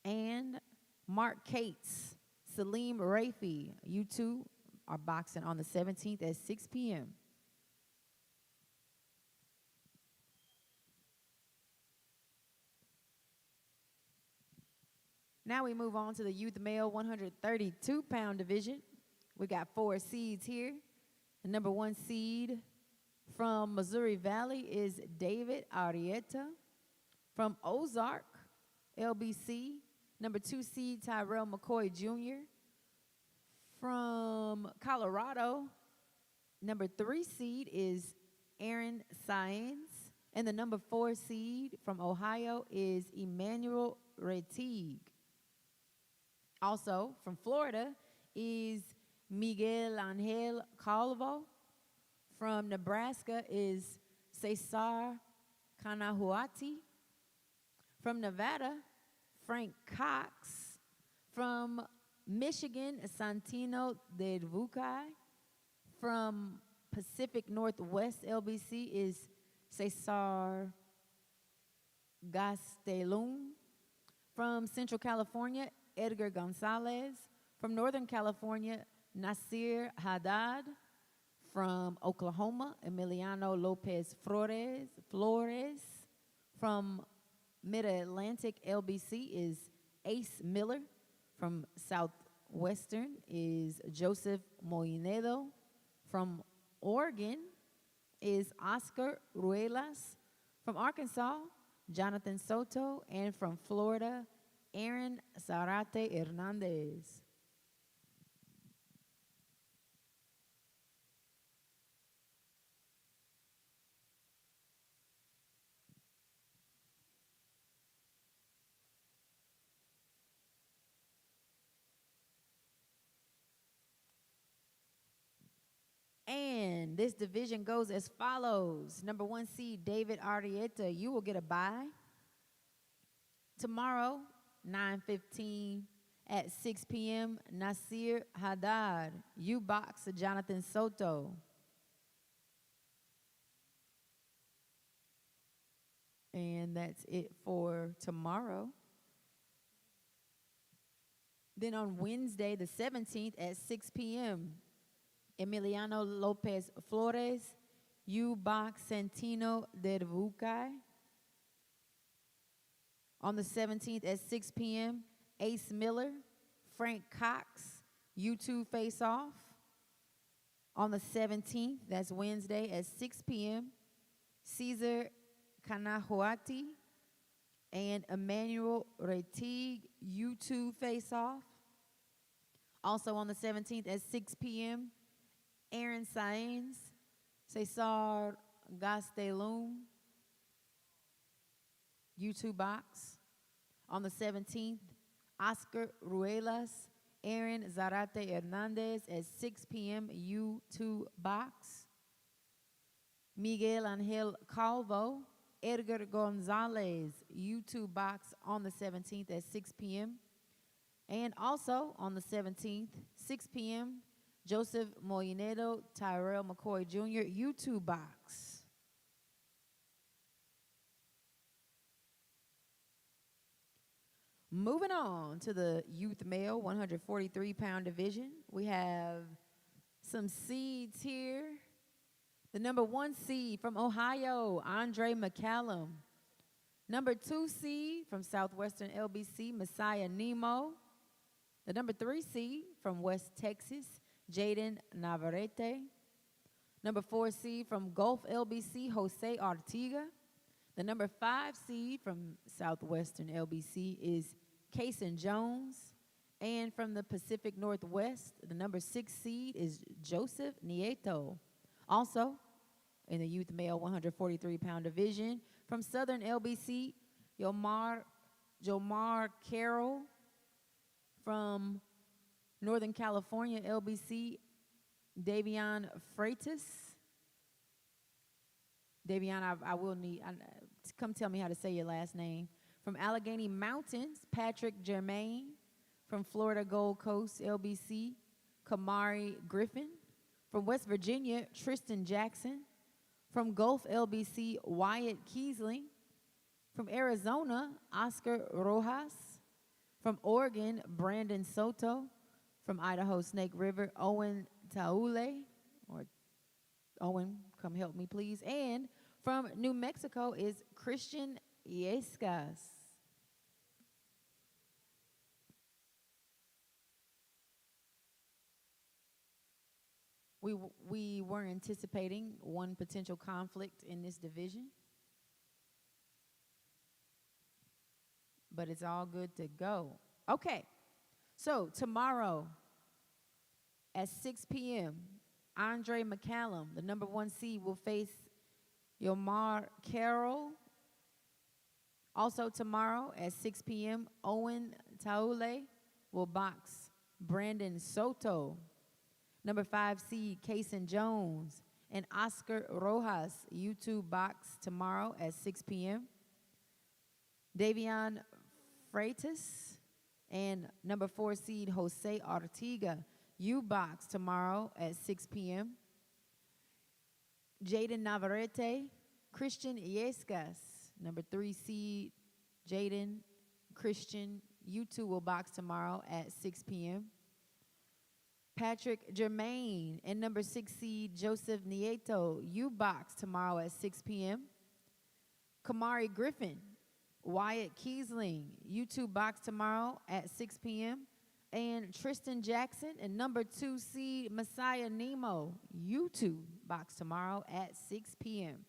And Mark Cates, Salim Rafi, you two are boxing on the 17th at 6 p.m. Now we move on to the youth male 132-pound division. We got 4 seeds here. The number 1 seed from Missouri Valley is David Arrieta. From Ozark, LBC, number 2 seed Tyrell McCoy Jr. From Colorado, number 3 seed is Aaron Saenz. And the number 4 seed from Ohio is Emmanuel Retigue. Also from Florida is Miguel Angel Calvo. From Nebraska is Cesar Canahuati. From Nevada, Frank Cox. From Michigan, Santino de Vucai. From Pacific Northwest LBC is Cesar Gastelum. From Central California, Edgar Gonzalez. From Northern California, Nasir Haddad. From Oklahoma, Emiliano Lopez Flores. From Mid-Atlantic LBC is Ace Miller. From Southwestern is Joseph Moinedo. From Oregon is Oscar Ruelas. From Arkansas, Jonathan Soto. And from Florida, Aaron Zarate Hernandez. And this division goes as follows. Number 1 seed, David Arrieta, you will get a bye. Tomorrow, 9:15 at 6 p.m., Nasir Haddad, you box Jonathan Soto. And that's it for tomorrow. Then on Wednesday, the 17th at 6 p.m., Emiliano Lopez Flores, you box Santino Dervucay. On the 17th at 6 p.m., Ace Miller, Frank Cox, you two face off. On the 17th, that's Wednesday at 6 p.m., Cesar Kanahuati and Emmanuel Retig, you two face off. Also on the 17th at 6 p.m., Aaron Saenz, Cesar Gastelum, you two box. On the 17th, Oscar Ruelas, Aaron Zarate Hernandez at 6 p.m., you two box. Miguel Angel Calvo, Edgar Gonzalez, U2 box on the 17th at 6 p.m. And also on the 17th, 6 p.m., Joseph Molinero, Tyrell McCoy Jr., U2 box. Moving on to the youth male 143-pound division, we have some seeds here. The number 1 seed from Ohio, Andre McCallum. Number 2 seed from Southwestern LBC, Messiah Nemo. The number 3 seed from West Texas, Jaden Navarrete. Number 4 seed from Gulf LBC, Jose Artiga. The number 5 seed from Southwestern LBC is Kason Jones. And from the Pacific Northwest, the number 6 seed is Joseph Nieto. Also, in the youth male 143-pound division, from Southern LBC, Jomar Carroll. From Northern California LBC, Davion Freitas. Davion, I will need, come tell me how to say your last name. From Allegheny Mountains, Patrick Germain. From Florida Gold Coast LBC, Kamari Griffin. From West Virginia, Tristan Jackson. From Gulf LBC, Wyatt Kiesling. From Arizona, Oscar Rojas. From Oregon, Brandon Soto. From Idaho Snake River, Owen Taule. Or Owen, come help me, please. And from New Mexico is Christian Yescas. We were anticipating one potential conflict in this division, but it's all good to go. Okay, so tomorrow at 6 p.m., Andre McCallum, the number 1 seed, will face Yomar Carroll. Also tomorrow at 6 p.m., Owen Taule will box Brandon Soto. Number 5 seed, Kason Jones and Oscar Rojas, U2 box tomorrow at 6 p.m. Davion Freitas and number 4 seed, Jose Artiga, U box tomorrow at 6 p.m. Jaden Navarrete, Christian Yescas, number 3 seed, Jaden Christian, U2 will box tomorrow at 6 p.m. Patrick Germain and number 6 seed Joseph Nieto, U-Box tomorrow at 6 p.m. Kamari Griffin, Wyatt Kiesling, U2 box tomorrow at 6 p.m. And Tristan Jackson and number 2 seed Messiah Nemo, U2 box tomorrow at 6 p.m.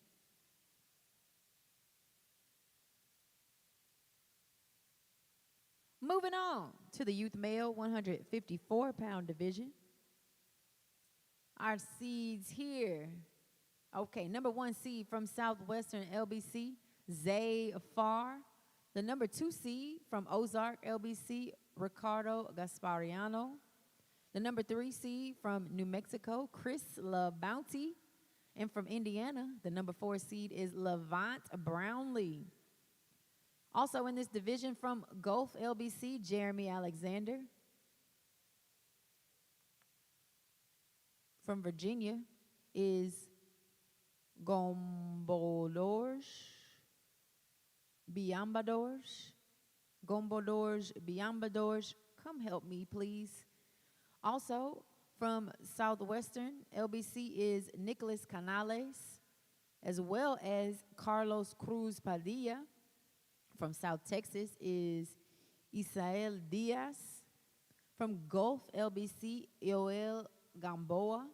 Moving on to the youth male 154-pound division. Our seeds here. Okay, number 1 seed from Southwestern LBC, Zay Farr. The number 2 seed from Ozark LBC, Ricardo Gaspariano. The number 3 seed from New Mexico, Chris LaBounty. And from Indiana, the number 4 seed is Levant Brownlee. Also in this division from Gulf LBC, Jeremy Alexander. From Virginia is Gombodors Biambadors. Gombodors Biambadors. Come help me, please. Also, from Southwestern LBC is Nicholas Canales, as well as Carlos Cruz Padilla. From South Texas is Isael Diaz. From Gulf LBC, Yoel Gamboa.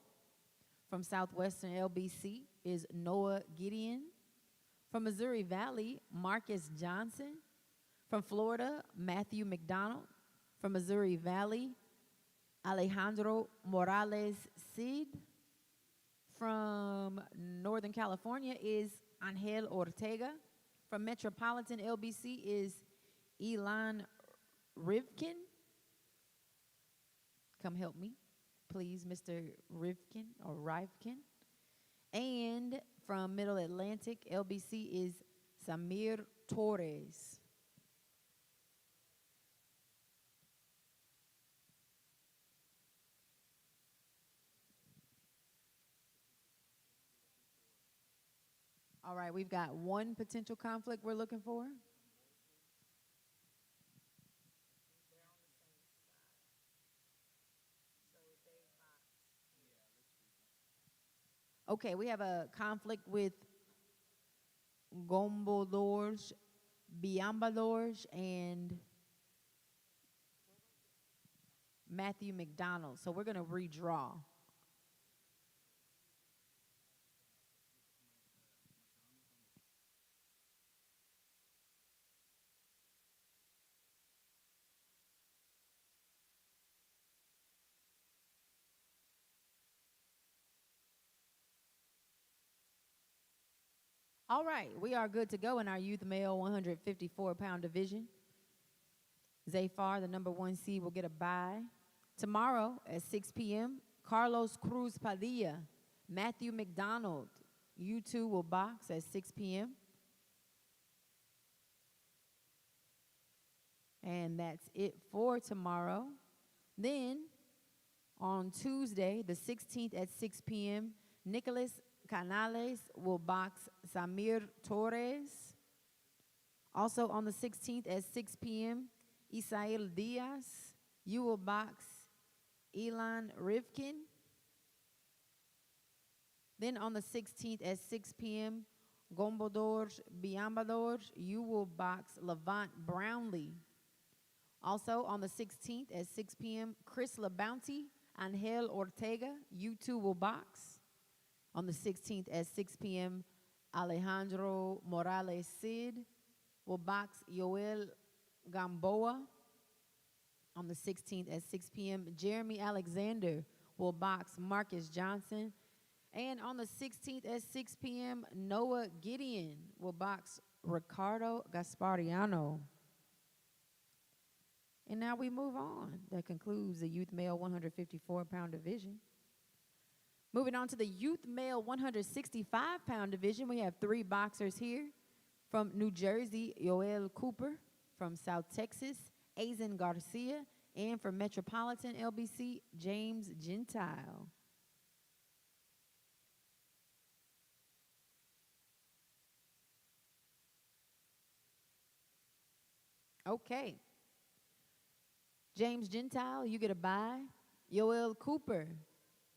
From Southwestern LBC is Noah Gideon. From Missouri Valley, Marcus Johnson. From Florida, Matthew McDonald. From Missouri Valley, Alejandro Morales Cid. From Northern California is Angel Ortega. From Metropolitan LBC is Elon Rivkin. Come help me, please, Mr. Rivkin or Rivkin. And from Middle Atlantic LBC is Samir Torres. All right, we've got one potential conflict we're looking for. Okay, we have a conflict with Gombodors, Biambadors, and Matthew McDonald. So we're going to redraw. All right, we are good to go in our youth male 154-pound division. Zafar, the number 1 seed, will get a bye. Tomorrow at 6 p.m., Carlos Cruz Padilla, Matthew McDonald, you two will box at 6 p.m. And that's it for tomorrow. Then on Tuesday, the 16th at 6 p.m., Nicholas Canales will box Samir Torres. Also on the 16th at 6 p.m., Isael Diaz, you will box Elon Rivkin. Then on the 16th at 6 p.m., Gombodors Biambadors, you will box Levant Brownlee. Also on the 16th at 6 p.m., Chris LaBounty, Angel Ortega, you two will box. On the 16th at 6 p.m., Alejandro Morales Cid will box Yoel Gamboa. On the 16th at 6 p.m., Jeremy Alexander will box Marcus Johnson. And on the 16th at 6 p.m., Noah Gideon will box Ricardo Gaspariano. And now we move on. That concludes the youth male 154-pound division. Moving on to the youth male 165-pound division, we have 3 boxers here. From New Jersey, Yoel Cooper. From South Texas, Azen Garcia. And from Metropolitan LBC, James Gentile. Okay. James Gentile, you get a bye. Yoel Cooper,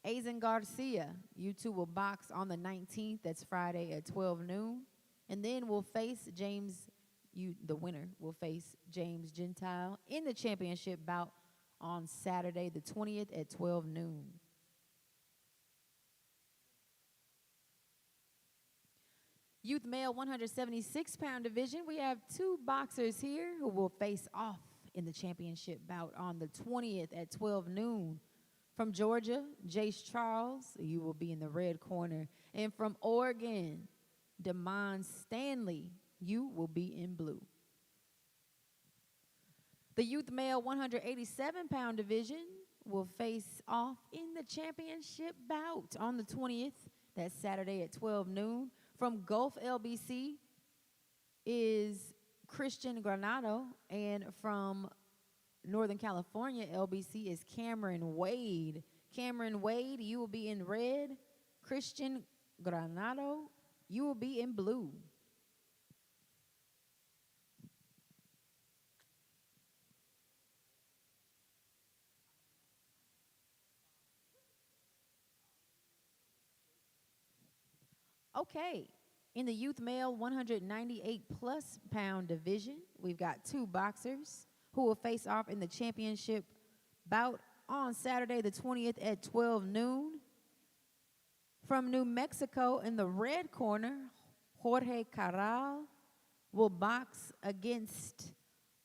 Azen Garcia, you two will box on the 19th. That's Friday at 12 noon. And then we'll face the winner will face James Gentile in the championship bout on Saturday the 20th at 12 noon. Youth male 176-pound division, we have 2 boxers here who will face off in the championship bout on the 20th at 12 noon. From Georgia, Jace Charles, you will be in the red corner. And from Oregon, Damon Stanley, you will be in blue. The youth male 187-pound division will face off in the championship bout on the 20th That's Saturday at 12 noon. From Gulf LBC is Christian Granado, and from Northern California LBC is Cameron Wade. Cameron Wade, you will be in red. Christian Granado, you will be in blue. Okay, in the youth male 198 plus pound division, we've got two boxers who will face off in the championship bout on Saturday the 20th at 12 noon. From New Mexico in the red corner, Jorge Carral will box against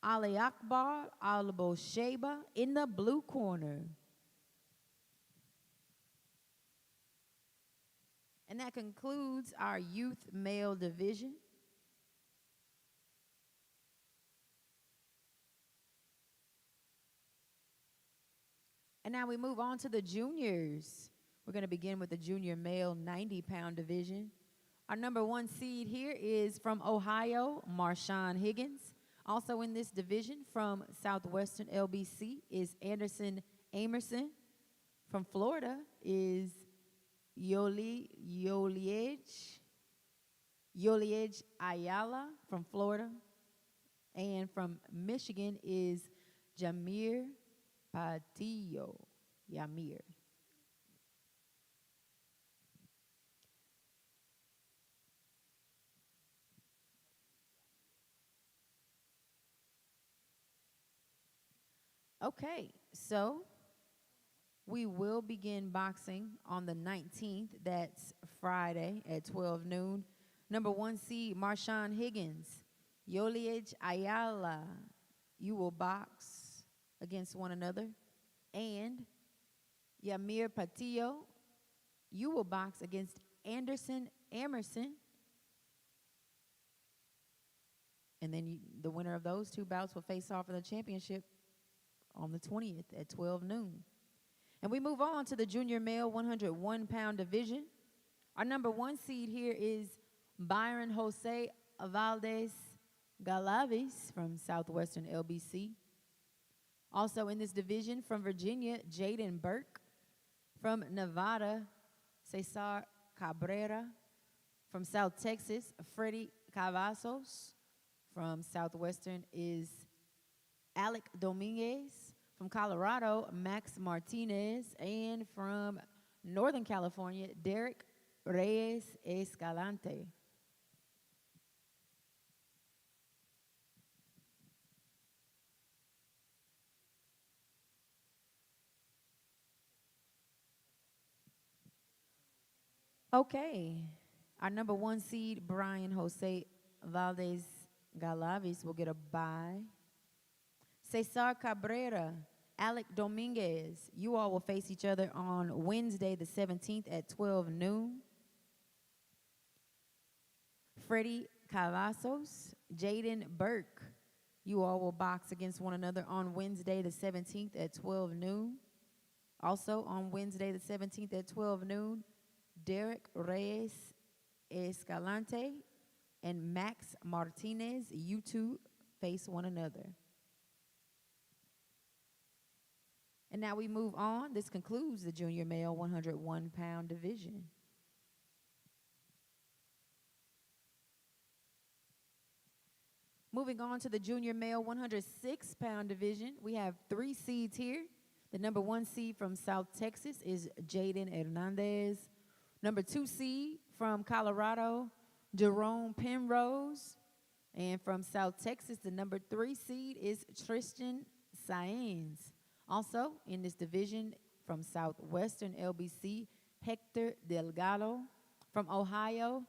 Ali Akbar Al-Bosheba in the blue corner. And that concludes our youth male division. And now we move on to the juniors. We're going to begin with the junior male 90-pound division. Our number one seed here is from Ohio, Marshawn Higgins. Also in this division from Southwestern LBC is Anderson Amerson. From Florida is Yoliej Ayala from Florida. And from Michigan is Jamir Patillo. Yamir. Okay, so we will begin boxing on the 19th. That's Friday at 12 noon. Number one seed, Marshawn Higgins. Yoliej Ayala, you will box against one another. And Yamir Patillo, you will box against Anderson Amerson. And then the winner of those two bouts will face off in the championship on the 20th at 12 noon. And we move on to the junior male 101-pound division. Our number one seed here is Byron Jose Valdez Galavis from Southwestern LBC. Also in this division from Virginia, Jaden Burke. From Nevada, Cesar Cabrera. From South Texas, Freddie Cavazos. From Southwestern is Alec Dominguez. From Colorado, Max Martinez. And from Northern California, Derek Reyes Escalante. Okay, our number one seed, Brian Jose Valdez Galavis, will get a bye. Cesar Cabrera, Alec Dominguez, you all will face each other on Wednesday the 17th at 12 noon. Freddie Cavazos, Jaden Burke, you all will box against one another on Wednesday the 17th at 12 noon. Also on Wednesday the 17th at 12 noon, Derek Reyes Escalante and Max Martinez, you two face one another. And now we move on. This concludes the junior male 101-pound division. Moving on to the junior male 106-pound division, we have three seeds here. The number one seed from South Texas is Jaden Hernandez. Number two seed from Colorado, Jerome Penrose. And from South Texas, the number three seed is Tristan Saenz. Also in this division from Southwestern LBC, Hector Delgado. From Ohio,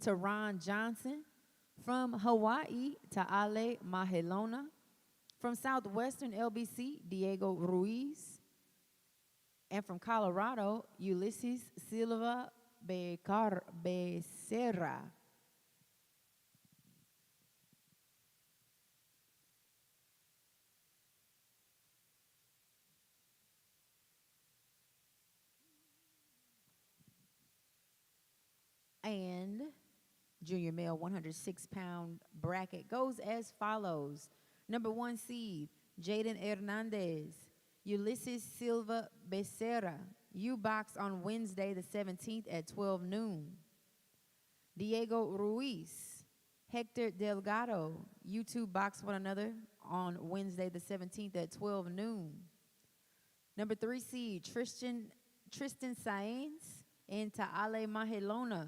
Teron Johnson. From Hawaii, Ta'ale Mahelona. From Southwestern LBC, Diego Ruiz. And from Colorado, Ulysses Silva Becerra. And junior male 106-pound bracket goes as follows. Number 1 seed, Jaden Hernandez. Ulysses Silva Becerra. You box on Wednesday the 17th at 12 noon. Diego Ruiz. Hector Delgado. You two box one another on Wednesday the 17th at 12 noon. Number 3 seed, Tristan Saenz and Taale Mahelona.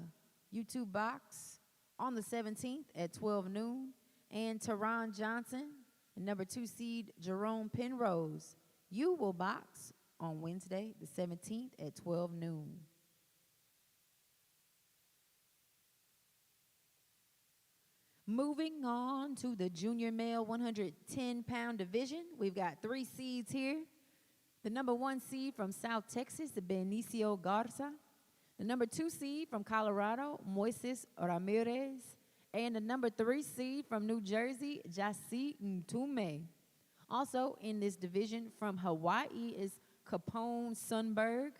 You two box on the 17th at 12 noon. And Teron Johnson and number 2 seed, Jerome Penrose. You will box on Wednesday the 17th at 12 noon. Moving on to the junior male 110-pound division, we've got 3 seeds here. The number 1 seed from South Texas, Benicio Garza. The number 2 seed from Colorado, Moises Ramirez. And the number 3 seed from New Jersey, Jasi Ntume. Also in this division from Hawaii is Capone Sunberg.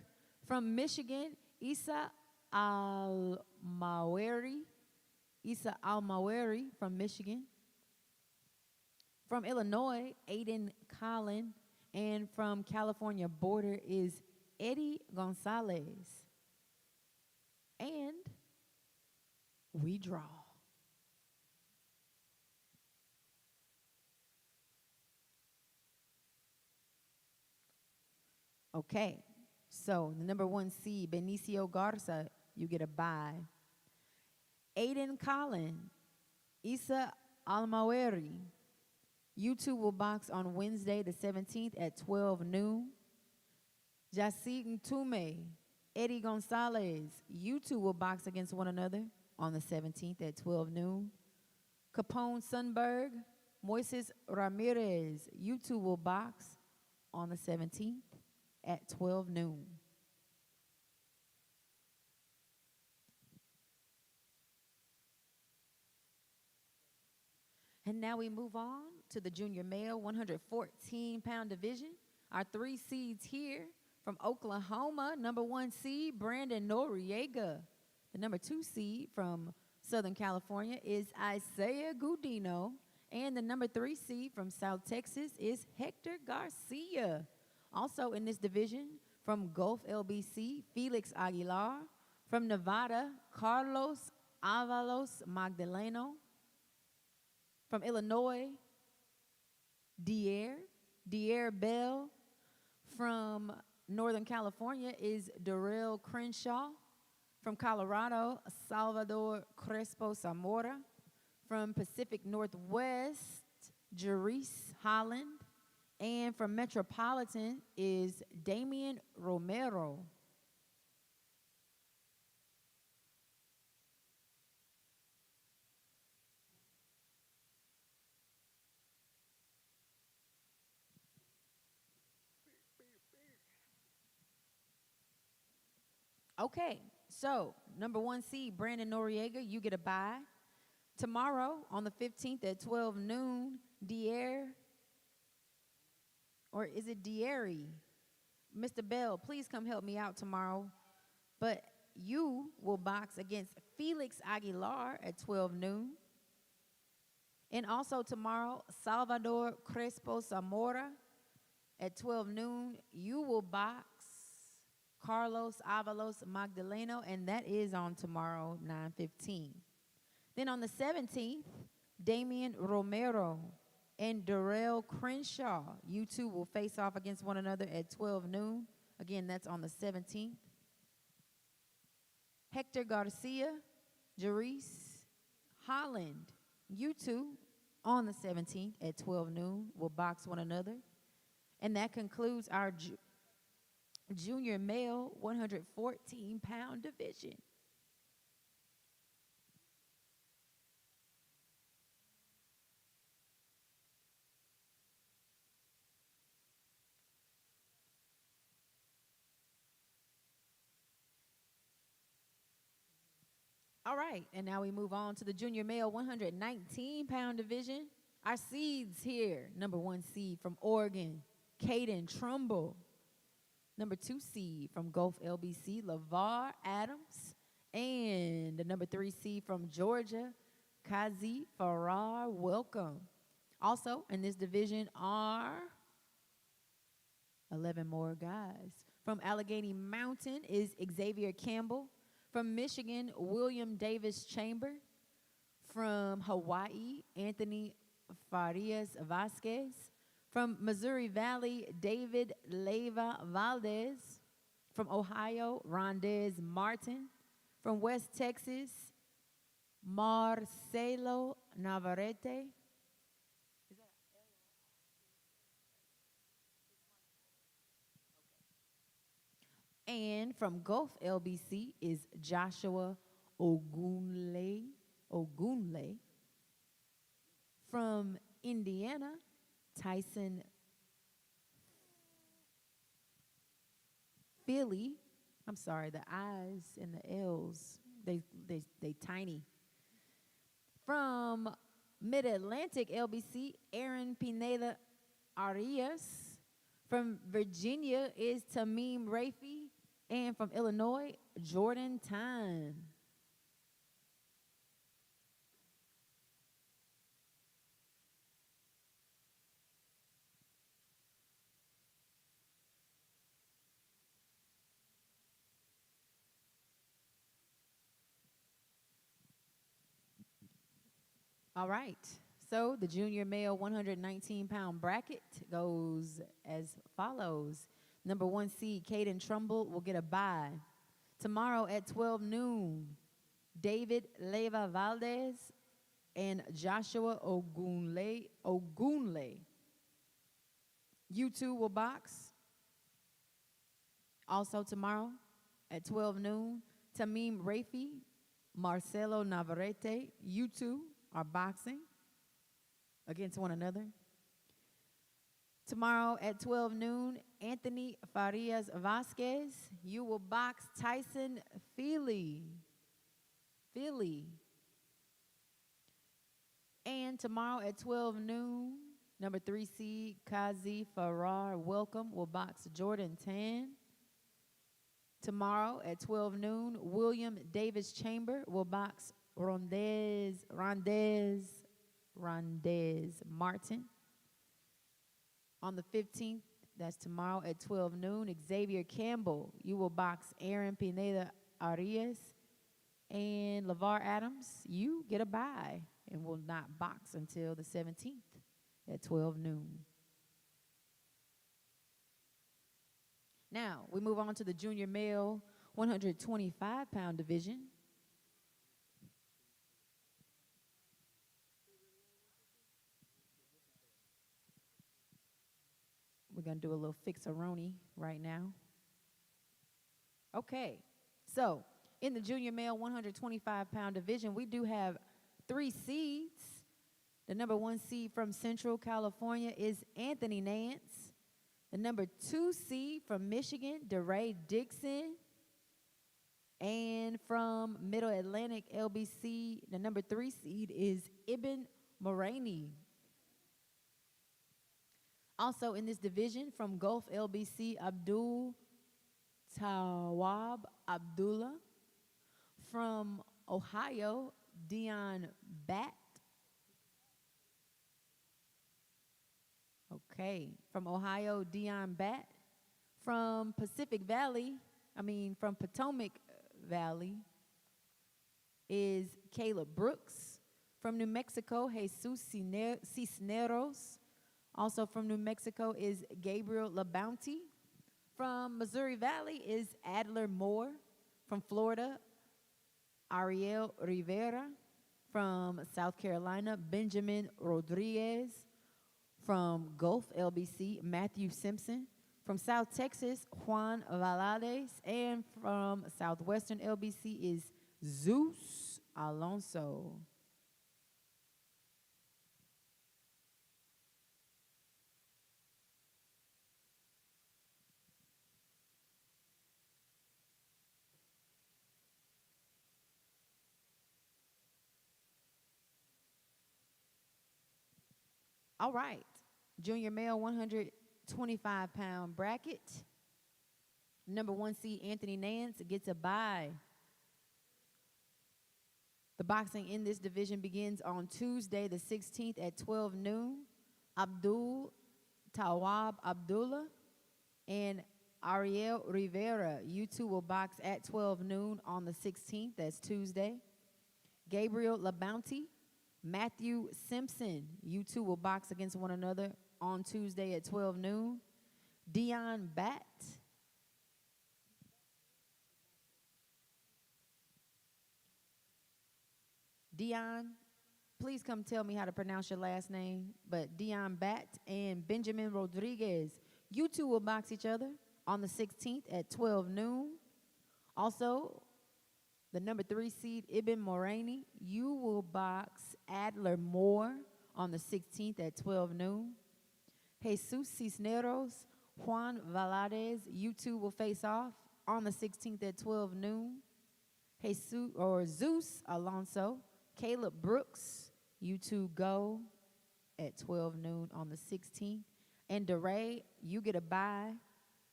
From Michigan, Isa Al-Maweri. Isa Al-Maweri from Michigan. From Illinois, Aiden Collin. And from California border is Eddie Gonzalez. And we draw. Okay, so the number 1 seed, Benicio Garza, you get a bye. Aiden Collin, Isa Almaweri, you two will box on Wednesday the 17th at 12 noon. Jasi Ntume, Eddie Gonzalez, you two will box against one another on the 17th at 12 noon. Capone Sunberg, Moises Ramirez, you two will box on the 17th at 12 noon. And now we move on to the junior male 114-pound division. Our 3 seeds here from Oklahoma, number 1 seed, Brandon Noriega. The number 2 seed from Southern California is Isaiah Gudino. And the number 3 seed from South Texas is Hector Garcia. Also in this division, from Gulf LBC, Felix Aguilar. From Nevada, Carlos Avalos Magdaleno. From Illinois, Dier Bell. From Northern California is Darrell Crenshaw. From Colorado, Salvador Crespo Zamora. From Pacific Northwest, Jerice Holland. And from Metropolitan is Damian Romero. Okay, so number 1 seed, Brandon Noriega, you get a bye. Tomorrow on the 15th at 12 noon, or is it Dieri? Mr. Bell, please come help me out tomorrow. But you will box against Felix Aguilar at 12 noon. And also tomorrow, Salvador Crespo Zamora at 12 noon. You will box Carlos Avalos Magdaleno, and that is on tomorrow, 9:15. Then on the 17th, Damian Romero and Darrell Crenshaw. You two will face off against one another at 12 noon. Again, that's on the 17th. Hector Garcia, Jerice Holland. You two on the 17th at 12 noon will box one another. And that concludes our junior male 114-pound division. All right, and now we move on to the junior male 119-pound division. Our seeds here, number 1 seed from Oregon, Caden Trumbull. Number 2 seed from Gulf LBC, LeVar Adams. And the number 3 seed from Georgia, Kazi Farrar, welcome. Also in this division are 11 more guys. From Allegheny Mountain is Xavier Campbell. From Michigan, William Davis Chamber. From Hawaii, Anthony Farias Vasquez. From Missouri Valley, David Leyva Valdez. From Ohio, Rondez Martin. From West Texas, Marcelo Navarrete. And from Gulf LBC is Joshua Ogunle. Ogunle. From Indiana, Tyson Philly. I'm sorry, the I's and the L's, they tiny. From Mid-Atlantic LBC, Aaron Pineda Arias. From Virginia is Tamim Rafi. And from Illinois, Jordan Tyne. All right. So the junior male 119-pound bracket goes as follows. Number 1 seed, Caden Trumbull, will get a bye. Tomorrow at 12 noon, David Leyva Valdez and Joshua Ogunle. You two will box. Also tomorrow at 12 noon, Tamim Rafi, Marcelo Navarrete, you two are boxing against one another. Tomorrow at 12 noon, Anthony Farias Vasquez, you will box Tyson Philly. And tomorrow at 12 noon, number 3 seed, Kazi Farrar, welcome, will box Jordan Tan. Tomorrow at 12 noon, William Davis Chamber will box Rondez Martin. On the 15th, that's tomorrow at 12 noon, Xavier Campbell, you will box Aaron Pineda Arias. And LeVar Adams, you get a bye and will not box until the 17th at 12 noon. Now, we move on to the junior male 125-pound division. We're going to do a little fix-a-roni right now. Okay, so in the junior male 125-pound division, we do have 3 seeds. The number 1 seed from Central California is Anthony Nance. The number 2 seed from Michigan, DeRay Dixon. And from Middle Atlantic LBC, the number 3 seed is Ibn Moraini. Also in this division from Gulf LBC, Abdul Tawab Abdullah. From Ohio, Dion Bat. Okay, from Ohio, Dion Bat. From Potomac Valley is Caleb Brooks. From New Mexico, Jesus Cisneros. Also from New Mexico is Gabriel LaBounty. From Missouri Valley is Adler Moore. From Florida, Ariel Rivera. From South Carolina, Benjamin Rodriguez. From Gulf LBC, Matthew Simpson. From South Texas, Juan Valadez. And from Southwestern LBC is Zeus Alonso. All right, junior male 125-pound bracket. Number 1 seed Anthony Nance gets a bye. The boxing in this division begins on Tuesday, the 16th at 12 noon. Abdul Tawab Abdullah and Ariel Rivera, you two will box at 12 noon on the 16th, that's Tuesday. Gabriel LaBounty, Matthew Simpson, you two will box against one another on Tuesday at 12 noon. Dion Bat, Dion, please come tell me how to pronounce your last name. But Dion Bat and Benjamin Rodriguez, you two will box each other on the 16th at 12 noon. Also, the number 3 seed, Ibn Moraini, you will box Adler Moore on the 16th at 12 noon. Jesus Cisneros, Juan Valadez, you two will face off on the 16th at 12 noon. Zeus Alonso, Caleb Brooks, you two go at 12 noon on the 16th. And DeRay, you get a bye,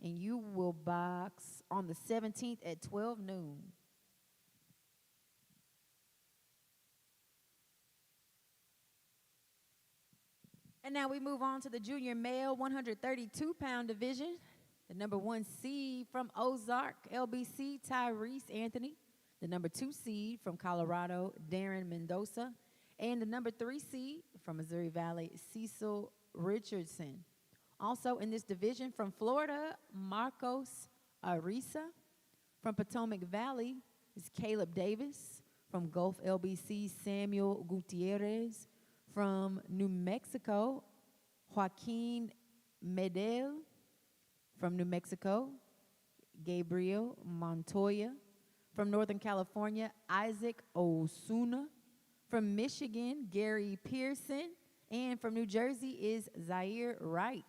and you will box on the 17th at 12 noon. And now we move on to the junior male 132-pound division. The number 1 seed from Ozark, LBC, Tyrese Anthony. The number 2 seed from Colorado, Darren Mendoza. And the number 3 seed from Missouri Valley, Cecil Richardson. Also in this division from Florida, Marcos Arisa. From Potomac Valley is Caleb Davis. From Gulf LBC, Samuel Gutierrez. From New Mexico, Joaquin Medel. From New Mexico, Gabriel Montoya. From Northern California, Isaac Osuna. From Michigan, Gary Pearson. And from New Jersey is Zaire Wright.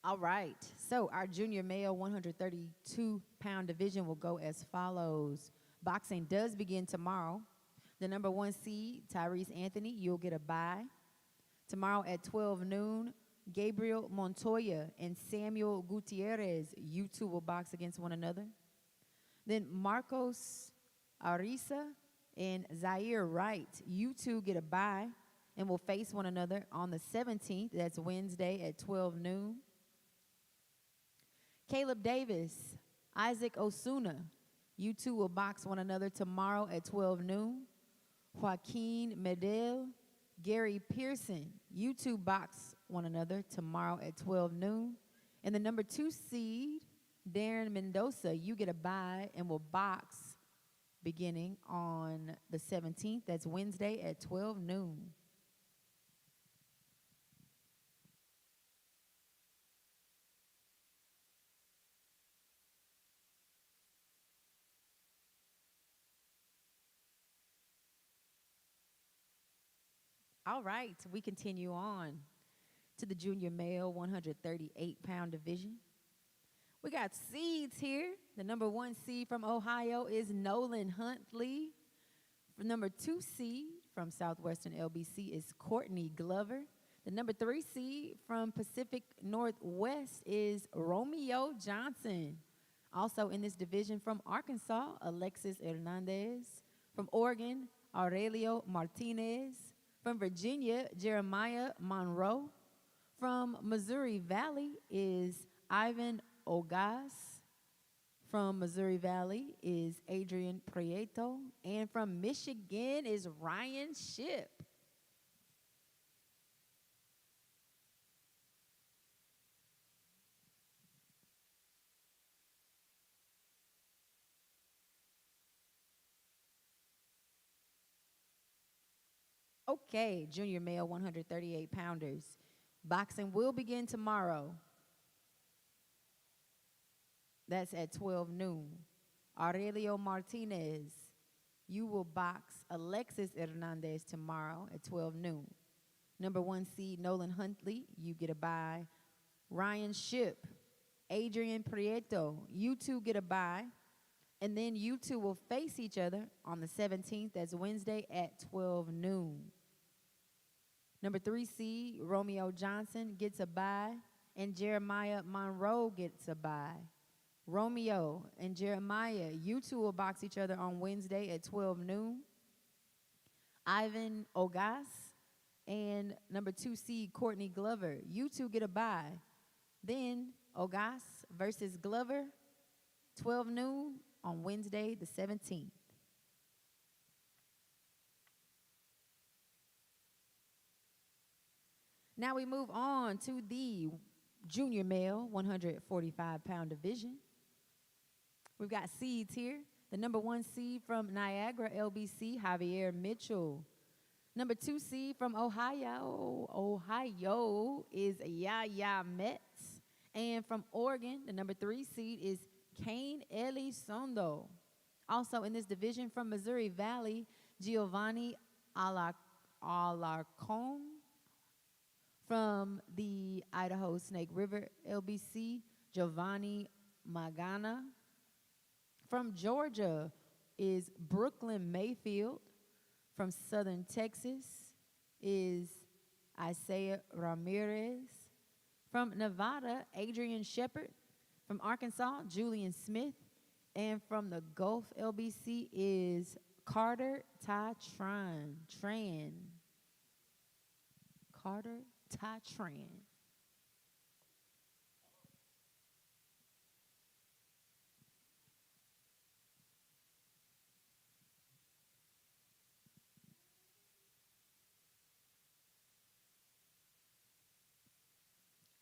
All right, so our junior male 132-pound division will go as follows. Boxing does begin tomorrow. The number 1 seed, Tyrese Anthony, you'll get a bye. Tomorrow at 12 noon, Gabriel Montoya and Samuel Gutierrez, you two will box against one another. Then Marcos Arisa and Zaire Wright, you two get a bye and will face one another on the 17th, that's Wednesday at 12 noon. Caleb Davis, Isaac Osuna, you two will box one another tomorrow at 12 noon. Joaquin Medel, Gary Pearson, you two box one another tomorrow at 12 noon. And the number 2 seed, Darren Mendoza, you get a bye and will box beginning on the 17th, that's Wednesday at 12 noon. All right, we continue on to the junior male 138-pound division. We got seeds here. The number 1 seed from Ohio is Nolan Huntley. The number 2 seed from Southwestern LBC is Courtney Glover. The number 3 seed from Pacific Northwest is Romeo Johnson. Also in this division from Arkansas, Alexis Hernandez. From Oregon, Aurelio Martinez. From Virginia, Jeremiah Monroe. From Missouri Valley is Ivan Ogas. From Missouri Valley is Adrian Prieto. And from Michigan is Ryan Ship. Okay, junior male 138-pounders. Boxing will begin tomorrow. That's at 12 noon. Aurelio Martinez, you will box Alexis Hernandez tomorrow at 12 noon. Number 1 seed, Nolan Huntley, you get a bye. Ryan Ship, Adrian Prieto, you two get a bye. And then you two will face each other on the 17th. That's Wednesday at 12 noon. Number 3 seed, Romeo Johnson gets a bye, and Jeremiah Monroe gets a bye. Romeo and Jeremiah, you two will box each other on Wednesday at 12 noon. Ivan Ogas and number 2 seed, Courtney Glover, you two get a bye. Then Ogas versus Glover, 12 noon on Wednesday the 17th. Now we move on to the junior male 145-pound division. We've got seeds here. The number 1 seed from Niagara LBC, Javier Mitchell. Number 2 seed from Ohio is Yaya Metz. And from Oregon, the number 3 seed is Kane Elizondo. Also in this division from Missouri Valley, Giovanni Alarcon. From the Idaho Snake River LBC, Giovanni Magana. From Georgia is Brooklyn Mayfield. From Southern Texas is Isaiah Ramirez. From Nevada, Adrian Shepard. From Arkansas, Julian Smith. And from the Gulf LBC is Carter Tran. Carter Tran.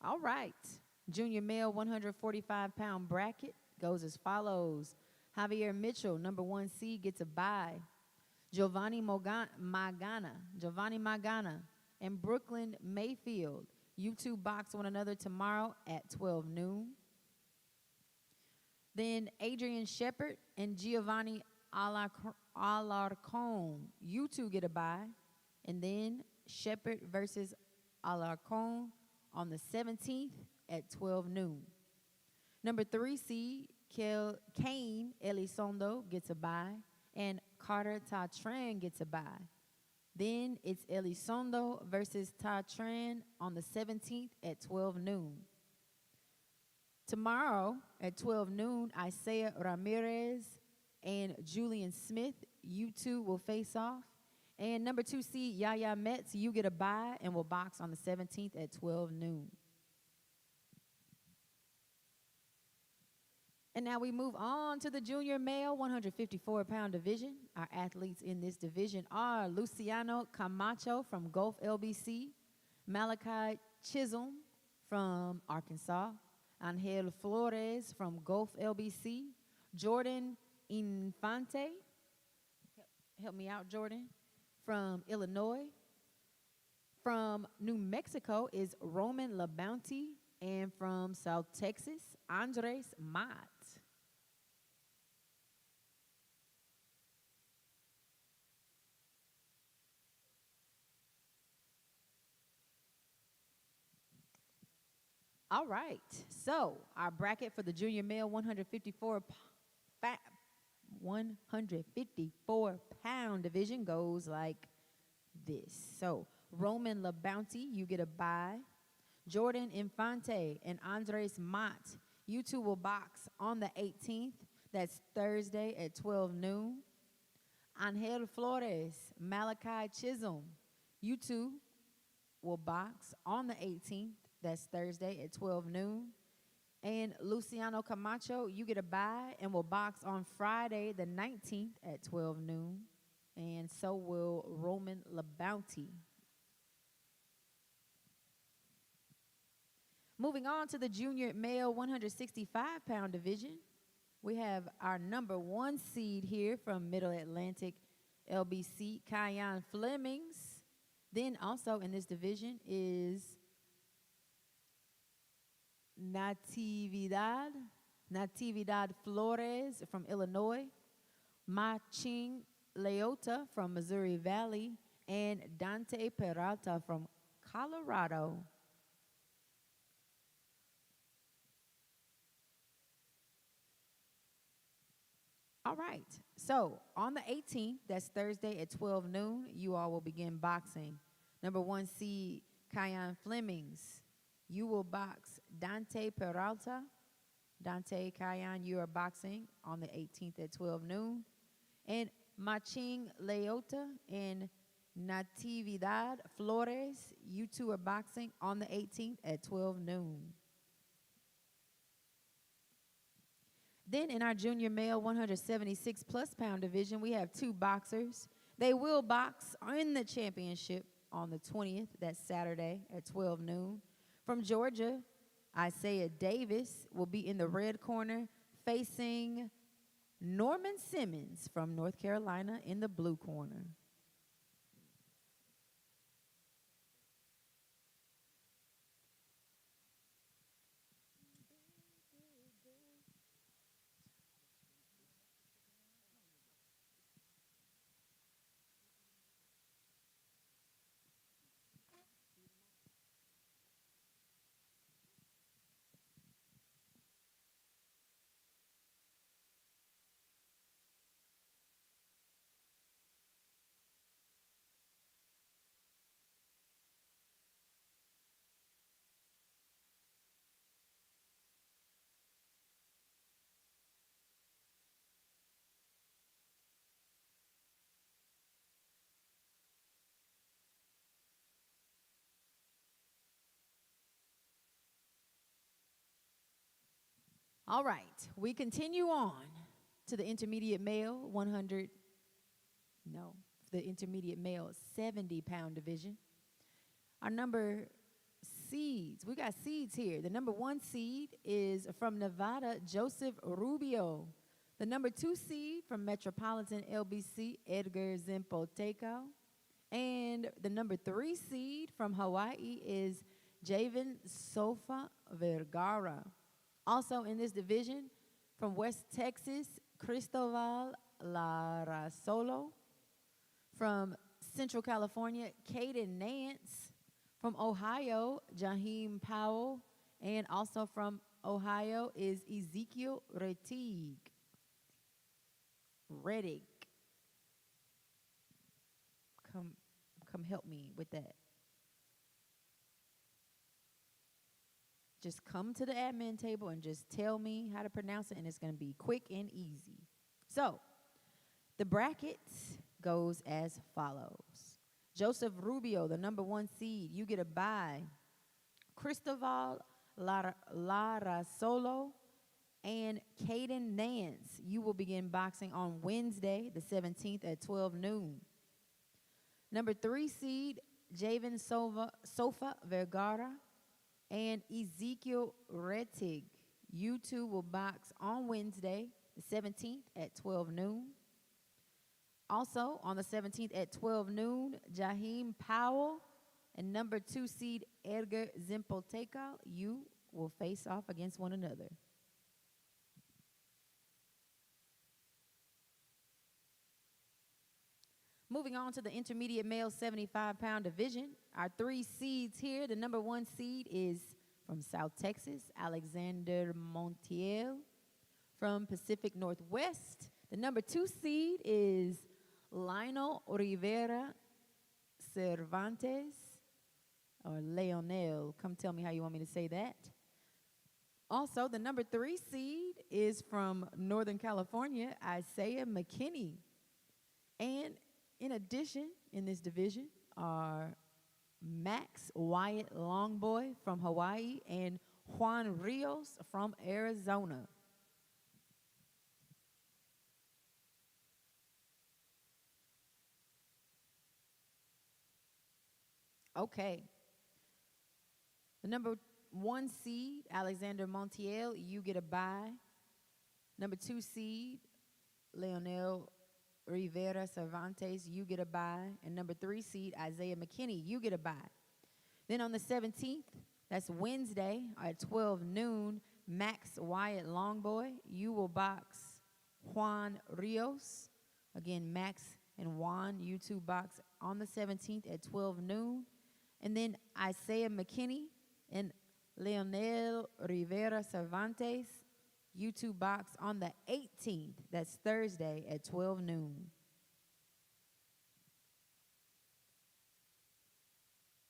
All right. Junior male 145-pound bracket goes as follows. Javier Mitchell, number 1 seed, gets a bye. Giovanni Magana, and Brooklyn Mayfield. You two box one another tomorrow at 12 noon. Then Adrian Shepard and Giovanni Alarcon. You two get a bye. And then Shepard versus Alarcon on the 17th at 12 noon. Number 3 seed, Kane Elizondo gets a bye. And Carter Tatran gets a bye. Then it's Elizondo versus Tatran on the 17th at 12 noon. Tomorrow at 12 noon, Isaiah Ramirez and Julian Smith, you two will face off. And number 2 seed, Yaya Metz, you get a bye and will box on the 17th at 12 noon. And now we move on to the junior male 154-pound division. Our athletes in this division are Luciano Camacho from Gulf LBC, Malachi Chisholm from Arkansas, Angel Flores from Gulf LBC, Jordan Infante, help me out, Jordan, from Illinois. From New Mexico is Roman LaBounty, and from South Texas, Andres Mott. All right, so our bracket for the junior male 154-pound division goes like this. So Roman LaBounty, you get a bye. Jordan Infante and Andres Mott, you two will box on the 18th. That's Thursday at 12 noon. Angel Flores, Malachi Chisholm, you two will box on the 18th. That's Thursday at 12 noon. And Luciano Camacho, you get a bye and will box on Friday the 19th at 12 noon. And so will Roman LaBounty. Moving on to the junior male 165-pound division, we have our number 1 seed here from Middle Atlantic LBC, Kyan Flemings. Then also in this division is Natividad Flores from Illinois, Maching Leota from Missouri Valley, and Dante Peralta from Colorado. All right. So on the 18th, that's Thursday at 12 noon, you all will begin boxing. Number one seed, Kyan Flemings. You will box Dante Peralta. Dante Kyan, you are boxing on the 18th at 12 noon. And Maching Leota and Natividad Flores, you two are boxing on the 18th at 12 noon. Then in our junior male 176 plus pound division, we have two boxers. They will box in the championship on the 20th, that's Saturday at 12 noon. From Georgia, Isaiah Davis will be in the red corner facing Norman Simmons from North Carolina in the blue corner. All right, we continue on to the intermediate male 100, no, the intermediate male 70-pound division. Our number seeds, we got seeds here. The number one seed is from Nevada, Joseph Rubio. The number two seed from Metropolitan LBC, Edgar Zimpoteco. And the number three seed from Hawaii is Javen Sofa Vergara. Also in this division, from West Texas, Cristobal Larasolo. From Central California, Caden Nance. From Ohio, Jaheim Powell. And also from Ohio is Ezekiel Rettig. Reddick. Come help me with that. Just come to the admin table and just tell me how to pronounce it, and it's going to be quick and easy. So, the bracket goes as follows. Joseph Rubio, the number one seed, you get a bye. Cristobal Larasolo and Caden Nance, you will begin boxing on Wednesday, the 17th at 12 noon. Number three seed, Javen Sofa Vergara and Ezekiel Rettig. You two will box on Wednesday, the 17th at 12 noon. Also, on the 17th at 12 noon, Jaheim Powell and number two seed Edgar Zimpoteca, you will face off against one another. Moving on to the intermediate male 75-pound division, our three seeds here. The number one seed is from South Texas, Alexander Montiel. From Pacific Northwest, the number two seed is Lionel Rivera Cervantes, or Leonel. Come tell me how you want me to say that. Also, the number three seed is from Northern California, Isaiah McKinney. And in addition, in this division are Max Wyatt Longboy from Hawaii and Juan Rios from Arizona. Okay. The number one seed, Alexander Montiel, you get a bye. Number two seed, Leonel Rivera Cervantes, you get a bye. And number three seed, Isaiah McKinney, you get a bye. Then on the 17th, that's Wednesday at 12 noon, Max Wyatt Longboy, you will box Juan Rios. Again, Max and Juan, you two box on the 17th at 12 noon. And then Isaiah McKinney and Leonel Rivera Cervantes, YouTube box on the 18th. That's Thursday at 12 noon.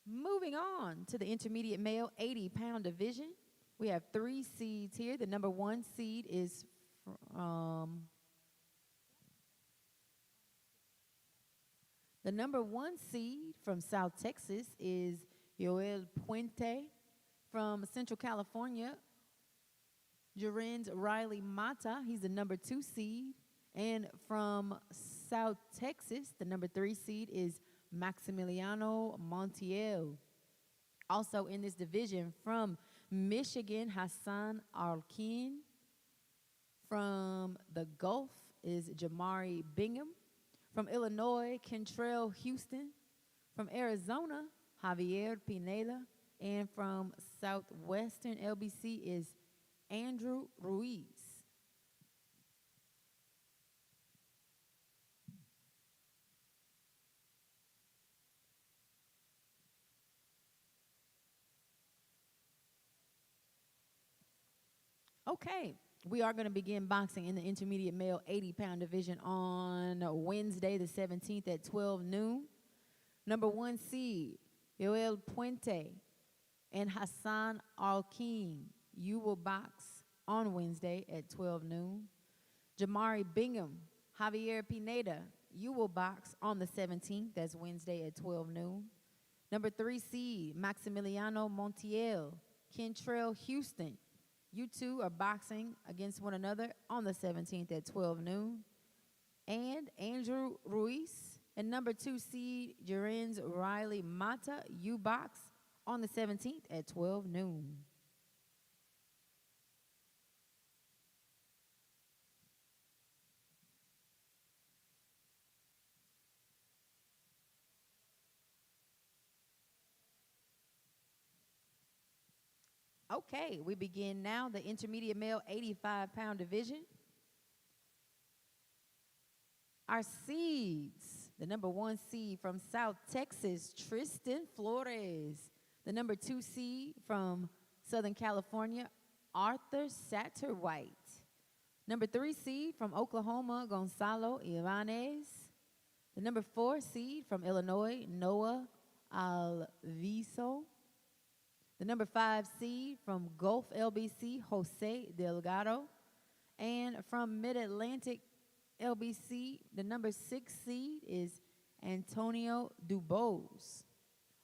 Moving on to the intermediate male 80-pound division. We have 3 seeds here. The number 1 seed is the number 1 seed from South Texas is Yoel Puente. From Central California, Jerens Riley Mata. He's the number 2 seed. And from South Texas, the number 3 seed is Maximiliano Montiel. Also in this division, from Michigan, Hassan Alkin. From the Gulf is Jamari Bingham. From Illinois, Kentrell Houston. From Arizona, Javier Pineda. And from Southwestern LBC is Andrew Ruiz. Okay, we are going to begin boxing in the intermediate male 80-pound division on Wednesday the 17th at 12 noon. Number 1 seed, Yoel Puente and Hassan Alkin. You will box on Wednesday at 12 noon. Jamari Bingham, Javier Pineda. You will box on the 17th. That's Wednesday at 12 noon. Number 3 seed, Maximiliano Montiel, Kentrell Houston. You two are boxing against one another on the 17th at 12 noon. And Andrew Ruiz and number 2 seed, Jerens Riley Mata. You box on the 17th at 12 noon. Okay, we begin now the intermediate male 85-pound division. Our seeds, the number 1 seed from South Texas, Tristan Flores. The number 2 seed from Southern California, Arthur Satterwhite. Number 3 seed from Oklahoma, Gonzalo Ibanez. The number 4 seed from Illinois, Noah Alviso. The number 5 seed from Gulf LBC, Jose Delgado. And from Mid-Atlantic LBC, the number 6 seed is Antonio Dubose.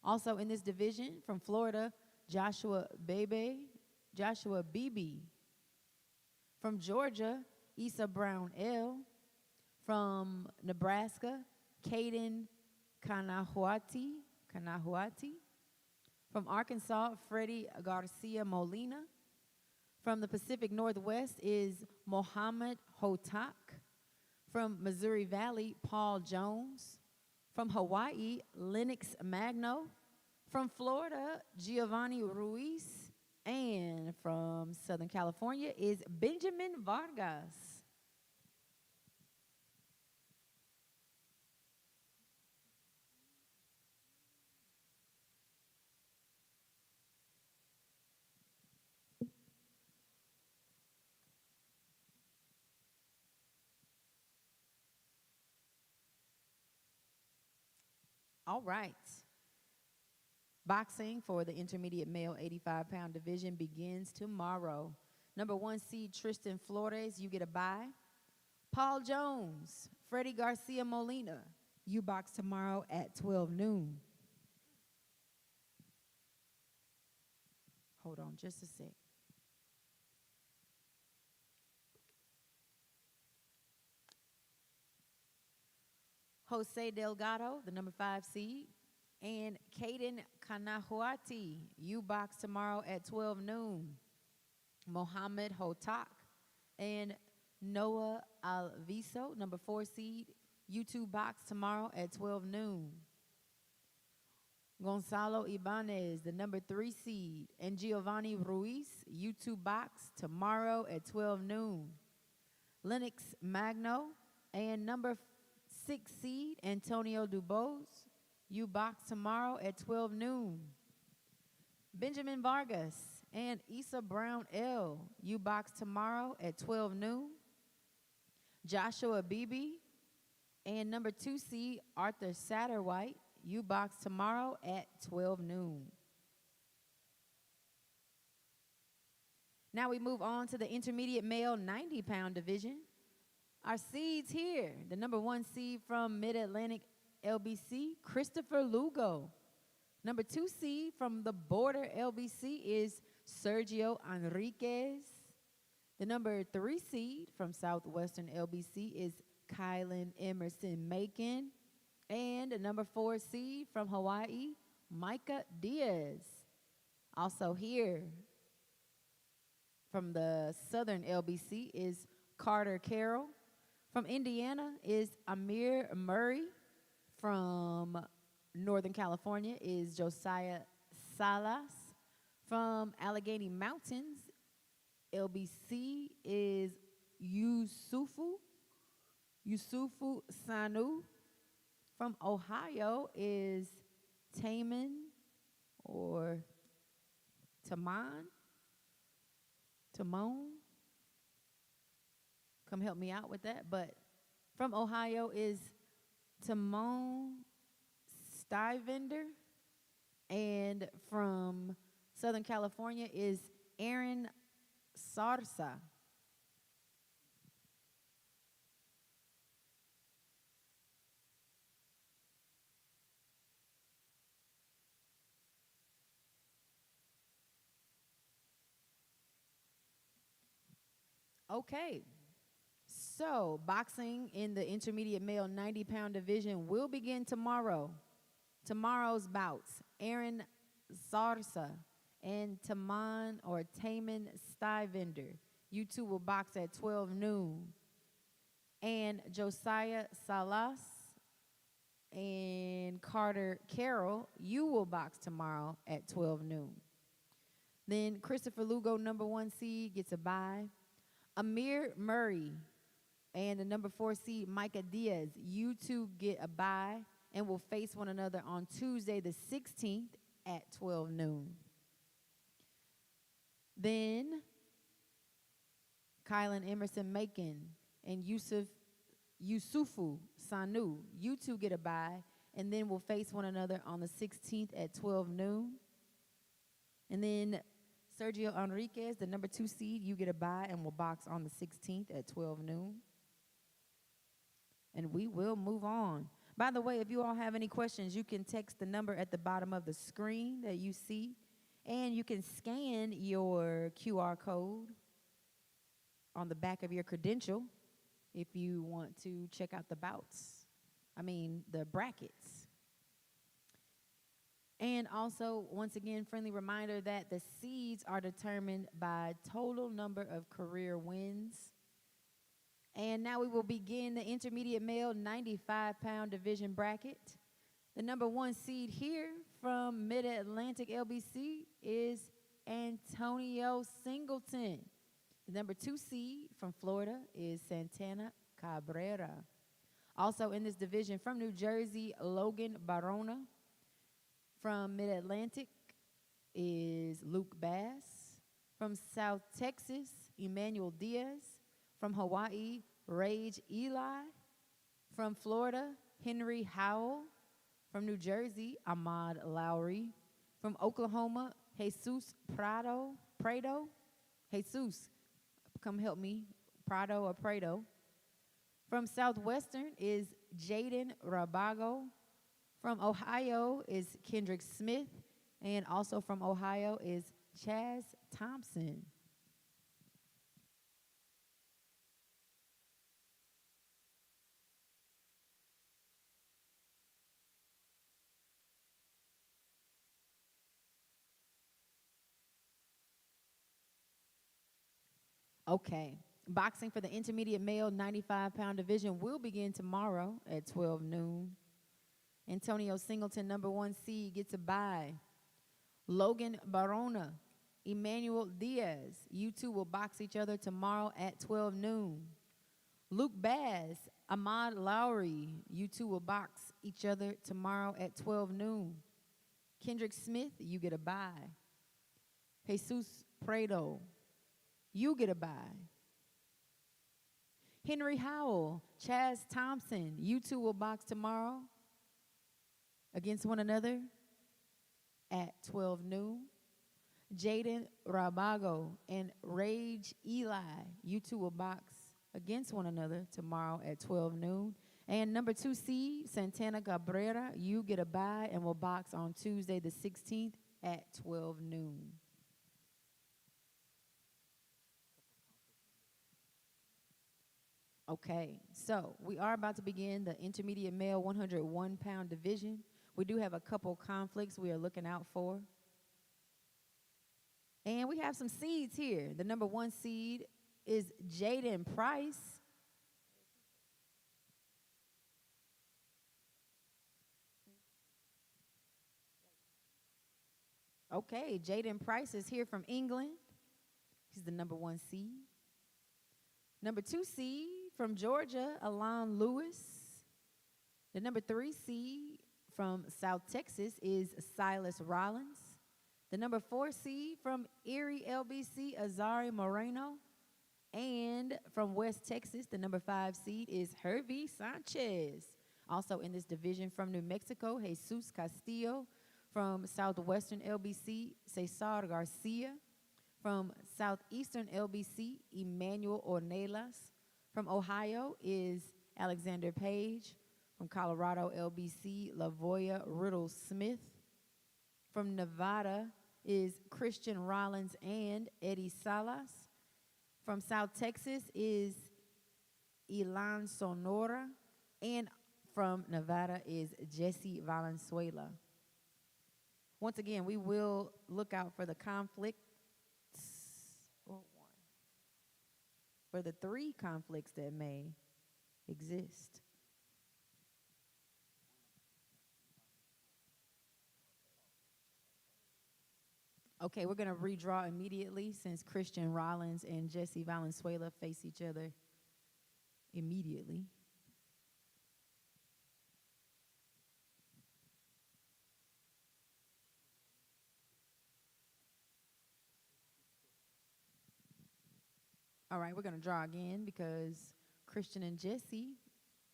Also in this division, from Florida, Joshua Beebe. From Georgia, Issa Brown L. From Nebraska, Caden Kanahuati. From Arkansas, Freddie Garcia Molina. From the Pacific Northwest is Mohammed Hotak. From Missouri Valley, Paul Jones. From Hawaii, Lennox Magno. From Florida, Giovanni Ruiz. And from Southern California is Benjamin Vargas. All right. Boxing for the intermediate male 85-pound division begins tomorrow. Number 1 seed Tristan Flores, you get a bye. Paul Jones, Freddie Garcia Molina, you box tomorrow at 12 noon. Hold on just a sec. Jose Delgado, the number 5 seed, and Caden Kanahuati, you box tomorrow at 12 noon. Mohammed Hotak and Noah Alviso, number 4 seed, you two box tomorrow at 12 noon. Gonzalo Ibanez, the number 3 seed, and Giovanni Ruiz, you two box tomorrow at 12 noon. Lennox Magno and number 6 seed, Antonio Dubose, you box tomorrow at 12 noon. Benjamin Vargas And Issa Brown L, you box tomorrow at 12 noon. Joshua Beebe and number 2 seed Arthur Satterwhite, you box tomorrow at 12 noon. Now we move on to the intermediate male 90-pound division. Our seeds here, the number 1 seed from Mid-Atlantic LBC, Christopher Lugo. Number 2 seed from the Border LBC is Sergio Enriquez. The number 3 seed from Southwestern LBC is Kylan Emerson Macon. And the number 4 seed from Hawaii, Micah Diaz. Also here from the Southern LBC is Carter Carroll. From Indiana is Amir Murray. From Northern California is Josiah Salas. From Allegheny Mountains, LBC is Yusufu Sanu. From Ohio is Taman or Tamon. Come help me out with that. But from Ohio is Timon Stivender. And from Southern California is Aaron Sarsa. Okay, so boxing in the intermediate male 90-pound division will begin tomorrow. Tomorrow's bouts, Aaron Sarsa and Taman Stivender. You two will box at 12 noon. And Josiah Salas and Carter Carroll, you will box tomorrow at 12 noon. Then Christopher Lugo, number 1 seed, gets a bye. Amir Murray and the number 4 seed, Micah Diaz, you two get a bye and will face one another on Tuesday the 16th at 12 noon. Then Kylan Emerson Macon and Yusufu Sanu, you two get a bye and then will face one another on the 16th at 12 noon. And then Sergio Enriquez, the number 2 seed, you get a bye and will box on the 16th at 12 noon. And we will move on. By the way, if you all have any questions, you can text the number at the bottom of the screen that you see, and you can scan your QR code on the back of your credential if you want to check out the the brackets. And also, once again, friendly reminder that the seeds are determined by total number of career wins. And now we will begin the intermediate male 95-pound division bracket. The number 1 seed here from Mid-Atlantic LBC is Antonio Singleton. The number 2 seed from Florida is Santana Cabrera. Also in this division from New Jersey, Logan Barona. From Mid-Atlantic is Luke Bass. From South Texas, Emmanuel Diaz. From Hawaii, Rage Eli. From Florida, Henry Howell. From New Jersey, Ahmad Lowry. From Oklahoma, Jesus Prado. Jesus, come help me. Prado or Prado. From Southwestern is Jaden Rabago. From Ohio is Kendrick Smith. And also from Ohio is Chaz Thompson. Okay. Boxing for the intermediate male 95-pound division will begin tomorrow at 12 noon. Antonio Singleton, number 1 seed, gets a bye. Logan Barona, Emmanuel Diaz, you two will box each other tomorrow at 12 noon. Luke Bass, Ahmad Lowry, you two will box each other tomorrow at 12 noon. Kendrick Smith, you get a bye. Jesus Prado, you get a bye. Henry Howell, Chaz Thompson, you two will box tomorrow against one another at 12 noon. Jaden Rabago and Rage Eli, you two will box against one another tomorrow at 12 noon. And number 2 seed, Santana Cabrera, you get a bye and will box on Tuesday the 16th at 12 noon. Okay, so we are about to begin the intermediate male 101-pound division. We do have a couple conflicts we are looking out for. And we have some seeds here. The number 1 seed is Jaden Price. Okay, Jaden Price is here from England. He's the number 1 seed. Number 2 seed from Georgia, Alon Lewis. The number 3 seed from South Texas is Silas Rollins. The number 4 seed from Erie, LBC, Azari Moreno. And from West Texas, the number 5 seed is Hervey Sanchez. Also in this division from New Mexico, Jesus Castillo. From Southwestern LBC, Cesar Garcia. From Southeastern LBC, Emmanuel Ornelas. From Ohio is Alexander Page. From Colorado LBC, Lavoya Riddle Smith. From Nevada is Christian Rollins and Eddie Salas. From South Texas is Elan Sonora. And from Nevada is Jesse Valenzuela. Once again, we will look out for the conflicts, for the 3 conflicts that may exist. Okay, we're going to redraw immediately since Christian Rollins and Jesse Valenzuela face each other immediately. All right, we're going to draw again because Christian and Jesse,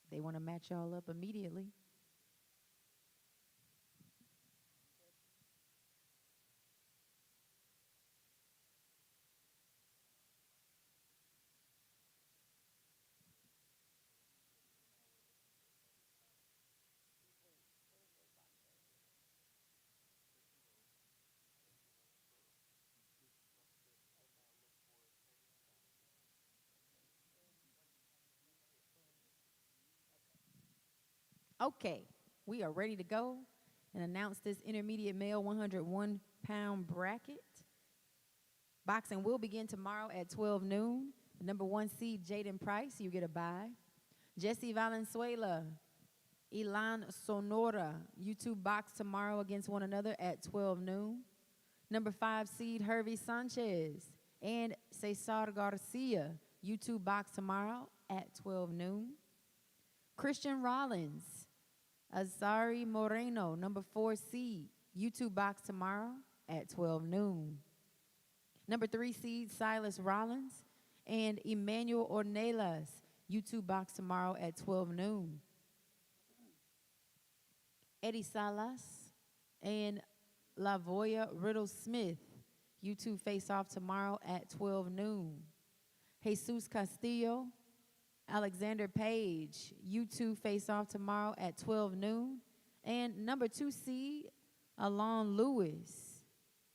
they want to match y'all up immediately. Okay, we are ready to go and announce this intermediate male 101-pound bracket. Boxing will begin tomorrow at 12 noon. The number 1 seed, Jaden Price, you get a bye. Jesse Valenzuela, Elan Sonora, you two box tomorrow against one another at 12 noon. Number 5 seed, Hervey Sanchez and Cesar Garcia, you two box tomorrow at 12 noon. Christian Rollins, Azari Moreno, number 4 seed, you two box tomorrow at 12 noon. Number 3 seed, Silas Rollins and Emmanuel Ornelas, you two box tomorrow at 12 noon. Eddie Salas and Lavoya Riddle Smith, you two face off tomorrow at 12 noon. Jesus Castillo, Alexander Page, you two face off tomorrow at 12 noon. And number 2 seed, Alon Lewis,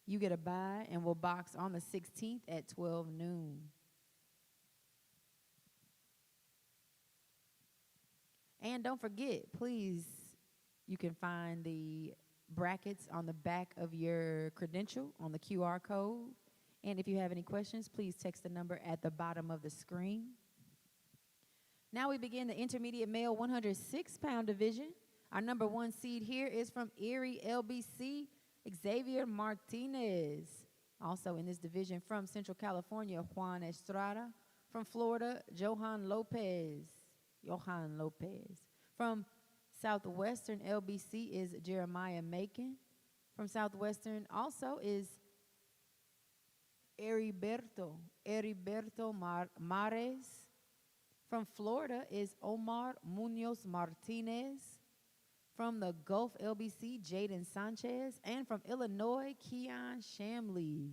you get a bye and will box on the 16th at 12 noon. And don't forget, please, you can find the brackets on the back of your credential on the QR code. And if you have any questions, please text the number at the bottom of the screen. Now we begin the intermediate male 106-pound division. Our number 1 seed here is from Erie, LBC, Xavier Martinez. Also in this division from Central California, Juan Estrada. From Florida, Johan Lopez. From Southwestern LBC is Jeremiah Macon. From Southwestern also is Mares. From Florida is Omar Munoz Martinez. From the Gulf LBC, Jaden Sanchez. And from Illinois, Keon Shamley.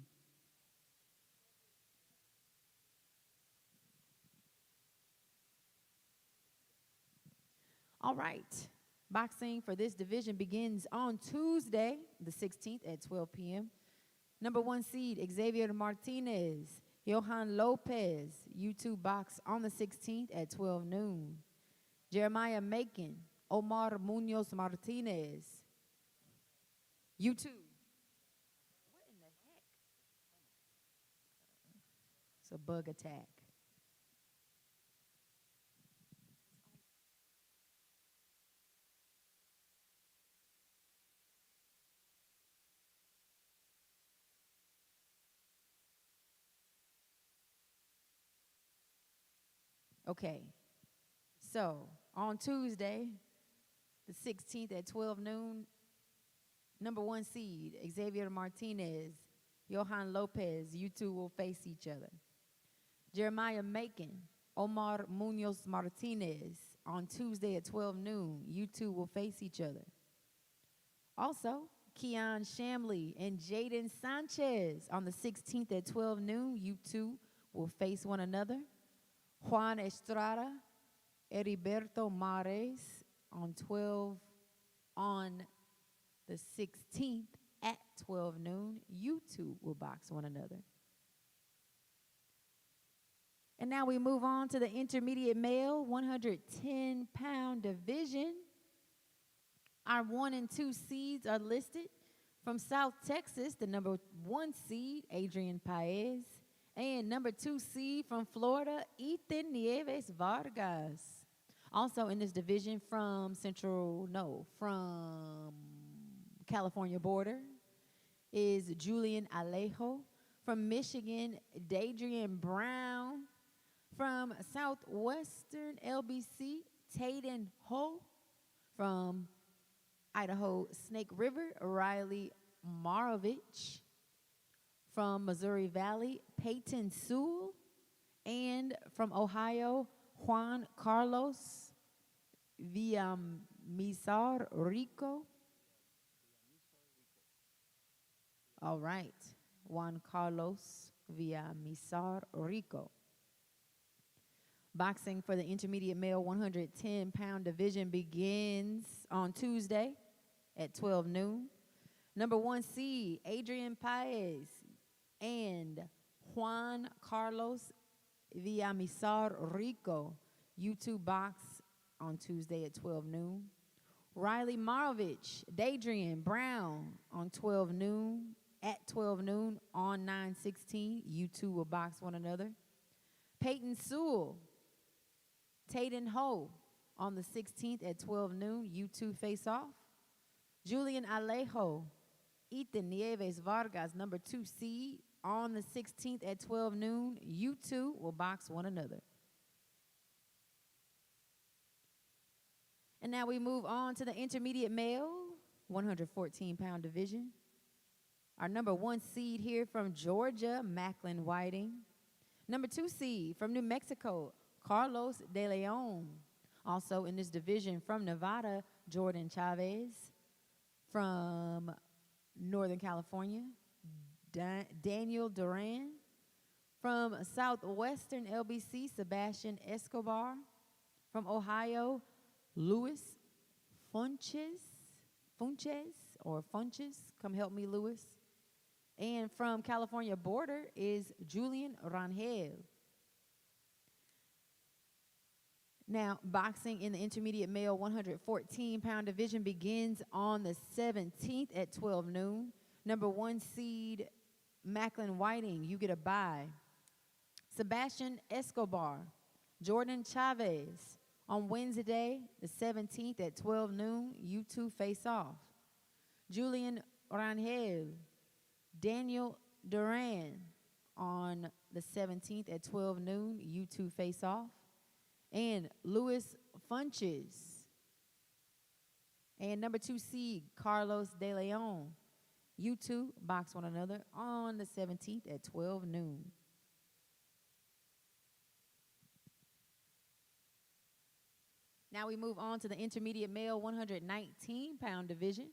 All right. Boxing for this division begins on Tuesday, the 16th at 12 p.m. Number 1 seed, Xavier Martinez, Johan Lopez, U2 box on the 16th at 12 noon. Jeremiah Macon, Omar Munoz Martinez, U2. What in the heck? It's a bug attack. Okay, so on Tuesday, the 16th at 12 noon, number 1 seed, Xavier Martinez, Johan Lopez, you two will face each other. Jeremiah Macon, Omar Munoz Martinez, on Tuesday at 12 noon, you two will face each other. Also, Keon Shamley and Jaden Sanchez on the 16th at 12 noon, you two will face one another. Juan Estrada, Heriberto Mares on the 16th at 12 noon. You two will box one another. And now we move on to the intermediate male 110-pound division. Our 1 and 2 seeds are listed. From South Texas, the number 1 seed, Adrian Paez. And number 2 seed from Florida, Ethan Nieves Vargas. Also in this division from California border is Julian Alejo. From Michigan, Dadrian Brown. From Southwestern LBC, Tayden Ho. From Idaho Snake River, Riley Marovich. From Missouri Valley, Peyton Sewell. And from Ohio, Juan Carlos Villamizar Rico. All right, Juan Carlos Villamizar Rico. Boxing for the intermediate male 110-pound division begins on Tuesday at 12 noon. Number 1 seed, Adrian Paez and Juan Carlos Villamizar Rico. U2 box on Tuesday at 12 noon. Riley Marovich, Dadrian Brown on 12 noon. At 12 noon on 9/16, U2 will box one another. Peyton Sewell, Tayden Ho on the 16th at 12 noon, U2 face off. Julian Alejo, Ethan Nieves Vargas, number 2 seed, on the 16th at 12 noon, U2 will box one another. And now we move on to the intermediate male 114-pound division. Our number 1 seed here from Georgia, Macklin Whiting. Number 2 seed from New Mexico, Carlos De Leon. Also in this division from Nevada, Jordan Chavez. From Northern California, Daniel Duran. From Southwestern LBC, Sebastian Escobar. From Ohio, Luis Funches. Come help me, Luis. And from California border is Julian Rangel. Now, boxing in the intermediate male 114-pound division begins on the 17th at 12 noon. Number 1 seed, Macklin Whiting, you get a bye. Sebastian Escobar, Jordan Chavez. On Wednesday, the 17th at 12 noon, you two face off. Julian Rangel, Daniel Duran. On the 17th at 12 noon, you two face off. And Luis Funches. And number 2 seed, Carlos De Leon. You two box one another on the 17th at 12 noon. Now we move on to the intermediate male 119-pound division.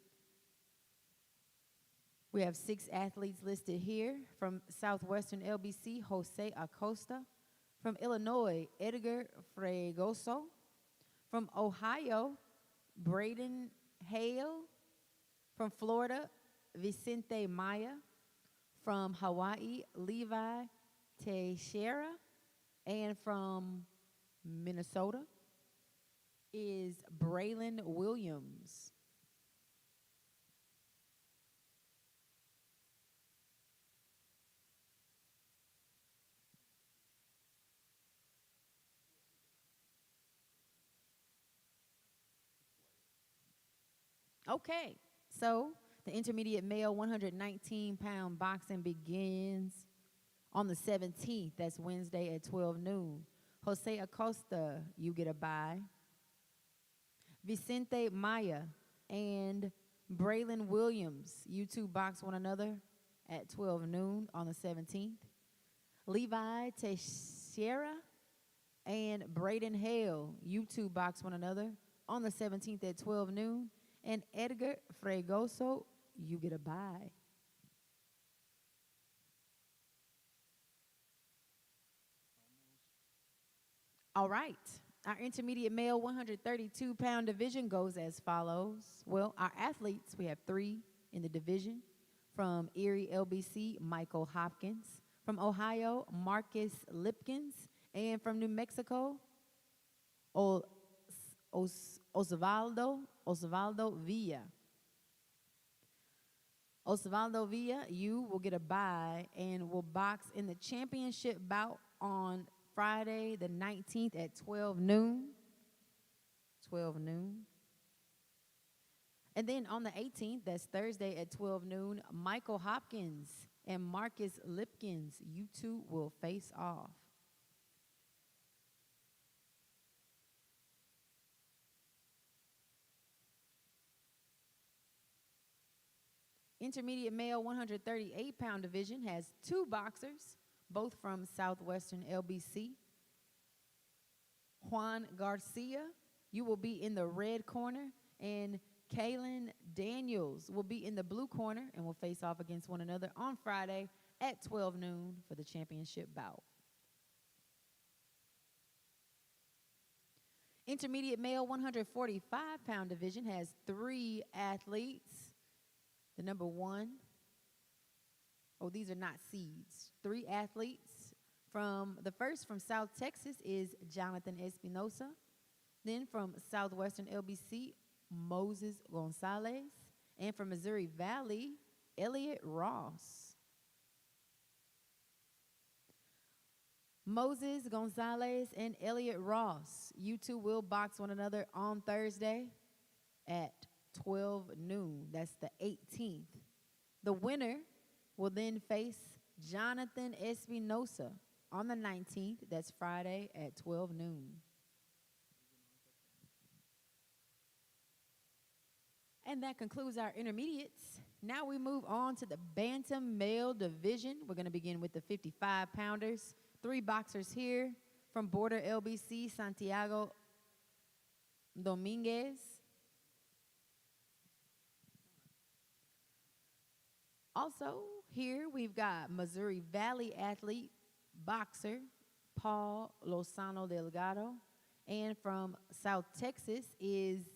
We have 6 athletes listed here. From Southwestern LBC, Jose Acosta. From Illinois, Edgar Fregoso. From Ohio, Braden Hale. From Florida, Vicente Maya. From Hawaii, Levi Teixeira. And from Minnesota is Braylon Williams. Okay, so the intermediate male 119-pound boxing begins on the 17th. That's Wednesday at 12 noon. Jose Acosta, you get a bye. Vicente Maya and Braylon Williams, you two box one another at 12 noon on the 17th. Levi Teixeira and Braden Hale, you two box one another on the 17th at 12 noon. And Edgar Fregoso, you get a bye. All right. Our intermediate male 132-pound division goes as follows. Well, our athletes, we have 3 in the division. From Erie LBC, Michael Hopkins. From Ohio, Marcus Lipkins. And from New Mexico, Osvaldo Villa. Osvaldo Villa, you will get a bye and will box in the championship bout on Friday the 19th at 12 noon. 12 noon. And then on the 18th, that's Thursday at 12 noon, Michael Hopkins and Marcus Lipkins, you two will face off. Intermediate male 138-pound division has 2 boxers, both from Southwestern LBC. Juan Garcia, you will be in the red corner, and Kaylin Daniels will be in the blue corner and will face off against one another on Friday at 12 noon for the championship bout. Intermediate male 145-pound division has 3 athletes. The number 1, these are not seeds. 3 athletes. The first from South Texas is Jonathan Espinosa. Then from Southwestern LBC, Moses Gonzalez. And from Missouri Valley, Elliot Ross. Moses Gonzalez and Elliot Ross, you two will box one another on Thursday at 12 noon. That's the 18th. The winner will then face Jonathan Espinosa on the 19th. That's Friday at 12 noon. And that concludes our intermediates. Now we move on to the bantam male division. We're going to begin with the 55-pounders. 3 boxers here from Border LBC, Santiago Dominguez. Also, here we've got Missouri Valley athlete, boxer, Paul Lozano Delgado. And from South Texas is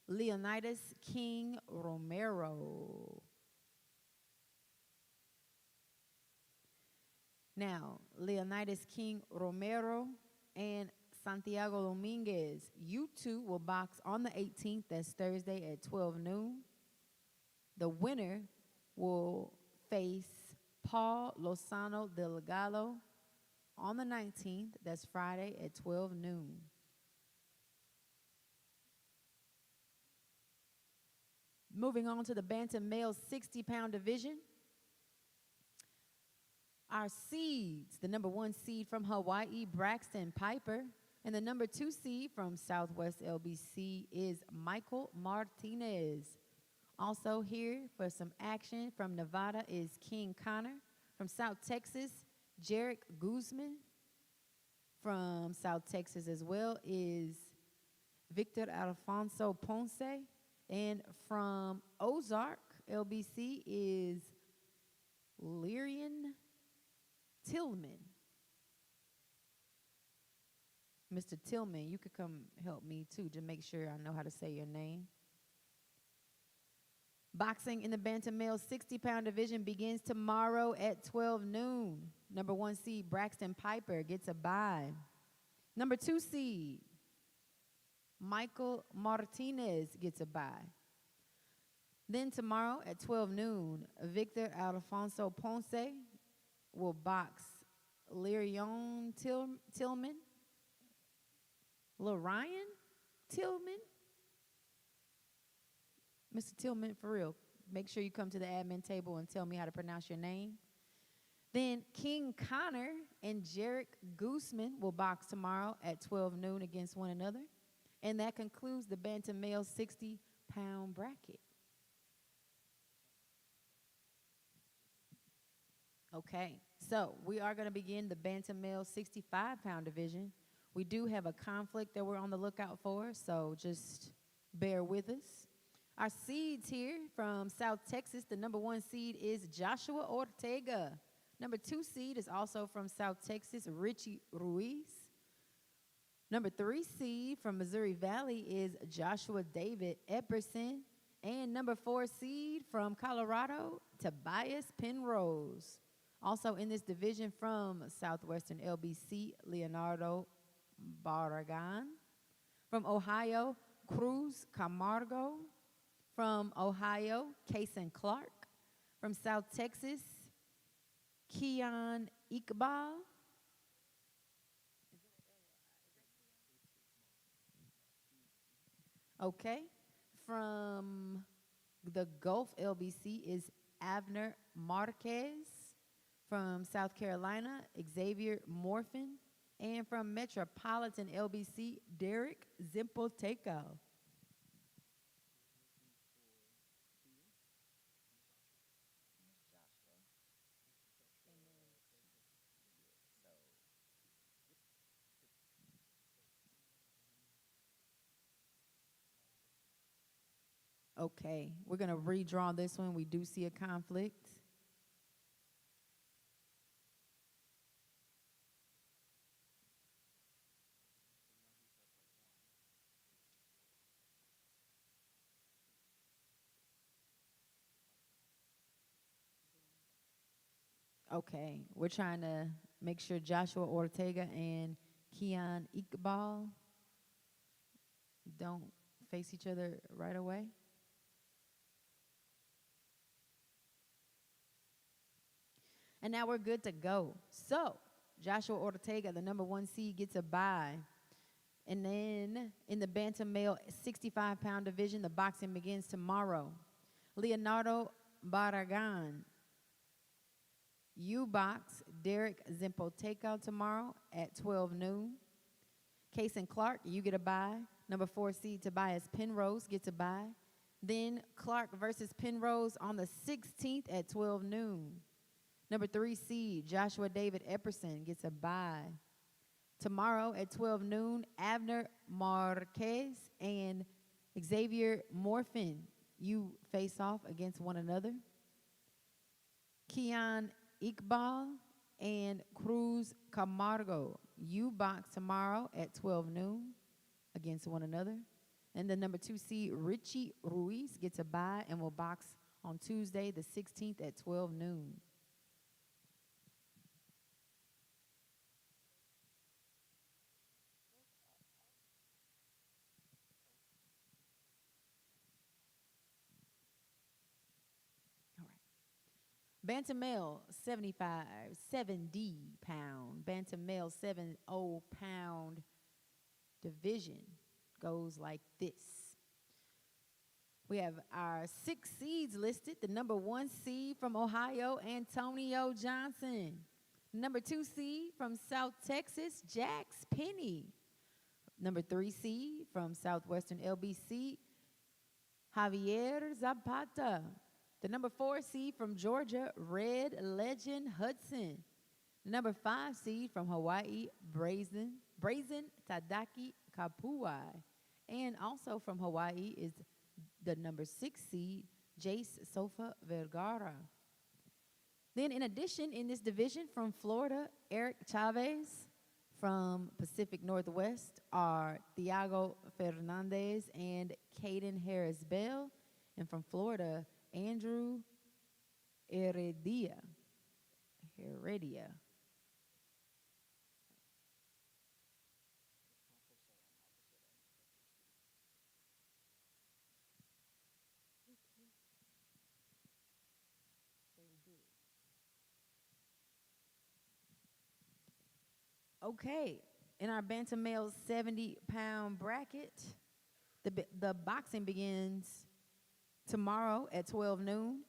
Leonidas King Romero. Now, Leonidas King Romero and Santiago Dominguez, you two will box on the 18th. That's Thursday at 12 noon. The winner will face Paul Lozano Delgado on the 19th. That's Friday at 12 noon. Moving on to the bantam male 60-pound division. Our seeds, the number 1 seed from Hawaii, Braxton Piper, and the number 2 seed from Southwest LBC is Michael Martinez. Also here for some action from Nevada is King Connor. From South Texas, Jarek Guzman. From South Texas as well is Victor Alfonso Ponce. And from Ozark, LBC, is Lyrian Tillman. Mr. Tillman, you could come help me too to make sure I know how to say your name. Boxing in the Bantam-Male 60-pound division begins tomorrow at 12 noon. Number 1 seed Braxton Piper gets a bye. Number 2 seed Michael Martinez gets a bye. Then tomorrow at 12 noon, Victor Alfonso Ponce will box Lyrion Tillman. Lorian Tillman? Mr. Tillman, for real, make sure you come to the admin table and tell me how to pronounce your name. Then King Connor and Jarek Guzman will box tomorrow at 12 noon against one another. And that concludes the Bantam-Male 60-pound bracket. Okay, so we are going to begin the Bantam-Male 65-pound division. We do have a conflict that we're on the lookout for, so just bear with us. Our seeds here from South Texas, the number 1 seed is Joshua Ortega. Number 2 seed is also from South Texas, Richie Ruiz. Number 3 seed from Missouri Valley is Joshua David Epperson. And number 4 seed from Colorado, Tobias Penrose. Also in this division from Southwestern LBC, Leonardo Barragan. From Ohio, Cruz Camargo. From Ohio, Kason Clark. From South Texas, Keon Iqbal. Okay. From the Gulf LBC is Avner Marquez. From South Carolina, Xavier Morfin. And from Metropolitan LBC, Derek Zimpoteco. Okay, we're going to redraw this one. We do see a conflict. Okay, we're trying to make sure Joshua Ortega and Keon Iqbal don't face each other right away. And now we're good to go. So, Joshua Ortega, the number 1 seed, gets a bye. And then in the Bantam-Male 65-pound division, the boxing begins tomorrow. Leonardo Barragan, you box Derek Zimpoteco tomorrow at 12 noon. Kason Clark, you get a bye. Number 4 seed Tobias Penrose gets a bye. Then Clark versus Penrose on the 16th at 12 noon. Number 3 seed Joshua David Epperson gets a bye. Tomorrow at 12 noon, Avner Marquez and Xavier Morfin, you face off against one another. Keon Iqbal and Cruz Camargo, you box tomorrow at 12 noon against one another. And the number 2 seed Richie Ruiz gets a bye and will box on Tuesday the 16th at 12 noon. Bantam-Male 70-pound, Bantam-Male 70-pound division goes like this. We have our 6 seeds listed. The number 1 seed from Ohio, Antonio Johnson. Number 2 seed from South Texas, Jax Penny. Number 3 seed from Southwestern LBC, Javier Zapata. The number 4 seed from Georgia, Red Legend Hudson. The number 5 seed from Hawaii, Brazen Tadaki Kapuai. And also from Hawaii is the number 6 seed, Jace Sofa Vergara. Then in addition, in this division from Florida, Eric Chavez. From Pacific Northwest are Thiago Fernandez and Caden Harris Bell. And from Florida, Andrew Heredia. Okay, in our bantam male 70-pound bracket, the boxing begins tomorrow at 12 noon.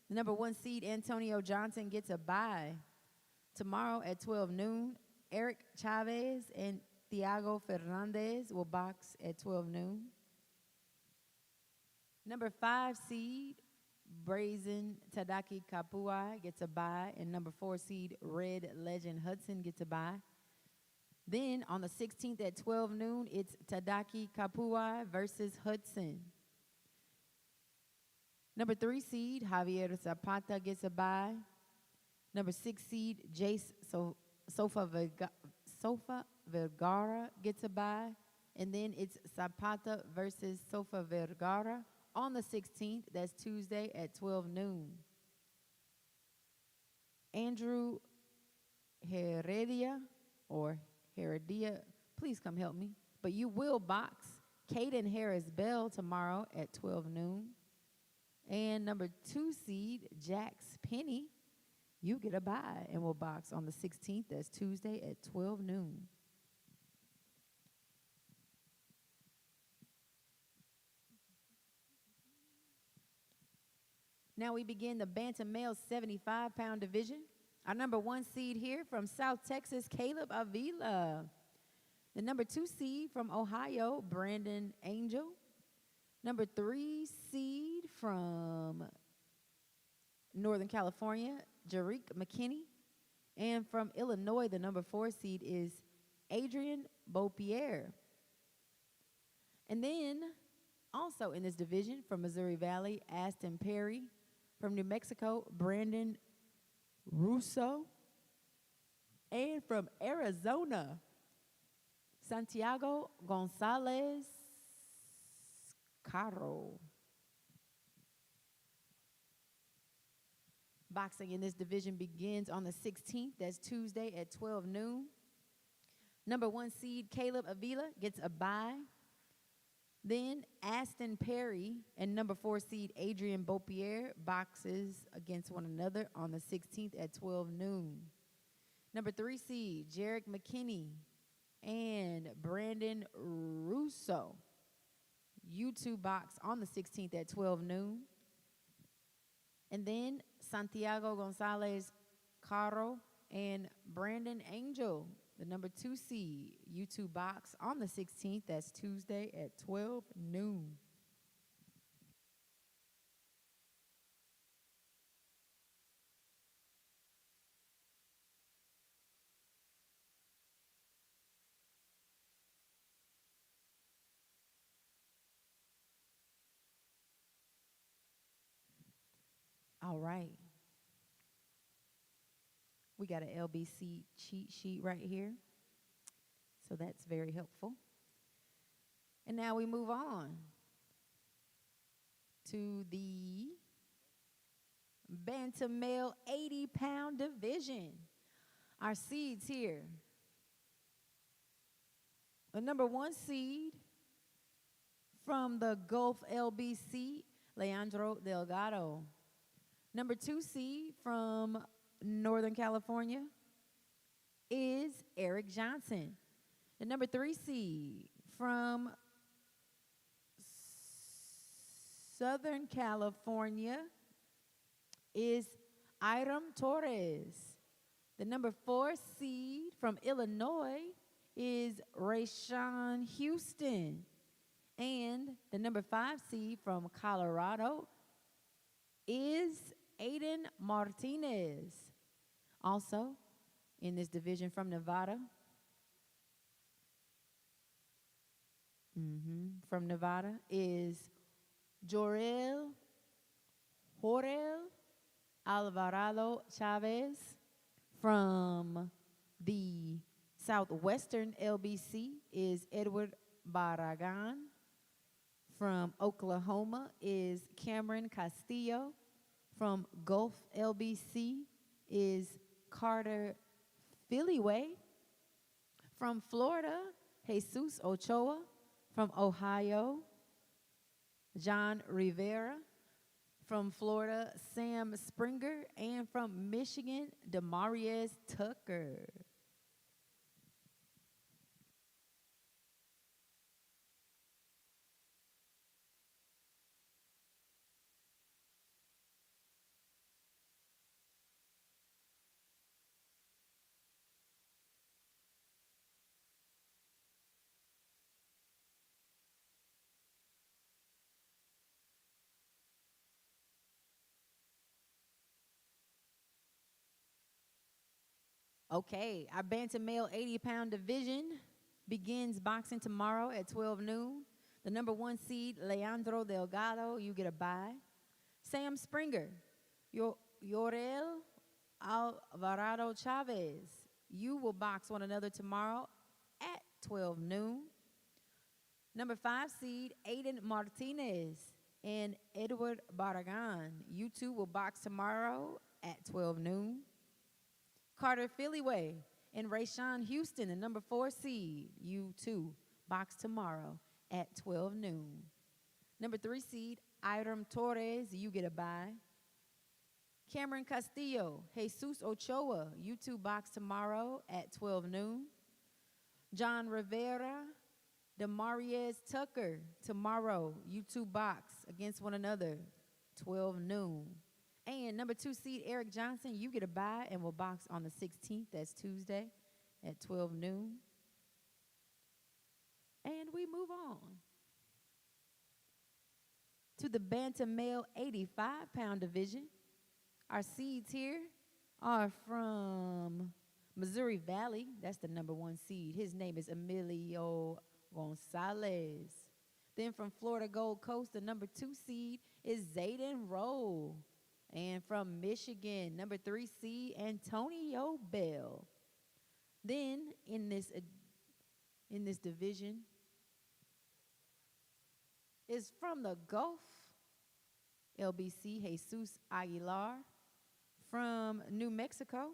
The number 1 seed, Antonio Johnson, gets a bye. Tomorrow at 12 noon, Eric Chavez and Thiago Fernandez will box at 12 noon. Number 5 seed, Brazen Tadaki Kapuai gets a bye, and number 4 seed, Red Legend Hudson gets a bye. Then on the 16th at 12 noon, it's Tadaki Kapuai versus Hudson. Number 3 seed, Javier Zapata gets a bye. Number 6 seed, Jace Sofa Vergara gets a bye. And then it's Zapata versus Sofa Vergara on the 16th. That's Tuesday at 12 noon. Andrew Heredia, please come help me. But you will box Caden Harris Bell tomorrow at 12 noon. And number 2 seed, Jax Penny, you get a bye and will box on the 16th. That's Tuesday at 12 noon. Now we begin the bantam male 75-pound division. Our number 1 seed here from South Texas, Caleb Avila. The number 2 seed from Ohio, Brandon Angel. Number 3 seed from Northern California, Jarick McKinney. And from Illinois, the number 4 seed is Adrian Beaupierre. And then also in this division from Missouri Valley, Aston Perry. From New Mexico, Brandon Russo. And from Arizona, Santiago Gonzalez Caro. Boxing in this division begins on the 16th. That's Tuesday at 12 noon. Number 1 seed, Caleb Avila, gets a bye. Then Aston Perry and number 4 seed, Adrian Beaupierre, boxes against one another on the 16th at 12 noon. Number 3 seed, Jarick McKinney and Brandon Russo. You two box on the 16th at 12 noon. And then Santiago Gonzalez Caro and Brandon Angel, the number 2 seed. You two box on the 16th. That's Tuesday at 12 noon. All right. We got an LBC cheat sheet right here. So that's very helpful. And now we move on to the bantam male 80-pound division. Our seeds here. The number 1 seed from the Gulf LBC, Leandro Delgado. Number 2 seed from Northern California is Eric Johnson. The number 3 seed from Southern California is Iram Torres. The number 4 seed from Illinois is Rayshawn Houston. And the number 5 seed from Colorado is Aiden Martinez. Also, in this division from Nevada, from Nevada is Jorel Alvarado Chavez. From the Southwestern LBC is Edward Barragan. From Oklahoma is Cameron Castillo. From Gulf LBC is Carter Philliway. From Florida, Jesus Ochoa. From Ohio, John Rivera. From Florida, Sam Springer. And from Michigan, Demarius Tucker. Okay, our bantam male 80-pound division begins boxing tomorrow at 12 noon. The number 1 seed, Leandro Delgado, you get a bye. Sam Springer, Yorel Alvarado Chavez, you will box one another tomorrow at 12 noon. Number 5 seed, Aiden Martinez and Edward Barragan, you two will box tomorrow at 12 noon. Carter Philliway and Rayshawn Houston, the number 4 seed, you two box tomorrow at 12 noon. Number 3 seed, Iram Torres, you get a bye. Cameron Castillo, Jesus Ochoa, you two box tomorrow at 12 noon. John Rivera, Demarius Tucker, tomorrow, you two box against one another, 12 noon. And number 2 seed, Eric Johnson, you get a bye and will box on the 16th, that's Tuesday, at 12 noon. And we move on to the bantam male 85-pound division. Our seeds here are from Missouri Valley. That's the number 1 seed. His name is Emilio Gonzalez. Then from Florida Gold Coast, the number 2 seed is Zayden Rowe. And from Michigan, number 3 seed, Antonio Bell. Then in this division is from the Gulf LBC, Jesus Aguilar. From New Mexico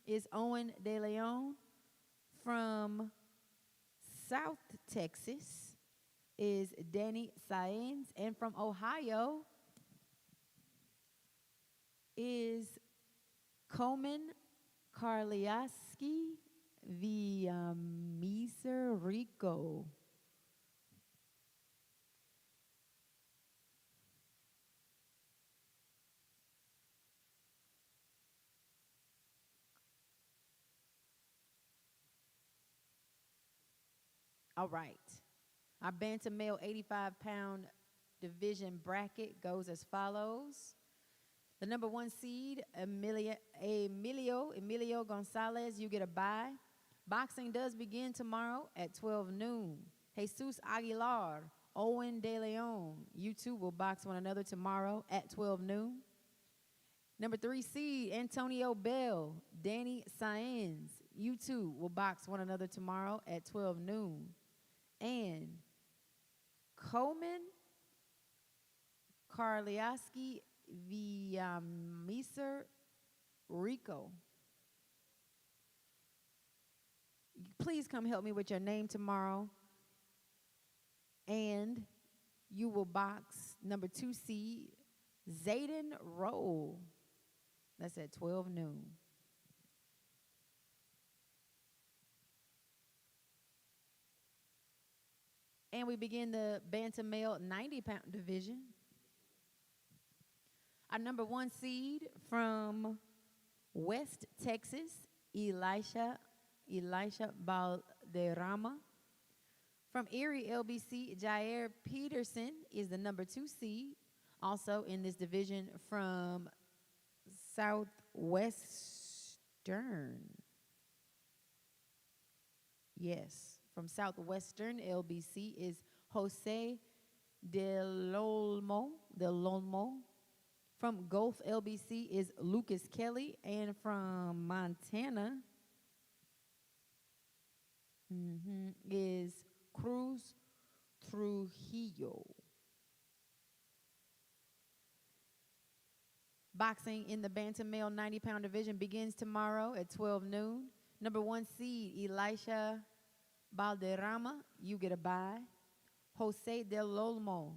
is Owen De Leon. From South Texas is Danny Saenz. And from Ohio is Coleman Karliaski via Miser Rico. All right. Our bantam male 85-pound division bracket goes as follows. The number 1 seed, Emilio Gonzalez, you get a bye. Boxing does begin tomorrow at 12 noon. Jesus Aguilar, Owen De Leon, you two will box one another tomorrow at 12 noon. Number 3 seed, Antonio Bell, Danny Saenz, you two will box one another tomorrow at 12 noon. And Coleman Karliaski via Miser Rico. Please come help me with your name tomorrow. And you will box number 2 seed, Zayden Rowe. That's at 12 noon. And we begin the bantam male 90-pound division. Our number 1 seed from West Texas, Elisha Valderrama. From Erie LBC, Jair Peterson is the number 2 seed. Also in this division from Southwestern. Yes, from Southwestern LBC is Jose Del Olmo. From Gulf LBC is Lucas Kelly. And from Montana is Cruz Trujillo. Boxing in the bantam male 90-pound division begins tomorrow at 12 noon. Number 1 seed, Elisha Balderrama, you get a bye. Jose Del Olmo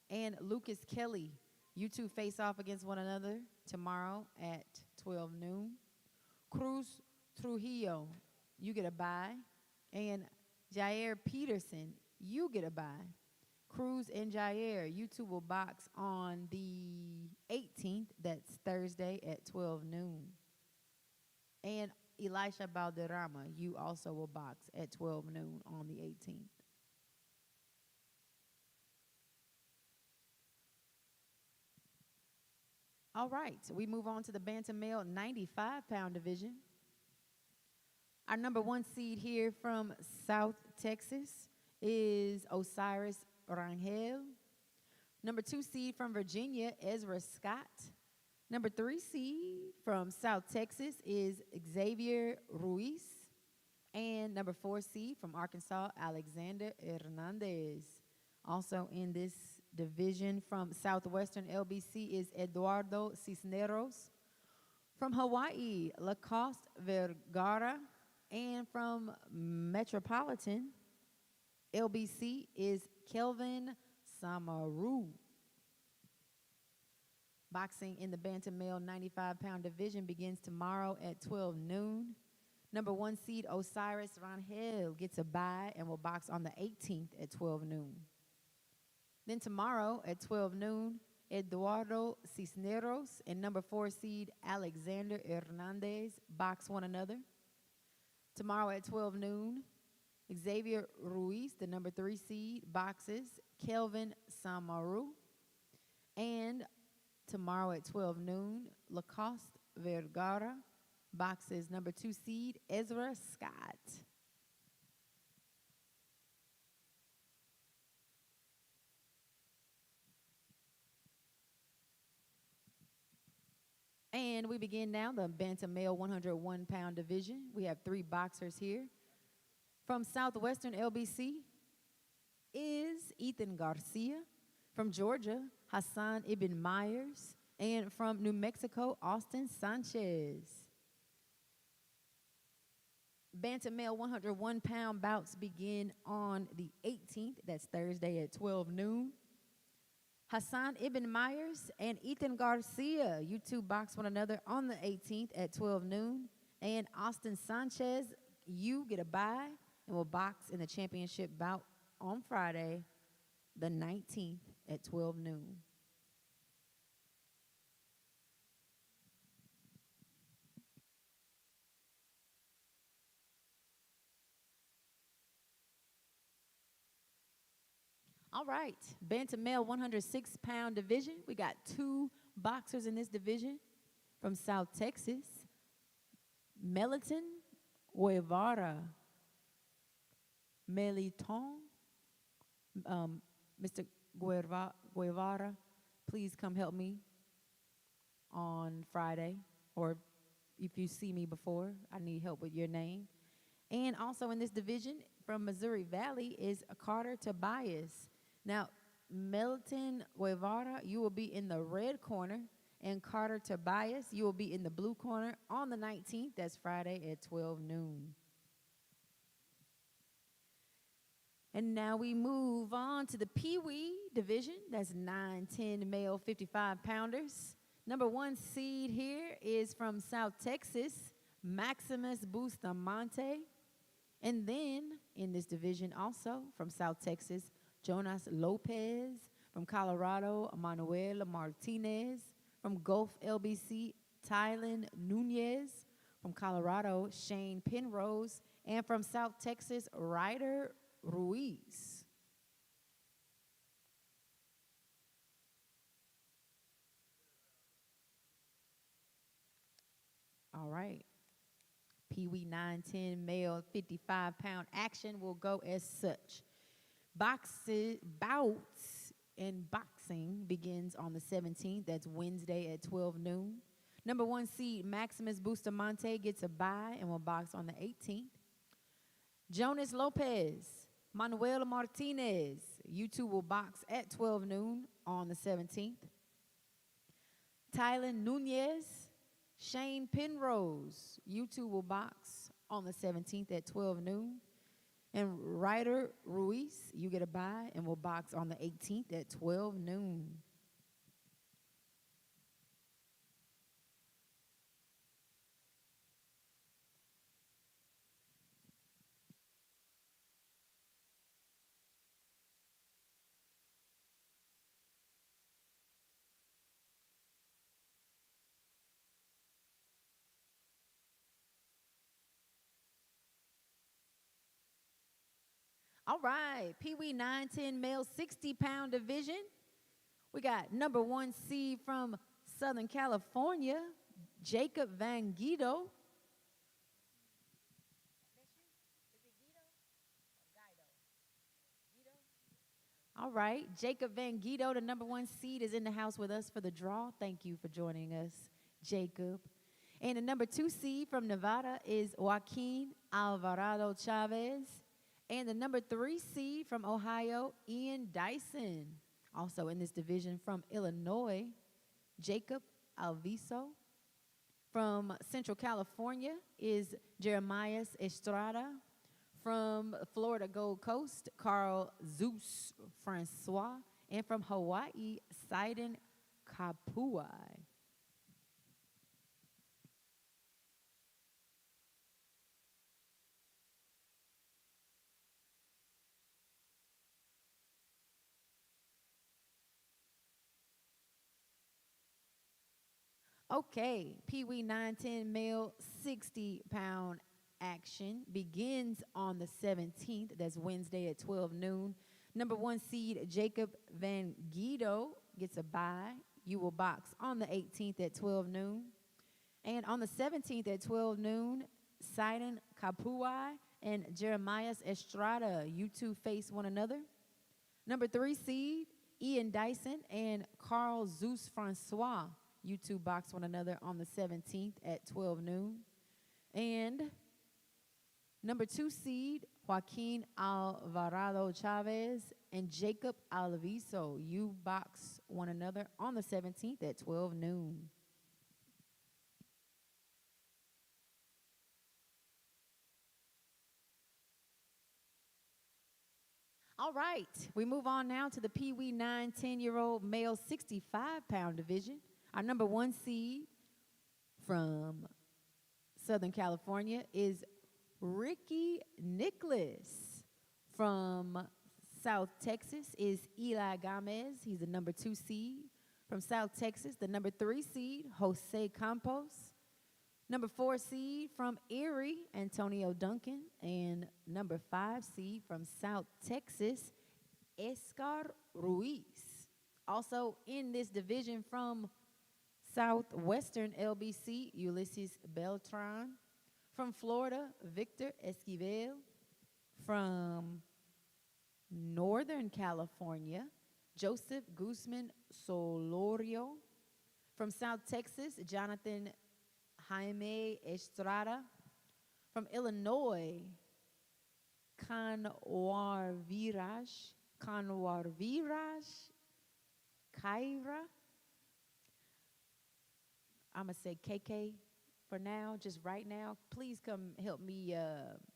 and Lucas Kelly, you two face off against one another tomorrow at 12 noon. Cruz Trujillo, you get a bye. And Jair Peterson, you get a bye. Cruz and Jair, you two will box on the 18th, that's Thursday at 12 noon. And Elisha Balderrama, you also will box at 12 noon on the 18th. All right, so we move on to the bantam male 95-pound division. Our number 1 seed here from South Texas is Osiris Rangel. Number 2 seed from Virginia, Ezra Scott. Number 3 seed from South Texas is Xavier Ruiz. And number 4 seed from Arkansas, Alexander Hernandez. Also in this division from Southwestern LBC is Eduardo Cisneros. From Hawaii, Lacoste Vergara. And from Metropolitan LBC is Kelvin Samaru. Boxing in the bantam male 95-pound division begins tomorrow at 12 noon. Number 1 seed Osiris Rangel gets a bye and will box on the 18th at 12 noon. Then tomorrow at 12 noon, Eduardo Cisneros and number 4 seed Alexander Hernandez box one another. Tomorrow at 12 noon, Xavier Ruiz, the number 3 seed, boxes Kelvin Samaru. And tomorrow at 12 noon, Lacoste Vergara boxes number 2 seed Ezra Scott. And we begin now the bantam male 101-pound division. We have 3 boxers here. From Southwestern LBC is Ethan Garcia. From Georgia, Hassan Ibn Myers. And from New Mexico, Austin Sanchez. Bantam male 101-pound bouts begin on the 18th. That's Thursday at 12 noon. Hassan Ibn Myers and Ethan Garcia, you two box one another on the 18th at 12 noon. And Austin Sanchez, you get a bye and will box in the championship bout on Friday, the 19th at 12 noon. All right, bantam male 106-pound division. We got 2 boxers in this division from South Texas. Meliton Guevara. Meliton. Mr. Guevara, please come help me on Friday, or if you see me before, I need help with your name. And also in this division from Missouri Valley is Carter Tobias. Now, Meliton Guevara, you will be in the red corner, and Carter Tobias, you will be in the blue corner on the 19th. That's Friday at 12 noon. And now we move on to the Pee Wee division. That's 9-10 male 55-pounders. Number 1 seed here is from South Texas, Maximus Bustamante. And then in this division also from South Texas, Jonas Lopez. From Colorado, Manuel Martinez. From Gulf LBC, Tylen Nunez. From Colorado, Shane Penrose. And from South Texas, Ryder Ruiz. All right. Pee Wee 910 male 55-pound action will go as such. Bouts in boxing begins on the 17th. That's Wednesday at 12 noon. Number one seed Maximus Bustamante gets a bye and will box on the 18th. Jonas Lopez, Manuel Martinez, you two will box at 12 noon on the 17th. Tylen Nunez, Shane Penrose, you two will box on the 17th at 12 noon. And Ryder Ruiz, you get a bye and will box on the 18th at 12 noon. All right, Pee Wee 910 male 60-pound division. We got number one seed from Southern California, Jacob Van Guido. All right, Jacob Van Guido, the number one seed, is in the house with us for the draw. Thank you for joining us, Jacob. And the number two seed from Nevada is Joaquin Alvarado Chavez. And the number three seed from Ohio, Ian Dyson. Also in this division from Illinois, Jacob Alviso. From Central California is Jeremias Estrada. From Florida Gold Coast, Carl Zeus Francois. And from Hawaii, Sidon Kapuai. Okay, Pee Wee 910 male 60-pound action begins on the 17th. That's Wednesday at 12 noon. Number one seed Jacob Van Guido gets a bye. You will box on the 18th at 12 noon. And on the 17th at 12 noon, Sidon Kapuai and Jeremias Estrada, you two face one another. Number three seed Ian Dyson and Carl Zeus Francois, you two box one another on the 17th at 12 noon. And number two seed, Joaquin Alvarado Chavez and Jacob Alviso, you box one another on the 17th at 12 noon. All right, we move on now to the Pee Wee 9-10-year-old male 65-pound division. Our number one seed from Southern California is Ricky Nicholas. From South Texas is Eli Gomez. He's the number two seed. From South Texas, the number three seed, Jose Campos. Number four seed from Erie, Antonio Duncan. And number five seed from South Texas, Escar Ruiz. Also in this division from Southwestern LBC, Ulysses Beltran. From Florida, Victor Esquivel. From Northern California, Joseph Guzman Solorio. From South Texas, Jonathan Jaime Estrada. From Illinois, Kanwar Viraj Kaira. I'm going to say KK for now, just right now. Please come help me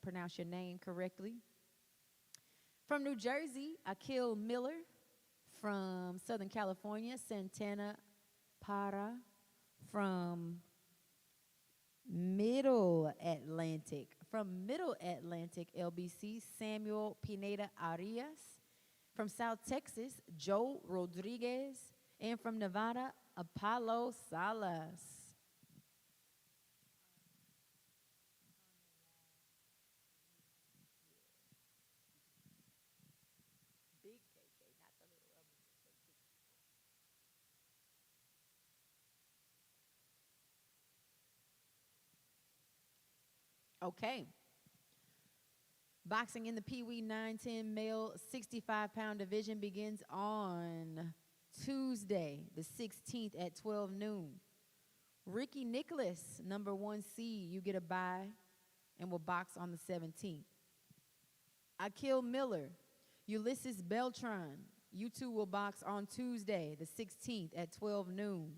pronounce your name correctly. From New Jersey, Akil Miller. From Southern California, Santana Para. From Middle Atlantic, LBC, Samuel Pineda Arias. From South Texas, Joe Rodriguez. And from Nevada, Apollo Salas. Okay. Boxing in the Pee Wee 910 male 65-pound division begins on Tuesday, the 16th at 12 noon. Ricky Nicholas, number 1 seed, you get a bye and will box on the 17th. Akil Miller, Ulysses Beltran, you two will box on Tuesday, the 16th at 12 noon.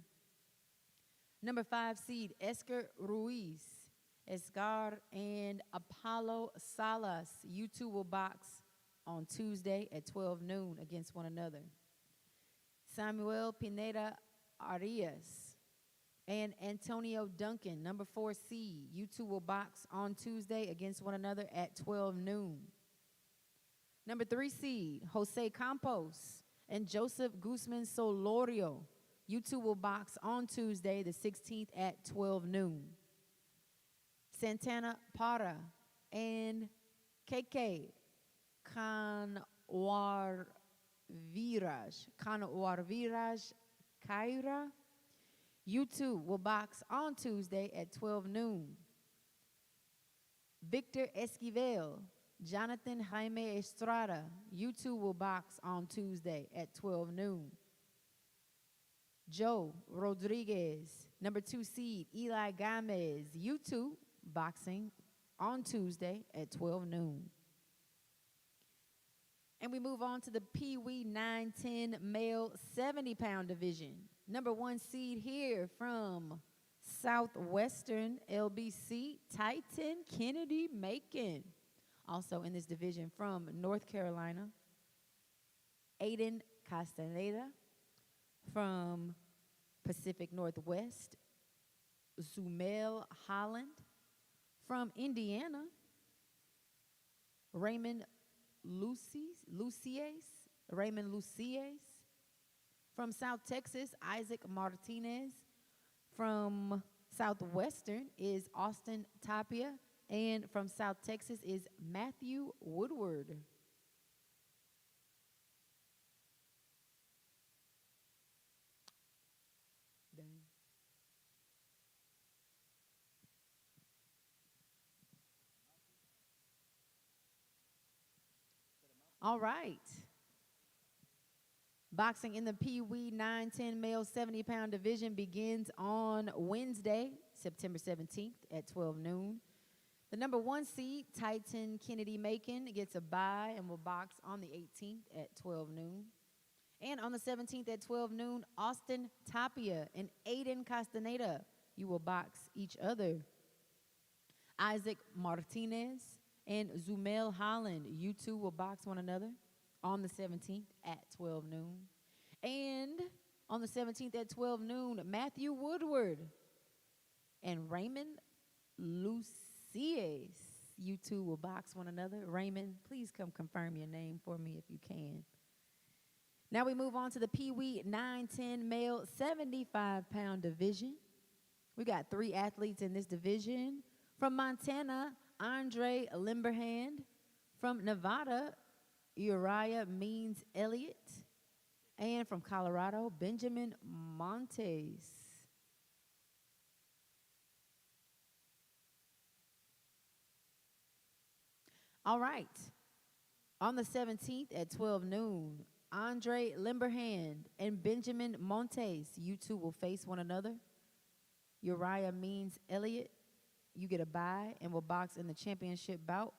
Number 5 seed, Escar Ruiz, Escar and Apollo Salas, you two will box on Tuesday at 12 noon against one another. Samuel Pineda Arias and Antonio Duncan, number 4 seed, you two will box on Tuesday against one another at 12 noon. Number 3 seed, Jose Campos and Joseph Guzman Solorio, you two will box on Tuesday, the 16th at 12 noon. Santana Para and KK Kanwarviraj Kaira, you two will box on Tuesday at 12 noon. Victor Esquivel, Jonathan Jaime Estrada, you two will box on Tuesday at 12 noon. Joe Rodriguez, number 2 seed, Eli Gomez, you two boxing on Tuesday at 12 noon. And we move on to the Pee Wee 910 male 70-pound division. Number 1 seed here from Southwestern LBC, Titan Kennedy Macon. Also in this division from North Carolina, Aiden Castaneda. From Pacific Northwest, Zumel Holland. From Indiana, Raymond Lucies. From South Texas, Isaac Martinez. From Southwestern is Austin Tapia. And from South Texas is Matthew Woodward. All right. Boxing in the Pee Wee 910 male 70-pound division begins on Wednesday, September 17th at 12 noon. The number 1 seed, Titan Kennedy Macon, gets a bye and will box on the 18th at 12 noon. And on the 17th at 12 noon, Austin Tapia and Aiden Castaneda, you will box each other. Isaac Martinez and Zumel Holland, you two will box one another on the 17th at 12 noon. And on the 17th at 12 noon, Matthew Woodward and Raymond Lucies, you two will box one another. Raymond, please come confirm your name for me if you can. Now we move on to the Pee Wee 910 male 75-pound division. We got 3 athletes in this division. From Montana, Andre Limberhand. From Nevada, Uriah Means Elliott. And from Colorado, Benjamin Montes. All right. On the 17th at 12 noon, Andre Limberhand and Benjamin Montes, you two will face one another. Uriah Means Elliott, you get a bye and will box in the championship bout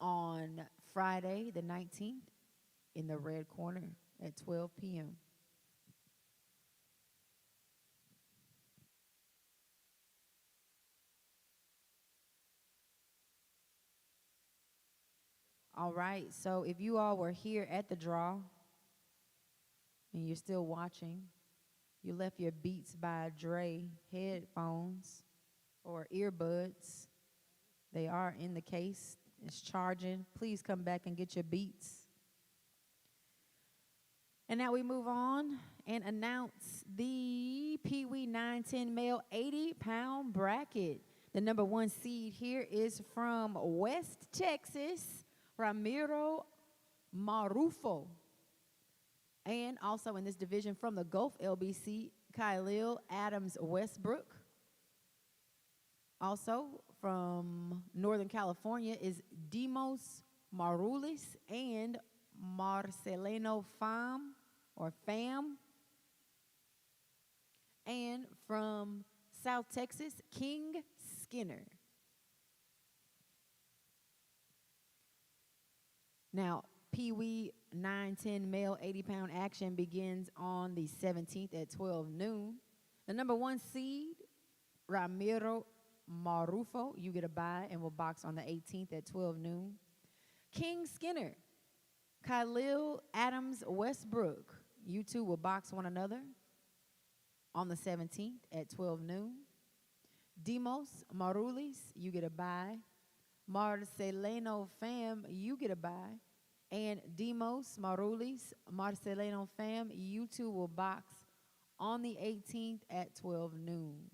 on Friday the 19th in the red corner at 12 p.m. All right, so if you all were here at the draw and you're still watching, you left your Beats by Dre headphones or earbuds. They are in the case. It's charging. Please come back and get your Beats. And now we move on and announce the Pee Wee 910 male 80-pound bracket. The number 1 seed here is from West Texas, Ramiro Marufo. And also in this division from the Gulf LBC, Kylil Adams Westbrook. Also from Northern California is Demos Marulis and Marcelino Fam or Fam. And from South Texas, King Skinner. Now, Pee Wee 910 male 80-pound action begins on the 17th at 12 noon. The number 1 seed, Ramiro Marufo, you get a bye and will box on the 18th at 12 noon. King Skinner, Khalil Adams Westbrook, you two will box one another on the 17th at 12 noon. Demos Marulis, you get a bye. Marcelino Fam, you get a bye. And Demos Marulis, Marcelino Fam, you two will box on the 18th at 12 noon.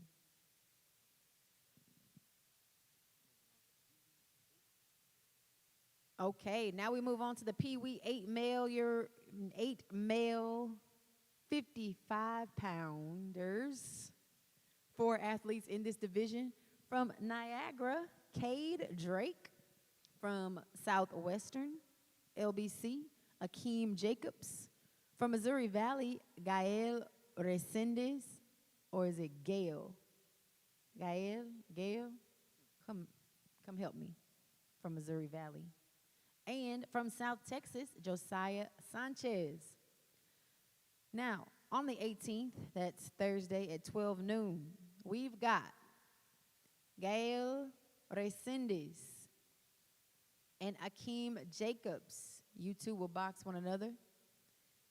Okay, now we move on to the Pee Wee 8 male 55-pounders. 4 athletes in this division. From Niagara, Cade Drake. From Southwestern, LBC, Akeem Jacobs. From Missouri Valley, Gael Resendez, or is it Gail? Gael? Come help me. From Missouri Valley. And from South Texas, Josiah Sanchez. Now, on the 18th, that's Thursday at 12 noon, we've got Gael Resendez and Akeem Jacobs. You two will box one another.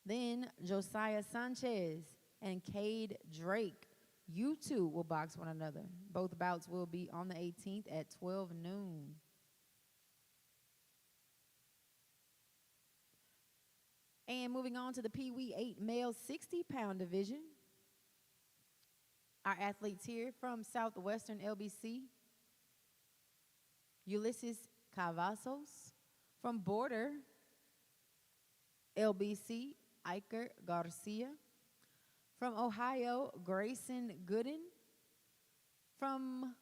Then Josiah Sanchez and Cade Drake. You two will box one another. Both bouts will be on the 18th at 12 noon. And moving on to the Pee Wee 8 male 60-pound division. Our athletes here from Southwestern LBC, Ulysses Cavazos. From Border LBC, Iker Garcia. From Ohio, Grayson Gooden. From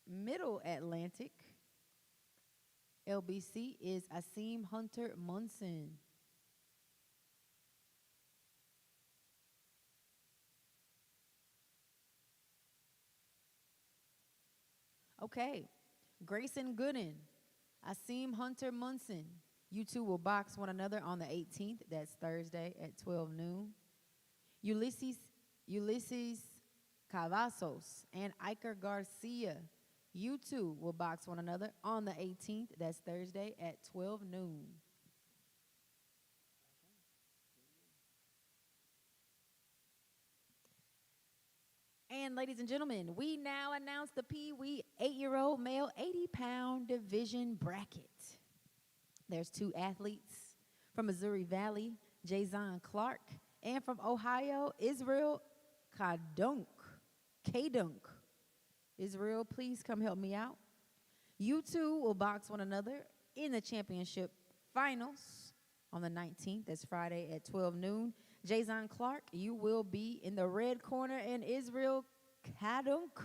Middle Atlantic LBC is Asim Hunter Munson. Okay, Grayson Gooden, Asim Hunter Munson. You two will box one another on the 18th. That's Thursday at 12 noon. Ulysses Cavazos and Iker Garcia. You two will box one another on the 18th. That's Thursday at 12 noon. And ladies and gentlemen, we now announce the Pee Wee 8-year-old male 80-pound division bracket. There's 2 athletes from Missouri Valley, Jazon Clark, and from Ohio, Israel Kadunk. Israel, please come help me out. You two will box one another in the championship finals on the 19th. That's Friday at 12 noon. Jazon Clark, you will be in the red corner, and Israel Kadunk,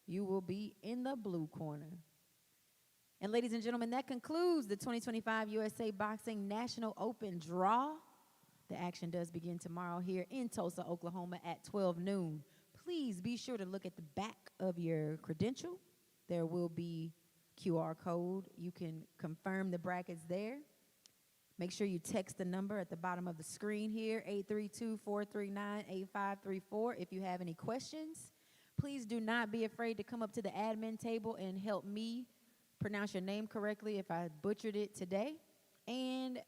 you will be in the blue corner. And ladies and gentlemen, that concludes the 2025 USA Boxing National Open draw. The action does begin tomorrow here in Tulsa, Oklahoma at 12 noon. Please be sure to look at the back of your credential. There will be QR code. You can confirm the brackets there. Make sure you text the number at the bottom of the screen here, 832-439-8534, if you have any questions. Please do not be afraid to come up to the admin table and help me pronounce your name correctly if I butchered it today. And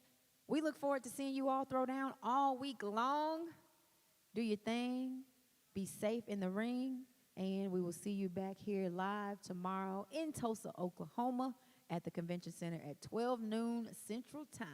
we look forward to seeing you all throw down all week long. Do your thing. Be safe in the ring. And we will see you back here live tomorrow in Tulsa, Oklahoma at the Convention Center at 12 noon Central Time.